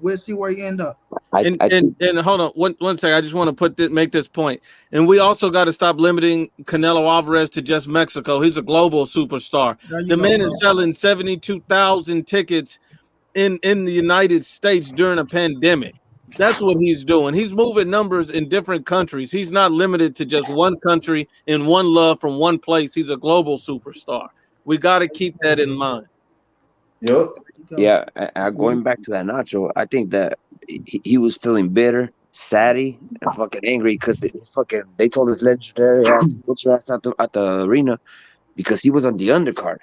Speaker 1: we'll see where he end up.
Speaker 2: And hold on one second. I just want to make this point. And we also got to stop limiting Canelo Alvarez to just Mexico. He's a global superstar. The man is selling 72,000 tickets in the United States during a pandemic. That's what he's doing. He's moving numbers in different countries. He's not limited to just one country and one love from one place. He's a global superstar. We got to keep that in mind.
Speaker 5: Yep.
Speaker 4: Yeah, going back to that Nacho, I think that he was feeling bitter, saddy, and fucking angry because they told his legendary ass, "Put your ass at the arena," because he was on the undercard.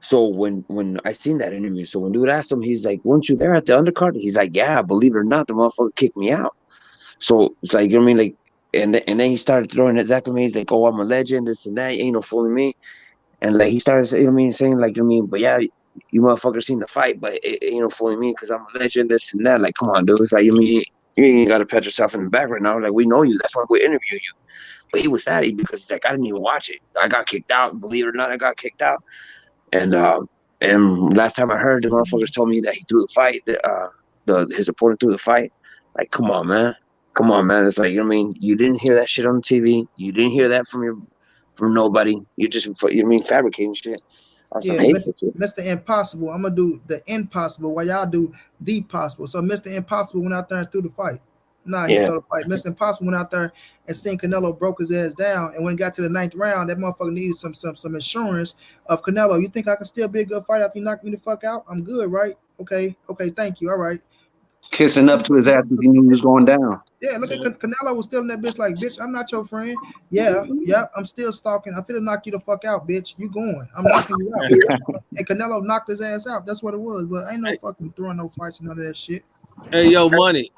Speaker 4: So when I seen that interview, so when dude asked him, he's like, "Weren't you there at the undercard?" He's like, "Yeah, believe it or not, the motherfucker kicked me out." So it's like, you know what I mean, like, and then he started throwing his acclimates, he's like, "Oh, I'm a legend, this and that, ain't no fooling me," and like he started, you know what I mean, saying like, you know what I mean, but yeah. You motherfuckers seen the fight, but it ain't no fooling me because I'm a legend, this and that. Like, come on, dude. It's like, you mean you ain't got to pat yourself in the back right now. Like, we know you. That's why we interview you. But he was sad because he's like, I didn't even watch it. I got kicked out. Believe it or not, I got kicked out. And last time I heard, the motherfuckers told me that he threw the fight. His opponent threw the fight. Like, come on, man. Come on, man. It's like, you know what I mean? You didn't hear that shit on TV. You didn't hear that from nobody. You just, you know what I mean, fabricating shit.
Speaker 1: Yeah, Mr. Impossible. I'm gonna do the impossible while y'all do the possible. So Mr. Impossible went out there and threw the fight. He threw the fight. Mr. Impossible went out there and seen Canelo broke his ass down. And when it got to the 9th round, that motherfucker needed some insurance of Canelo. You think I can still be a good fighter after you knock me the fuck out? I'm good, right? Okay, thank you. All right.
Speaker 5: Kissing up to his ass because he knew he was going down.
Speaker 1: Yeah, look at Canelo was still in that bitch like, bitch, I'm not your friend. Yeah, I'm still stalking. I'm finna knock you the fuck out, bitch. You going. I'm knocking you out. And Canelo knocked his ass out. That's what it was. But ain't no fucking throwing no fights and none of that shit.
Speaker 2: Hey, yo, Money.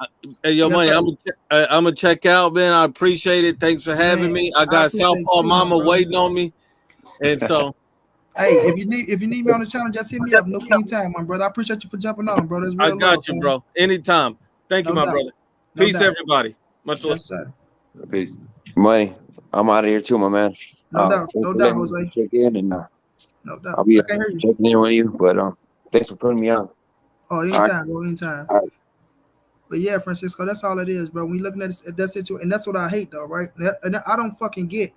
Speaker 2: Money. I'm gonna check out, man. I appreciate it. Thanks for having me. I got Southpaw Mama waiting on me. And so
Speaker 1: hey, if you need me on the channel, just hit me up. No anytime, my brother. I appreciate you for jumping on, bro. That's real
Speaker 2: I got you, bro. Anytime. Thank you, my brother. Peace, everybody. Much love.
Speaker 1: Yes, sir.
Speaker 5: Peace.
Speaker 4: Money. I'm out of here too, my man.
Speaker 1: No doubt, Jose.
Speaker 4: Check in and
Speaker 1: no doubt.
Speaker 4: I'll be checking in with you. But thanks for putting me on.
Speaker 1: Oh, anytime, bro. Anytime. All right. But yeah, Francisco, that's all it is, bro. We looking at that situation, and that's what I hate, though, right? And I don't fucking get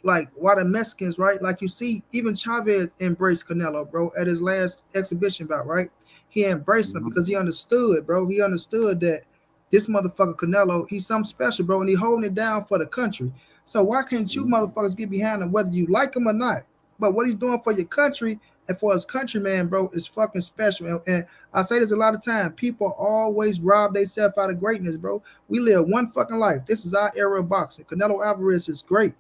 Speaker 1: like why the Mexicans, right? Like you see, even Chavez embraced Canelo, bro, at his last exhibition bout, right? He embraced him because he understood, bro. He understood that this motherfucker Canelo, he's something special, bro, and he holding it down for the country. So why can't you motherfuckers get behind him, whether you like him or not? But what he's doing for your country and for his countryman, bro, is fucking special. And I say this a lot of time. People always rob themselves out of greatness, bro. We live one fucking life. This is our era of boxing. Canelo Alvarez is great.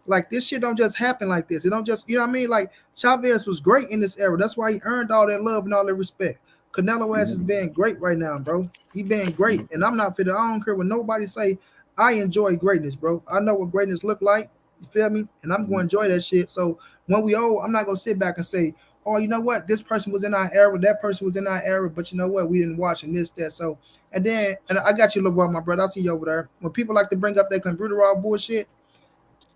Speaker 1: Like, this shit don't just happen like this. It don't just, you know what I mean? Like, Chavez was great in this era. That's why he earned all that love and all that respect. Canelo ass is being great right now, bro. He being great. And I'm not fit. I don't care what nobody say. I enjoy greatness, bro. I know what greatness look like. You feel me? And I'm going to enjoy that shit. So when we old, I'm not going to sit back and say, oh, you know what? This person was in our era. That person was in our era. But you know what? We didn't watch and this, that. So, and I got you, LeVar, my brother. I see you over there. When people like to bring up that computer all bullshit,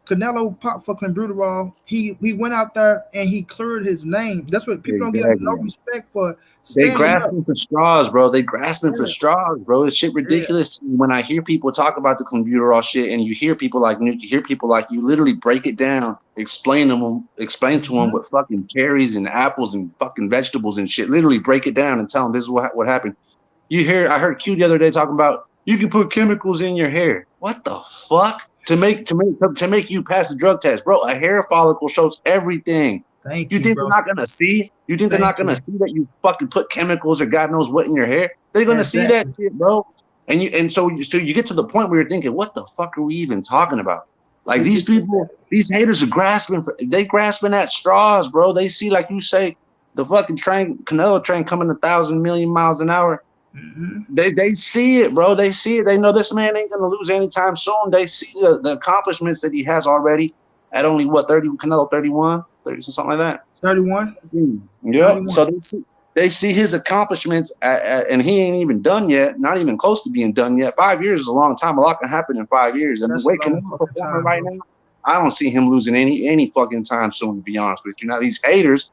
Speaker 1: Canelo popped for clenbuterol. He went out there and he cleared his name. That's what people don't get no respect for.
Speaker 5: They grasping for straws, bro. They grasping for straws, bro. It's shit ridiculous. When I hear people talk about the clenbuterol shit, and you hear people like Nuke, you hear people like you literally break it down, explain to them what fucking cherries and apples and fucking vegetables and shit. Literally break it down and tell them this is what happened. I heard Q the other day talking about you can put chemicals in your hair. What the fuck? To make you pass the drug test, bro. A hair follicle shows everything.
Speaker 1: Thank
Speaker 5: you. Think they're not gonna see? You think they're not gonna see that you fucking put chemicals or God knows what in your hair? They're gonna see that shit, bro. And so you get to the point where you're thinking, what the fuck are we even talking about? Like these people, these haters are grasping at straws, bro. They see, like you say, the fucking Canelo train coming 1,000 million miles an hour. Mm-hmm. They see it, bro. They see it. They know this man ain't gonna lose anytime soon. They see the accomplishments that he has already at only 30, Canelo 31, 30, something like that.
Speaker 1: 31.
Speaker 5: Yeah. 31. So they see his accomplishments and he ain't even done yet, not even close to being done yet. 5 years is a long time. A lot can happen in 5 years. And the way Canelo performing right now, I don't see him losing any fucking time soon, to be honest with you. Now these haters,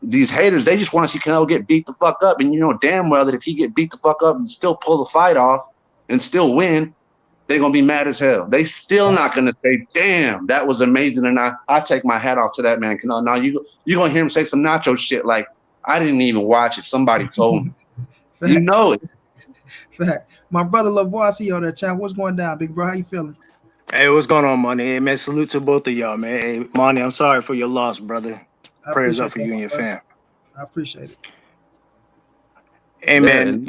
Speaker 5: they just want to see Canelo get beat the fuck up. And you know damn well that if he get beat the fuck up and still pull the fight off and still win, they're going to be mad as hell. They still not going to say, damn, that was amazing. And I take my hat off to that man, Canelo. Now you're going to hear him say some nacho shit like, I didn't even watch it. Somebody told me. You know it.
Speaker 1: Fact. My brother Lavoie, I see you on that chat. What's going down, big bro? How you feeling?
Speaker 6: Hey, what's going on, Money? Hey, man, salute to both of y'all, man. Hey, Money, I'm sorry for your loss, brother. Prayers up for you and your fam.
Speaker 1: I appreciate it.
Speaker 6: Hey, man,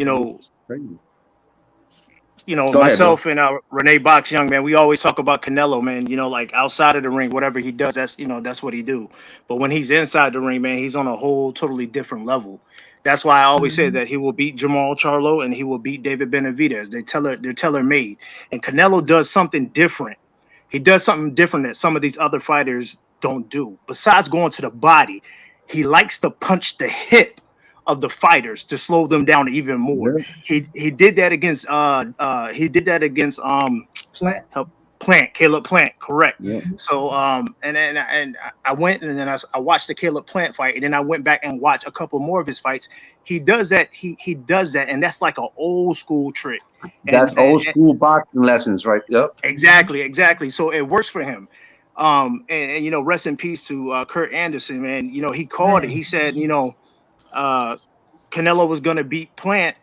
Speaker 6: myself and Renee Box Young, man, we always talk about Canelo, man. You know, like outside of the ring, whatever he does, that's what he do. But when he's inside the ring, man, he's on a whole totally different level. That's why I always say that he will beat Jermall Charlo and he will beat David Benavidez. They're tailor-made. And Canelo does something different. He does something different that some of these other fighters don't do. Besides going to the body, he likes to punch the hip of the fighters to slow them down even more. Yeah. He did that against Caleb Plant, correct. Yeah. So and I went and then I watched the Caleb Plant fight, and then I went back and watched a couple more of his fights. He does that, he does that, and that's like an old school trick.
Speaker 5: That's old school boxing lessons, right? Yep.
Speaker 6: Exactly. So it works for him. And you know, rest in peace to Kurt Anderson, man. You know, he called it. He said, you know, Canelo was gonna beat Plant,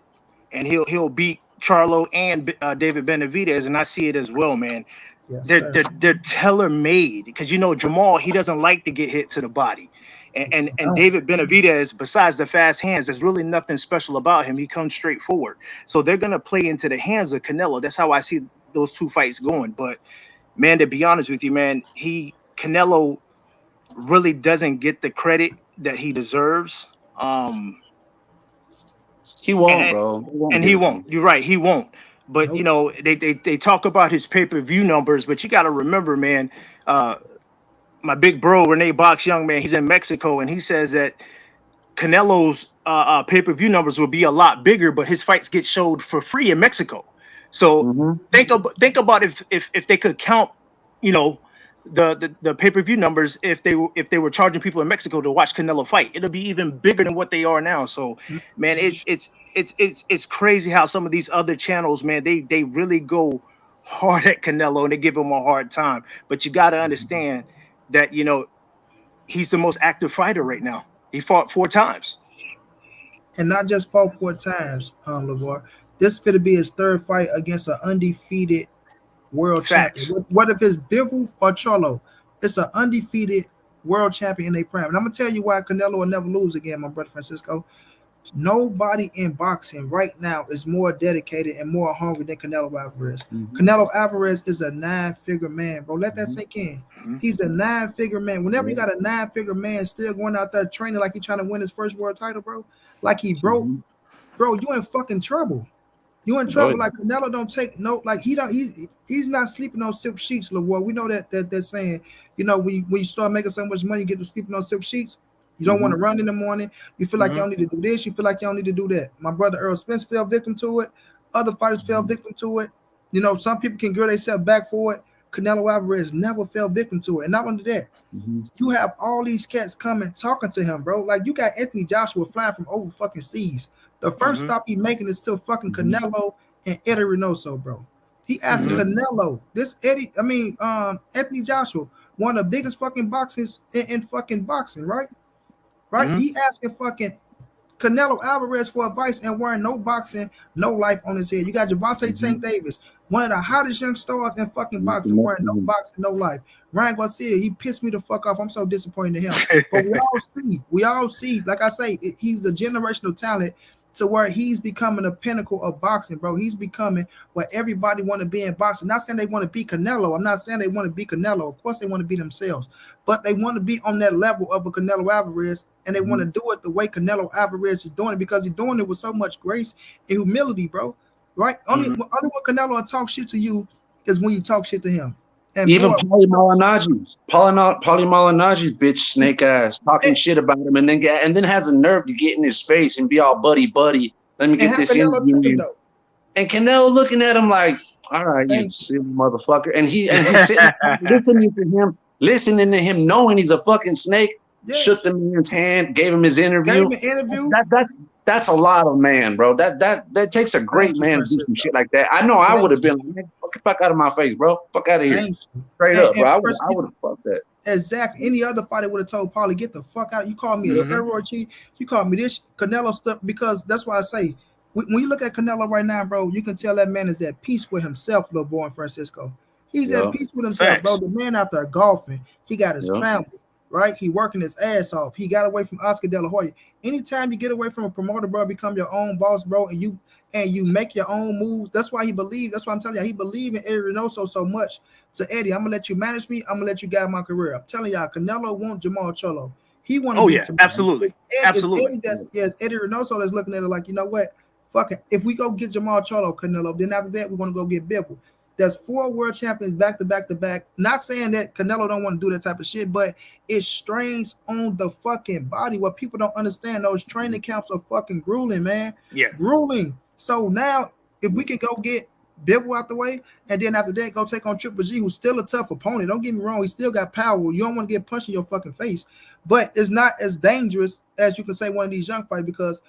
Speaker 6: and he'll beat Charlo and David Benavidez, and I see it as well, man. Yes, they're tailor-made because you know Jermall, he doesn't like to get hit to the body, and David Benavidez, besides the fast hands, there's really nothing special about him. He comes straight forward, so they're gonna play into the hands of Canelo. That's how I see those two fights going. But man, to be honest with you, man, Canelo really doesn't get the credit that he deserves.
Speaker 5: He won't, bro.
Speaker 6: He won't. You're right. He won't. But, you know, they talk about his pay-per-view numbers, but you got to remember, man, my big bro, Renee Box Young, man, he's in Mexico, and he says that Canelo's pay-per-view numbers will be a lot bigger, but his fights get showed for free in Mexico. So think about if they could count, you know, the pay-per-view numbers if they were charging people in Mexico to watch Canelo fight, it'll be even bigger than what they are now. So man, it's crazy how some of these other channels, man, they really go hard at Canelo and they give him a hard time. But you got to understand that, you know, he's the most active fighter right now. He fought 4 times,
Speaker 1: and not just fought 4 times, Lavoie. This fit to be his 3rd fight against an undefeated world champion. What if it's Bivol or Charlo? It's an undefeated world champion in their prime. And I'm gonna tell you why Canelo will never lose again, my brother Francisco. Nobody in boxing right now is more dedicated and more hungry than Canelo Alvarez. Canelo Alvarez is a 9-figure man, bro. Let that sink in. He's a 9-figure man. Whenever you got a 9-figure man still going out there training like he's trying to win his first world title, bro, like he broke, bro, you in fucking trouble. You in trouble. Like Canelo don't take note. Like he's not sleeping on silk sheets, Lavoie. We know that they're saying, you know, when you start making so much money, you get to sleeping on silk sheets. You don't want to run in the morning. You feel like you don't need to do this. You feel like you don't need to do that. My brother Earl Spence fell victim to it. Other fighters fell victim to it. You know, some people can gird themselves back for it. Canelo Alvarez never fell victim to it. And not only that, you have all these cats coming talking to him, bro. Like you got Anthony Joshua flying from over fucking seas. The first stop he making is still fucking Canelo and Eddie Reynoso, bro. He asking Canelo, Anthony Joshua, one of the biggest fucking boxers in fucking boxing, right? Right? He asking fucking Canelo Alvarez for advice and wearing no boxing, no life on his head. You got Gervonta Tank Davis, one of the hottest young stars in fucking boxing, wearing no boxing, no life. Ryan Garcia, he pissed me the fuck off. I'm so disappointed in him. But we all see, like I say, he's a generational talent to where he's becoming a pinnacle of boxing, bro. He's becoming what everybody want to be in boxing. Not saying they want to be Canelo. I'm not saying they want to be Canelo. Of course they want to be themselves. But they want to be on that level of a Canelo Alvarez, and they want to do it the way Canelo Alvarez is doing it, because he's doing it with so much grace and humility, bro. Right? Only when Canelo will talk shit to you is when you talk shit to him. And
Speaker 5: even Paulie Malignaggi's bitch snake ass talking shit about him, and then has a nerve to get in his face and be all buddy. Let me get this interview. And Canelo looking at him like, all right, you silly motherfucker. And he's sitting listening to him, knowing he's a fucking snake. Yeah. Shook the man's hand, gave him his interview. That's a lot of man, bro. That takes a great man to do some shit like that. I know I would have been like, fuck out of my face, bro. Fuck out of here. Straight up, bro. I would have fucked that.
Speaker 1: Exactly. Any other fighter would have told Paulie, get the fuck out. You call me a steroid chief. You call me this Canelo stuff, because that's why I say, when you look at Canelo right now, bro, you can tell that man is at peace with himself, little boy in Francisco. He's at peace with himself, bro. The man out there golfing. He got his family. Right, he working his ass off. He got away from Oscar De La Hoya. Anytime you get away from a promoter, bro, become your own boss, bro, and you make your own moves. That's why he believed. That's why I'm telling you, he believed in Eddie Reynoso so much. To Eddie, I'm gonna let you manage me. I'm gonna let you guide my career. I'm telling y'all, Canelo wants Jermall Charlo. He want to. Oh yeah,
Speaker 6: absolutely, absolutely.
Speaker 1: Eddie Reynoso that's looking at it like, you know what? Fuck it. If we go get Jermall Charlo, Canelo, then after that we're gonna go get Bivol. There's 4 world champions back to back. Not saying that Canelo don't want to do that type of shit, but it strains on the fucking body. What people don't understand, those training camps are fucking grueling, man. Yeah, grueling. So now, if we can go get Bivol out the way, and then after that, go take on Triple G, who's still a tough opponent. Don't get me wrong, he still got power. You don't want to get punched in your fucking face, but it's not as dangerous as you can say one of these young fighters, because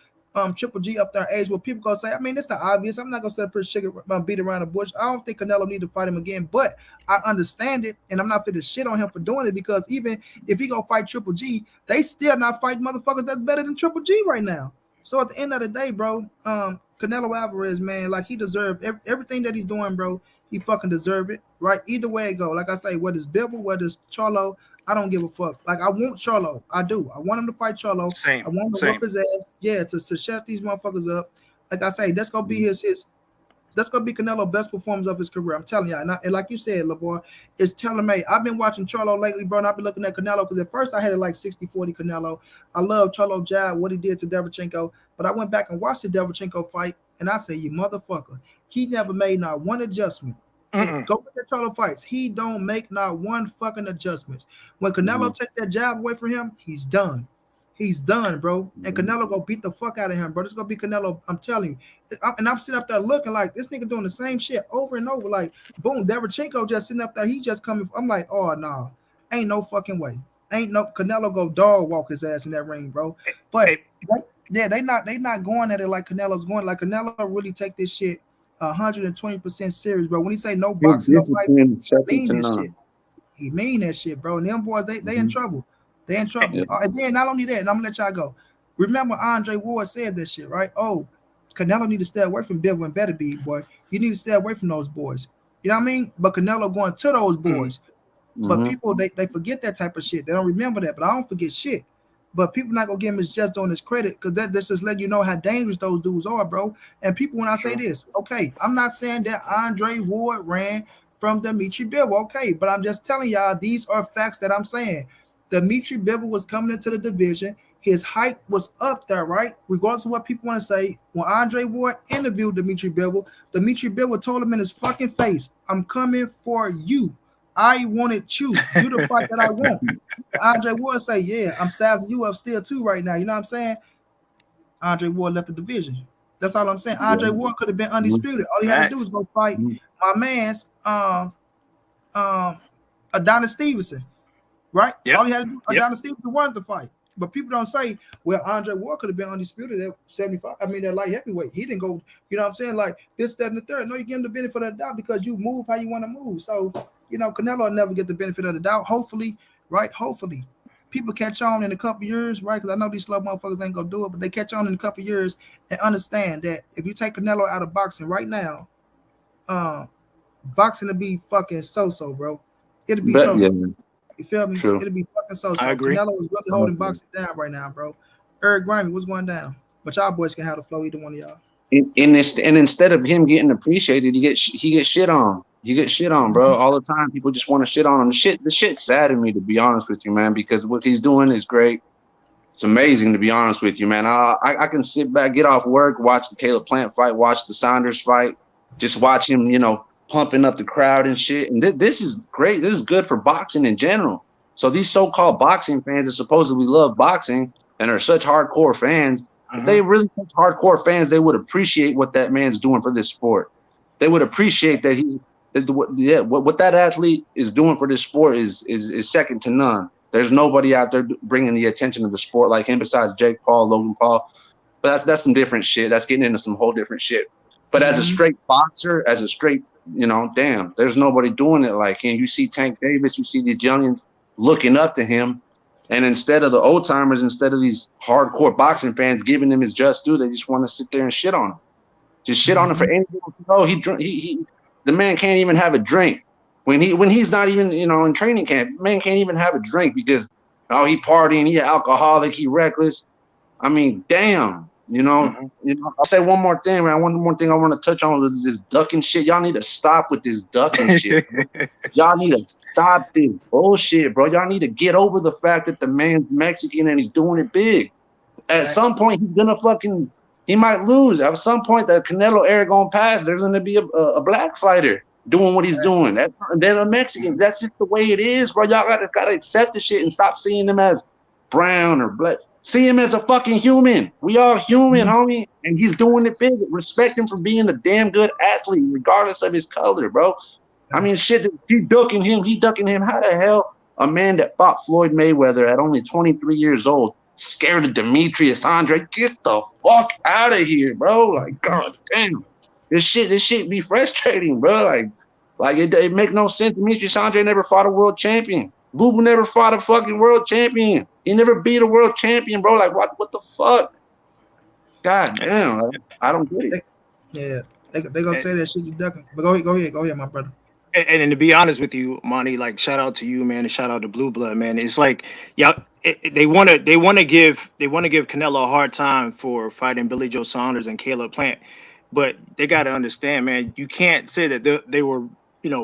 Speaker 1: Triple G up there age where people gonna say, I mean, it's not obvious. I'm not gonna say a pretty sugar beat around the bush. I don't think Canelo need to fight him again, but I understand it, and I'm not fit to shit on him for doing it, because even if he gonna fight Triple G, they still not fighting motherfuckers that's better than Triple G right now. So at the end of the day, bro, Canelo Alvarez, man, like he deserved everything that he's doing, bro. He fucking deserve it, right? Either way it go. Like I say, whether it's Bivol, whether it's Charlo, I don't give a fuck. Like I want Charlo, I do. I want him to fight Charlo. I want him to whip his ass. Yeah, to shut these motherfuckers up. Like I say, that's gonna be that's gonna be Canelo's best performance of his career. I'm telling you, and like you said, LeBoy, it's tailor-made. I've been watching Charlo lately, bro, and I've been looking at Canelo, because at first I had it like 60-40 Canelo. I love Charlo jab, what he did to Derevchenko, but I went back and watched the Derevchenko fight, and I say, you motherfucker, he never made not one adjustment. Go look at Charlo fights. He don't make not one fucking adjustments. When Canelo take that jab away from him, he's done. He's done, bro. And Canelo go beat the fuck out of him, bro. This gonna be Canelo. I'm telling you. And I'm sitting up there looking like this nigga doing the same shit over and over. Like, boom, Derevchenko just sitting up there. He just coming. I'm like, oh no, ain't no fucking way. Ain't no Canelo go dog walk his ass in that ring, bro. But they not going at it like Canelo's going. Like Canelo really take this shit 120% serious, bro. When he say no boxing, no fight, he mean that shit. He mean that shit, bro. And them boys, they in trouble. They in trouble. And then not only that, and I'm gonna let y'all go. Remember, Andre Ward said that shit, right? Oh, Canelo need to stay away from Bivol and Benavidez, boy. You need to stay away from those boys. You know what I mean? But Canelo going to those boys. But people, they forget that type of shit. They don't remember that. But I don't forget shit. But people not gonna give him his just on his credit, because that's just letting you know how dangerous those dudes are, bro. And people, when I say this, okay, I'm not saying that Andre Ward ran from Dimitri Bivol, okay, but I'm just telling y'all these are facts that I'm saying. Dimitri Bivol was coming into the division. His height was up there, right? Regardless of what people want to say, when Andre Ward interviewed Dimitri Bivol told him in his fucking face, I'm coming for you. I wanted you. You the fight that I want. Andre Ward say, yeah, I'm sizing you up still too right now. You know what I'm saying? Andre Ward left the division. That's all I'm saying. Andre Ward could have been undisputed. All he had to do was go fight my man's Adonis Stevenson, right?
Speaker 6: Yep.
Speaker 1: All he had to do, Adonis Stevenson wanted the fight. But people don't say, well, Andre Ward could have been undisputed at 75. I mean, that light heavyweight. He didn't go, you know what I'm saying? Like this, that, and the third. No, you give him the benefit of the doubt because you move how you want to move. So, Canelo will never get the benefit of the doubt. Hopefully, right? Hopefully, people catch on in a couple years, right? Because I know these slow motherfuckers ain't going to do it, but they catch on in a couple years and understand that if you take Canelo out of boxing right now, boxing will be fucking so-so, bro. It'll be so-so. Yeah. You feel me?
Speaker 5: True.
Speaker 1: It'll be fucking so-so.
Speaker 6: I agree.
Speaker 1: Canelo is really holding boxing down right now, bro. Eric Grammy, what's going down? But y'all boys can have the flow, either one of y'all.
Speaker 5: And instead of him getting appreciated, he gets shit on. You get shit on, bro, all the time. People just want to shit on him. The shit's sad to me, to be honest with you, man, because what he's doing is great. It's amazing, to be honest with you, man. I can sit back, get off work, watch the Caleb Plant fight, watch the Saunders fight, just watch him, pumping up the crowd and shit. And this is great. This is good for boxing in general. So these so-called boxing fans that supposedly love boxing and are such hardcore fans, if they really such hardcore fans, they would appreciate what that man's doing for this sport. They would appreciate that what that athlete is doing for this sport is second to none. There's nobody out there bringing the attention of the sport like him besides Jake Paul, Logan Paul. But that's some different shit. That's getting into some whole different shit. But as a straight boxer, as a straight, damn, there's nobody doing it like him. You see Tank Davis, you see these youngins looking up to him. And instead of the old timers, instead of these hardcore boxing fans giving him his just due, they just want to sit there and shit on him. Just shit on him for anything. Oh, the man can't even have a drink. When he's not even, in training camp, man can't even have a drink because, he partying, he alcoholic, he reckless. I mean, damn, I'll say one more thing, man. One more thing I want to touch on is this ducking shit. Y'all need to stop with this ducking shit. Y'all need to stop this bullshit, bro. Y'all need to get over the fact that the man's Mexican and he's doing it big. At some point, he's gonna he might lose. At some point, the Canelo era gonna pass. There's gonna be a black fighter doing what he's doing. Then a Mexican. That's just the way it is, bro. Y'all gotta accept the shit and stop seeing him as brown or black. See him as a fucking human. We all human, homie. And he's doing it big. Respect him for being a damn good athlete, regardless of his color, bro. I mean, shit, he ducking him. How the hell a man that fought Floyd Mayweather at only 23 years old, scared of Demetrius Andrade? Get the fuck out of here, bro. Like, god damn. This shit be frustrating, bro. Like it make no sense. Demetrius Andrade never fought a world champion. Boo never fought a fucking world champion. He never beat a world champion, bro. Like, what the fuck? God damn. I don't get it.
Speaker 1: They gonna say that shit you ducking. But go ahead, my brother.
Speaker 6: And to be honest with you, Monty, like, shout out to you, man, and shout out to Blue Blood, man. It's like, they want to give Canelo a hard time for fighting Billy Joe Saunders and Caleb Plant, but they got to understand, man. You can't say that they were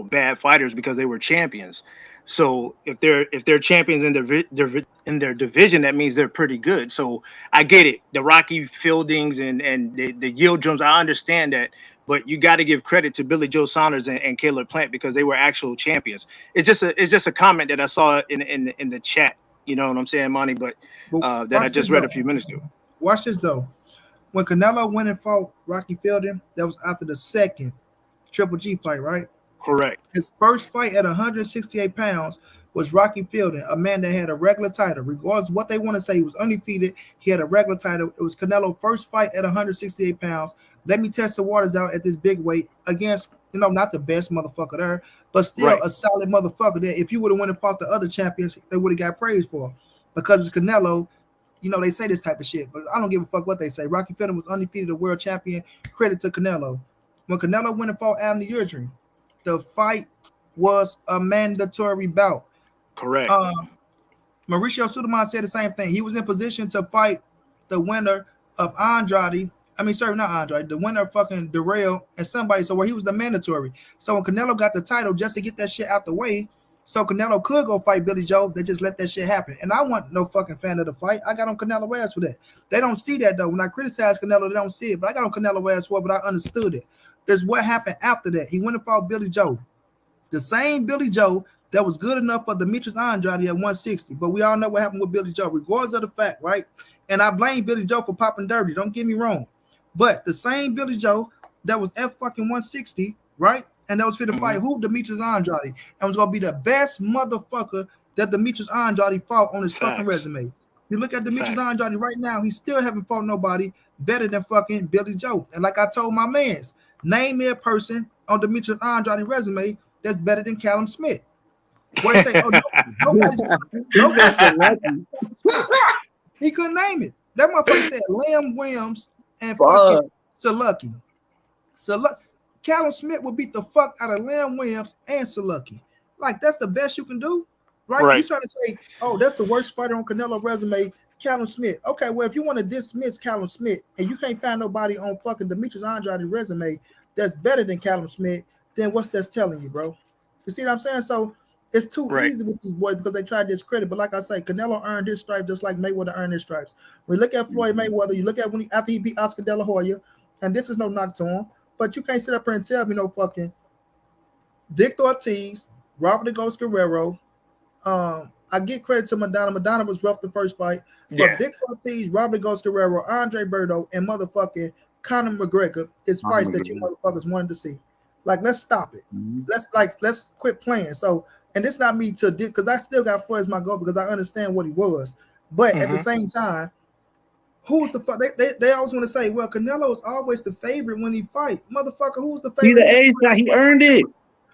Speaker 6: bad fighters because they were champions. So if they're champions in their division, that means they're pretty good. So I get it, the Rocky Fieldings and the Yield Drums, I understand that. But you got to give credit to Billy Joe Saunders and Caleb Plant because they were actual champions. It's just a comment that I saw in the chat. You know what I'm saying, Monty? But that I just read a few minutes ago.
Speaker 1: Watch this though. When Canelo went and fought Rocky Fielding, that was after the second Triple G fight, right?
Speaker 6: Correct.
Speaker 1: His first fight at 168 pounds was Rocky Fielding, a man that had a regular title. Regardless of what they want to say, he was undefeated. He had a regular title. It was Canelo's first fight at 168 pounds. Let me test the waters out at this big weight against, not the best motherfucker there, but still a solid motherfucker that if you would have went and fought the other champions, they would have got praised for. Because it's Canelo, they say this type of shit, but I don't give a fuck what they say. Rocky Fielding was undefeated, a world champion. Credit to Canelo. When Canelo went and fought Adam Yildirim, the fight was a mandatory bout.
Speaker 6: Correct.
Speaker 1: Mauricio Suleiman said the same thing. He was in position to fight the winner of Andrade. Not Andrade. The winner of fucking Darrell and somebody. So where he was the mandatory. So when Canelo got the title, just to get that shit out the way, so Canelo could go fight Billy Joe, they just let that shit happen. And I want no fucking fan of the fight. I got on Canelo ass for that. They don't see that though. When I criticize Canelo, they don't see it. But I got on Canelo ass for it, but I understood it. Is what happened after that. He went and fought Billy Joe. The same Billy Joe that was good enough for Demetrius Andrade at 160. But we all know what happened with Billy Joe, regardless of the fact, right? And I blame Billy Joe for popping dirty. Don't get me wrong. But the same Billy Joe that was at fucking 160, right? and that was for the fight who? Demetrius Andrade, and was gonna be the best motherfucker that Demetrius Andrade fought on his fucking resume. You look at Demetrius Andrade right now, he still haven't fought nobody better than fucking Billy Joe. And like I told my mans, name me a person on Demetrius Andrade resume that's better than Callum Smith. Where he say, oh, nobody's he couldn't name it. That motherfucker said Liam Williams and fucking Salucky. Callum Smith would beat the fuck out of Liam Williams and Salucky. Like, that's the best you can do, right? You trying to say, oh, that's the worst fighter on Canelo resume, Callum Smith. Okay, well, if you want to dismiss Callum Smith and you can't find nobody on fucking Demetrius Andrade resume that's better than Callum Smith, then what's that's telling you, bro? You see what I'm saying? So it's too easy with these boys because they try to discredit. But like I say, Canelo earned his stripes just like Mayweather earned his stripes. When you look at Floyd Mayweather, you look at when after he beat Oscar De La Hoya, and this is no knock to him, but you can't sit up here and tell me no fucking Victor Ortiz, Robert the Ghost Guerrero. I get credit to Madonna. Madonna was rough the first fight, but Victor Ortiz, Robert Ghost Guerrero, Andre Berto, and motherfucking Conor McGregor is fights that you motherfuckers wanted to see. Like, let's stop it. Let's quit playing. So, and it's not me to because I still got Floyd as my goal because I understand what he was, but at the same time, who's the fuck? They always want to say, well, Canelo is always the favorite when he fight. Motherfucker, who's the favorite?
Speaker 5: He earned it.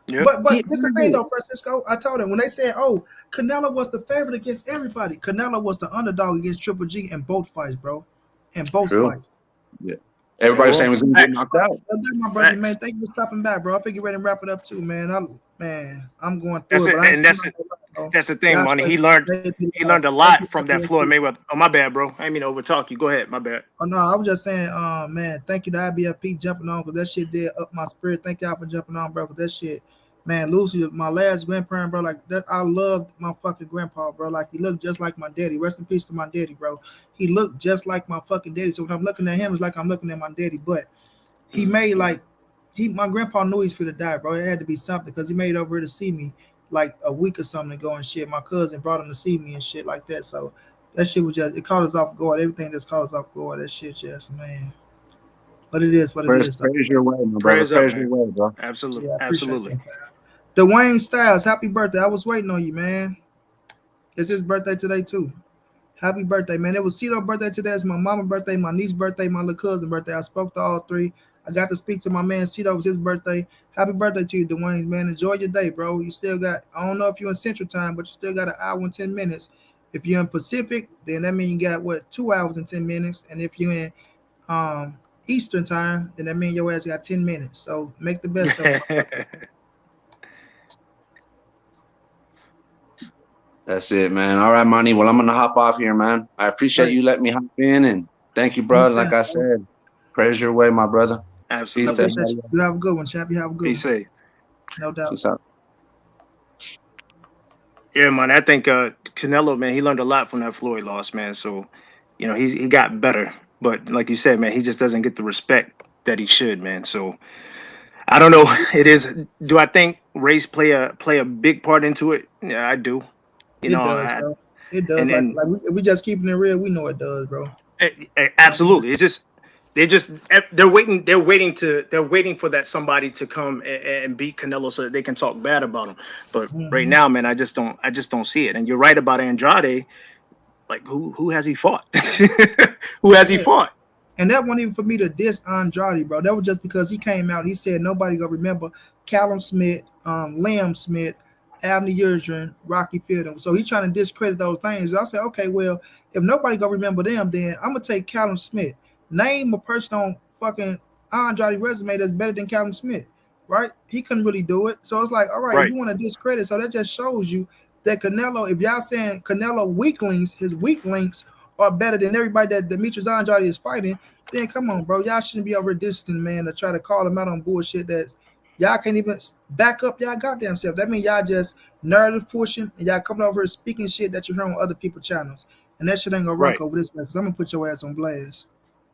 Speaker 1: But this is the thing though, Francisco. I told him when they said, "Oh, Canelo was the favorite against everybody." Canelo was the underdog against Triple G in both fights, bro. In both fights.
Speaker 5: Yeah. Everybody's saying he was going to get knocked out.
Speaker 1: My brother, man. Thank you for stopping back, bro. I think you're ready to wrap it up too, man. I'm going through
Speaker 6: that's it. And that's the thing, Money. He learned a lot from that Floyd Mayweather. Oh, my bad, bro. I didn't mean to overtalk you. Go ahead, my bad.
Speaker 1: Oh no, I was just saying, man, thank you to IBFP jumping on because that shit did up my spirit. Thank y'all for jumping on, bro. Because that shit, man, Lucy, my last grandparent, bro, like that. I loved my fucking grandpa, bro. Like he looked just like my daddy. Rest in peace to my daddy, bro. He looked just like my fucking daddy. So when I'm looking at him, it's like I'm looking at my daddy. But he made like my grandpa knew he's finna die, bro. It had to be something because he made over here to see me like a week or something ago and shit. My cousin brought him to see me and shit like that. So that shit was just, it caught us off guard. Everything that's caught us off guard, that shit just, man. But it is what it is.
Speaker 5: Praise your way, my brother. Praise your way, bro.
Speaker 6: Absolutely.
Speaker 1: Yeah,
Speaker 6: absolutely.
Speaker 1: Dwayne Styles, happy birthday. I was waiting on you, man. It's his birthday today, too. Happy birthday, man. It was Cito's birthday today. It's my mama's birthday, my niece's birthday, my little cousin's birthday. I spoke to all three. I got to speak to my man Cito. It was his birthday. Happy birthday to you, Dwayne, man. Enjoy your day, bro. You still got, I don't know if you're in Central Time, but you still got an hour and 10 minutes. If you're in Pacific, then that means you got, 2 hours and 10 minutes. And if you're in Eastern Time, then that means your ass got 10 minutes. So make the best of it.
Speaker 5: That's it, man. All right, Money. Well, I'm going to hop off here, man. I appreciate you letting me hop in, and thank you, brother. Like I said, praise your way, my brother.
Speaker 6: Absolutely.
Speaker 1: You have a good one, champ. You have a good one.
Speaker 6: Be safe.
Speaker 1: No doubt.
Speaker 5: Peace out.
Speaker 6: Yeah, man. I think Canelo, man, he learned a lot from that Floyd loss, man. So, you know, he got better. But like you said, man, he just doesn't get the respect that he should, man. So I don't know. It is. Do I think race play a big part into it? Yeah, I do.
Speaker 1: It does, bro. Like we just keeping it real. We know it does, bro.
Speaker 6: Absolutely. It's just they're waiting for that somebody to come and beat Canelo so that they can talk bad about him. But right now, man, I just don't see it. And you're right about Andrade. Like who has he fought? Who has he fought?
Speaker 1: And that wasn't even for me to diss Andrade, bro. That was just because he came out. He said nobody gonna remember Callum Smith, Liam Smith, Abner Yurgen, Rocky Fielding. So he's trying to discredit those things. I said, okay, well, if nobody gonna remember them, then I'm gonna take Callum Smith. Name a person on fucking Andrade resume that's better than Callum Smith, right? He couldn't really do it. So it's like, all right, you want to discredit. So that just shows you that Canelo, if y'all saying Canelo weaklings, his weak links are better than everybody that Demetrius Andrade is fighting, then come on, bro. Y'all shouldn't be over distant, man, to try to call him out on bullshit that's y'all can't even back up y'all goddamn self. That means y'all just narrative pushing and y'all coming over here speaking shit that you hear on other people's channels. And that shit ain't gonna work over this way because I'm gonna put your ass on blast.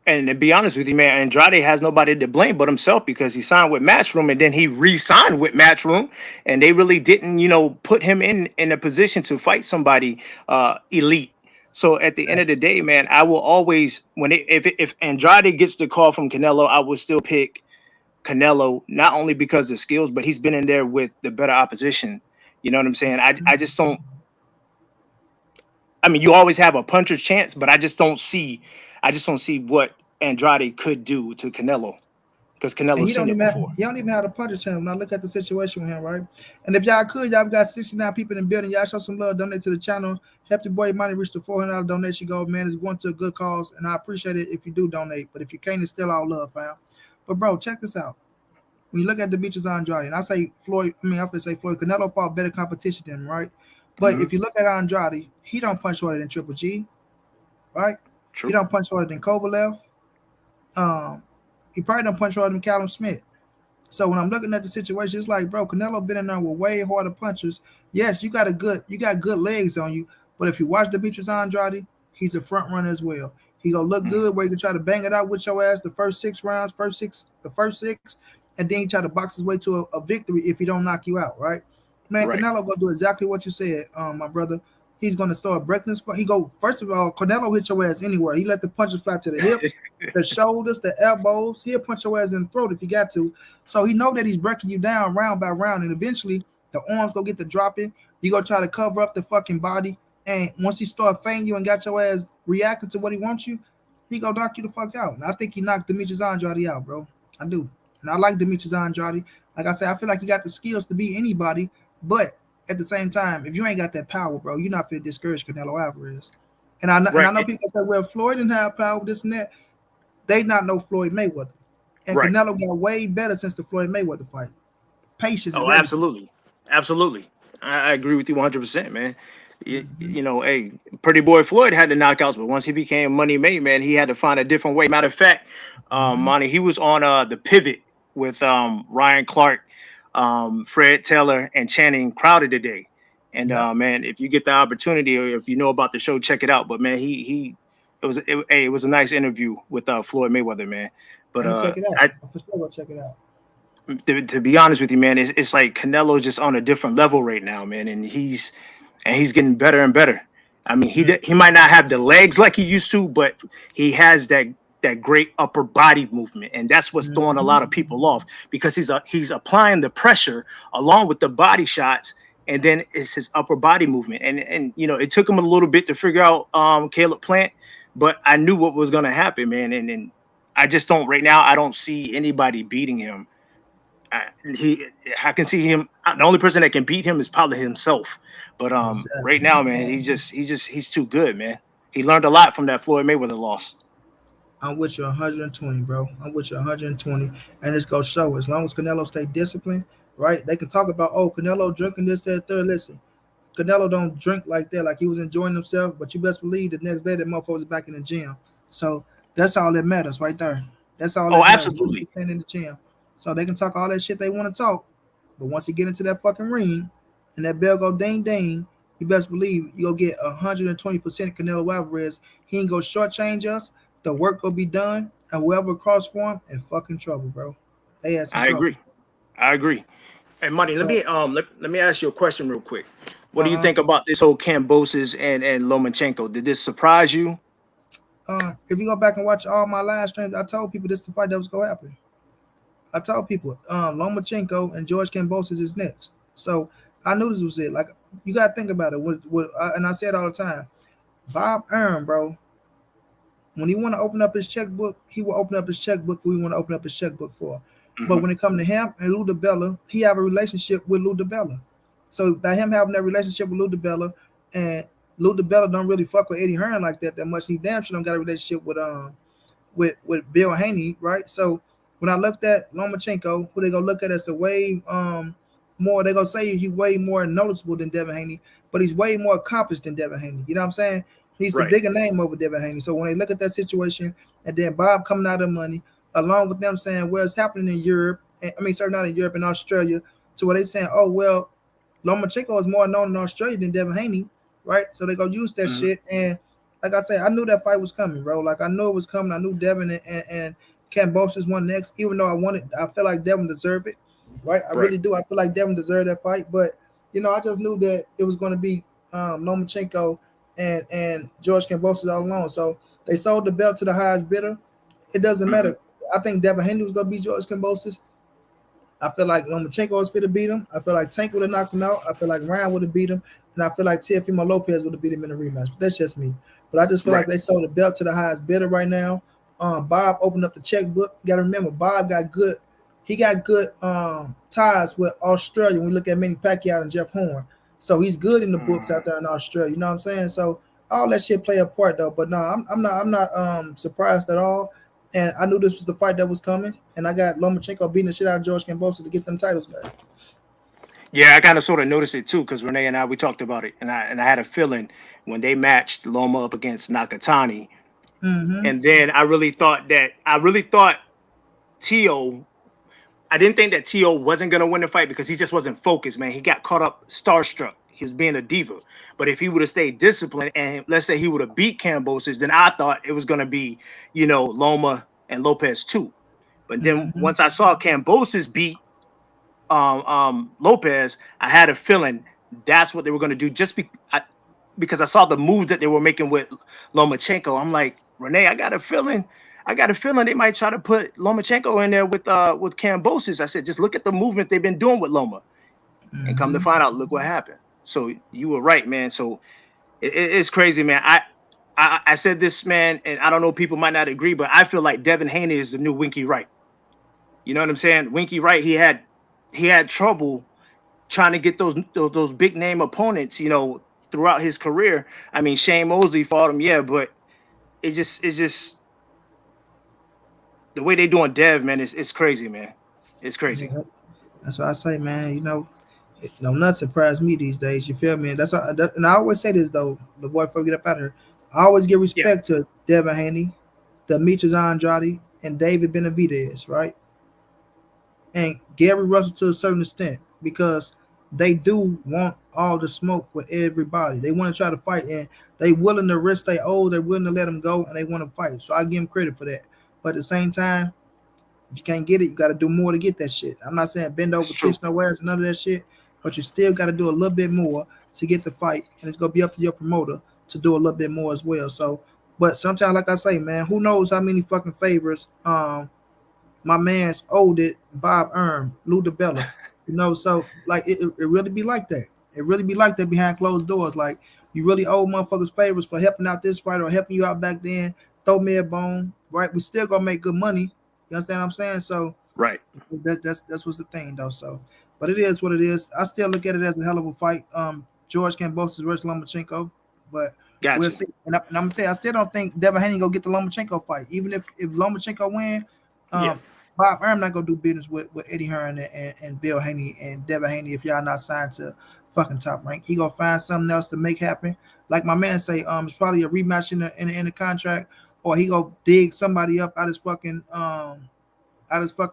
Speaker 6: And to be honest with you, man, Andrade has nobody to blame but himself because he signed with Matchroom and then he re-signed with Matchroom, and they really didn't, put him in a position to fight somebody elite. So at the end of the day, man, I will always if Andrade gets the call from Canelo, I will still pick Canelo, not only because of skills, but he's been in there with the better opposition. You know what I'm saying? I just don't. I mean, you always have a puncher's chance, but I just don't see what Andrade could do to Canelo, because Canelo's seen it before.
Speaker 1: He don't even have a puncher's chance when I look at the situation with him, right? And if y'all could, y'all got 69 people in the building. Y'all show some love, donate to the channel. Help your boy Money reach the $400 donation goal, man. It's going to a good cause, and I appreciate it if you do donate. But if you can't, it's still all love, fam. But bro, check this out. When you look at Demetrius Andrade, and I say Floyd, I have to say Floyd, Canelo fought better competition than him, right? But if you look at Andrade, he don't punch harder than Triple G, right? True. He don't punch harder than Kovalev. He probably don't punch harder than Callum Smith. So when I'm looking at the situation, it's like, bro, Canelo been in there with way harder punchers. Yes, you got good legs on you, but if you watch Demetrius Andrade, he's a front runner as well. He gonna look good where you can try to bang it out with your ass the first 6 rounds, and then he try to box his way to a victory if he don't knock you out, right? Man, right. Canelo gonna do exactly what you said, my brother. He's gonna start breaking his. He go first of all. Canelo hit your ass anywhere. He let the punches fly to the hips, the shoulders, the elbows. He'll punch your ass in the throat if he got to. So he know that he's breaking you down round by round, and eventually the arms go get the dropping. You go try to cover up the fucking body, and once he start feinting you and got your ass reacting to what he wants you, he gonna knock you the fuck out. And I think he knocked Demetrius Andrade out, bro. I do, and I like Demetrius Andrade. Like I said, I feel like he got the skills to beat anybody, but at the same time, if you ain't got that power, bro, you're not going to discourage Canelo Alvarez. And I know people say, well, Floyd didn't have power, this and that. They not know Floyd Mayweather. And Canelo got way better since the Floyd Mayweather fight. Patience.
Speaker 6: Oh, absolutely. Absolutely. I agree with you 100%, man. You know, hey, Pretty Boy Floyd had the knockouts, but once he became Money Made, man, he had to find a different way. Matter of fact, Monty, he was on the Pivot with Ryan Clark, Fred Taylor, and Channing Crowder today. And man, if you get the opportunity, or if you know about the show, check it out. But man, it was a nice interview with Floyd Mayweather, man. But
Speaker 1: check it out. For sure, check it out.
Speaker 6: To be honest with you, man, it's like Canelo's just on a different level right now, man, and he's getting better and better. I mean, he might not have the legs like he used to, but he has that great upper body movement, and that's what's throwing a lot of people off, because he's applying the pressure along with the body shots, and then it's his upper body movement. And you know, it took him a little bit to figure out Caleb Plant, but I knew what was going to happen, man. And I just don't right now. I don't see anybody beating him. I can see him. The only person that can beat him is probably himself. But right now, man, he's too good, man. He learned a lot from that Floyd Mayweather loss.
Speaker 1: I'm with you 120, bro. I'm with you 120. And it's going to show, as long as Canelo stay disciplined, right? They can talk about, oh, Canelo drinking this, that, third. Listen, Canelo don't drink like that, like he was enjoying himself. But you best believe the next day that motherfucker is back in the gym. So that's all that matters right there. That's all that matters.
Speaker 6: Absolutely.
Speaker 1: In the gym. So they can talk all that shit they want to talk. But once you get into that fucking ring and that bell go ding, ding, you best believe you'll get 120% Canelo Alvarez. He ain't going to shortchange us. The work will be done, and whoever cross for him in fucking trouble, bro. They had some trouble.
Speaker 6: I agree. And Money, let me ask you a question real quick. What do you think about this whole Kambosos and Lomachenko? Did this surprise you?
Speaker 1: If you go back and watch all my live streams, I told people this is the fight that was gonna happen. I told people Lomachenko and George Kambosos is next. So I knew this was it. Like, you gotta think about it. And I say it all the time. Bob Arum, bro. When he want to open up his checkbook, he will open up his checkbook who he want to open up his checkbook for. But when it comes to him and Lou DiBella, he have a relationship with Lou DiBella. So by him having that relationship with Lou DiBella, and Lou DiBella don't really fuck with Eddie Hearn like that much. He damn sure don't got a relationship with Bill Haney, right? So when I looked at Lomachenko, who they gonna look at as a way more, they gonna say he's way more noticeable than Devin Haney, but he's way more accomplished than Devin Haney. You know what I'm saying? He's the bigger name over Devin Haney. So when they look at that situation, and then Bob coming out of money, along with them saying, well, it's happening in Europe, not in Europe, in Australia, to where they saying, oh, well, Lomachenko is more known in Australia than Devin Haney, right? So they gonna use that shit. And like I said, I knew that fight was coming, bro. Like, I knew it was coming. I knew Devin and Kambosos won next, even though I feel like Devin deserved it, right? I really do. I feel like Devin deserved that fight. But, you know, I just knew that it was going to be Lomachenko and George Kambosos all along. So they sold the belt to the highest bidder. It doesn't matter. I think Devin Haney was going to be George Kambosos. I feel like Lomachenko was fit to beat him. I feel like Tank would have knocked him out. I feel like Ryan would have beat him. And I feel like Teofimo Lopez would have beat him in a rematch. But that's just me. But I just feel like they sold the belt to the highest bidder right now. Bob opened up the checkbook. You got to remember, Bob got good. He got good ties with Australia. When we look at Manny Pacquiao and Jeff Horn, so he's good in the books out there in Australia. You know what I'm saying? So all that shit play a part though. But no, I'm not surprised at all. And I knew this was the fight that was coming. And I got Lomachenko beating the shit out of George Kambosos to get them titles back.
Speaker 6: Yeah, I kind of sort of noticed it too, because Renee and I, we talked about it, and I had a feeling when they matched Loma up against Nakatani, and then I really thought Teo. I didn't think that Teo wasn't gonna win the fight because he just wasn't focused, man. He got caught up, starstruck. He was being a diva. But if he would have stayed disciplined, and let's say he would have beat Kambosos, then I thought it was gonna be, Loma and Lopez too. But then once I saw Kambosos beat Lopez, I had a feeling that's what they were going to do. Because I saw the moves that they were making with Lomachenko. I'm like, Renee, I got a feeling they might try to put Lomachenko in there with Kambosos. I said, just look at the movement they've been doing with Loma, and come to find out, look what happened. So you were right, man. So it's crazy, man. I said this, man, and I don't know, people might not agree, but I feel like Devin Haney is the new Winky Wright. You know what I'm saying? Winky Wright, he had trouble trying to get those big name opponents, throughout his career. I mean, Shane Mosley fought him, yeah, but it's just the way they doing Dev, man. It's crazy, man. It's crazy.
Speaker 1: Yeah, that's what I say, man. Nothing surprised me these days. You feel me? And I always say this though. The boy, before we get up out of here, I always give respect to Devin Haney, Demetrius Andrade, and David Benavidez, right? And Gary Russell to a certain extent, because they do want all the smoke with everybody. They want to try to fight, and they willing to risk their old, they're willing to let them go, and they want to fight. So I give them credit for that. But at the same time, if you can't get it, you got to do more to get that shit. I'm not saying bend over, kiss no ass, none of that shit, but you still got to do a little bit more to get the fight, and it's going to be up to your promoter to do a little bit more as well. So, but sometimes, like I say, man, who knows how many fucking favors my man's owed it, Bob Lou DeBella, so like it really be like that. It really be like that behind closed doors. Like you really owe motherfuckers favors for helping out this fight or helping you out back then. Throw me a bone, right? We still gonna make good money. You understand what I'm saying? So
Speaker 6: right,
Speaker 1: that's what's the thing though. So, but it is what it is. I still look at it as a hell of a fight. George Kambosos versus Lomachenko, but we'll see. And I'm gonna tell you, I still don't think Devin Haney gonna get the Lomachenko fight, even if Lomachenko win. Bob I'm not gonna do business with Eddie Hearn and Bill Haney and Devin Haney if y'all not signed to fucking Top Rank. He gonna find something else to make happen. Like my man say, it's probably a rematch in the contract, or he go dig somebody up out his fucking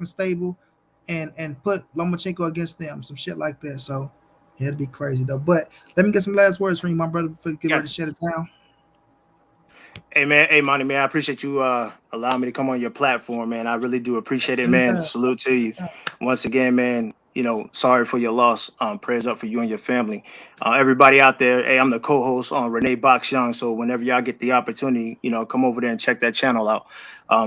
Speaker 1: stable and put Lomachenko against them, some shit like that. So it'd be crazy though. But let me get some last words from you, my brother, before you get ready to shut it down.
Speaker 6: Hey man, hey Monty, man, I appreciate you allowing me to come on your platform, man. I really do appreciate it, man. Salute to you once again, man. Sorry for your loss. Prayers up for you and your family. Everybody out there, hey, I'm the co-host on Renee Box Young. So whenever y'all get the opportunity, come over there and check that channel out.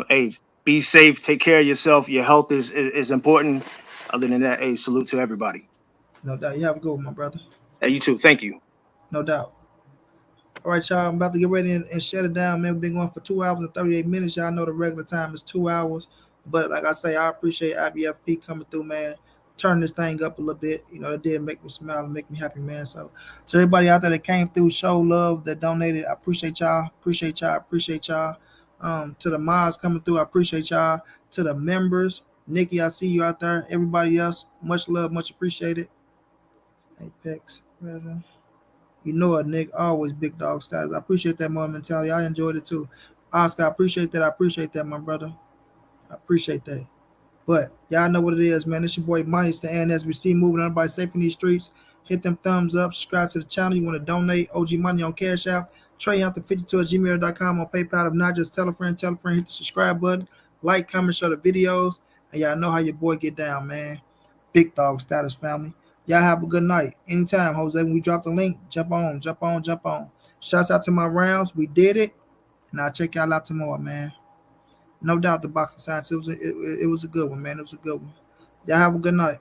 Speaker 6: Hey, be safe, take care of yourself. Your health is important. Other than that, hey, salute to everybody.
Speaker 1: No doubt. You have a good one, my brother.
Speaker 6: Hey, you too. Thank you.
Speaker 1: No doubt. All right, y'all. I'm about to get ready and shut it down, man. We've been going for 2 hours and 38 minutes. Y'all know the regular time is 2 hours. But like I say, I appreciate IBFP coming through, man. Turn this thing up a little bit. It did make me smile and make me happy, man. So to everybody out there that came through, show love, that donated, I appreciate y'all. Appreciate y'all. To the mods coming through, I appreciate y'all. To the members, Nikki, I see you out there. Everybody else, much love, much appreciated. Apex, brother. You know it, Nick. Always big dog status. I appreciate that more mentality. I enjoyed it too. Oscar, I appreciate that, my brother. I appreciate that. But y'all know what it is, man. It's your boy Money Stan. As we see moving everybody safe in these streets. Hit them thumbs up. Subscribe to the channel. You want to donate OG Money on Cash App. TreyHunter52@gmail.com on PayPal. If not, just tell a friend. Hit the subscribe button. Like, comment, share the videos. And y'all know how your boy get down, man. Big dog status, family. Y'all have a good night. Anytime, Jose, when we drop the link, jump on. Shouts out to my rounds. We did it. And I'll check y'all out tomorrow, man. No doubt the boxing science, it was a good one, man. It was a good one. Y'all have a good night.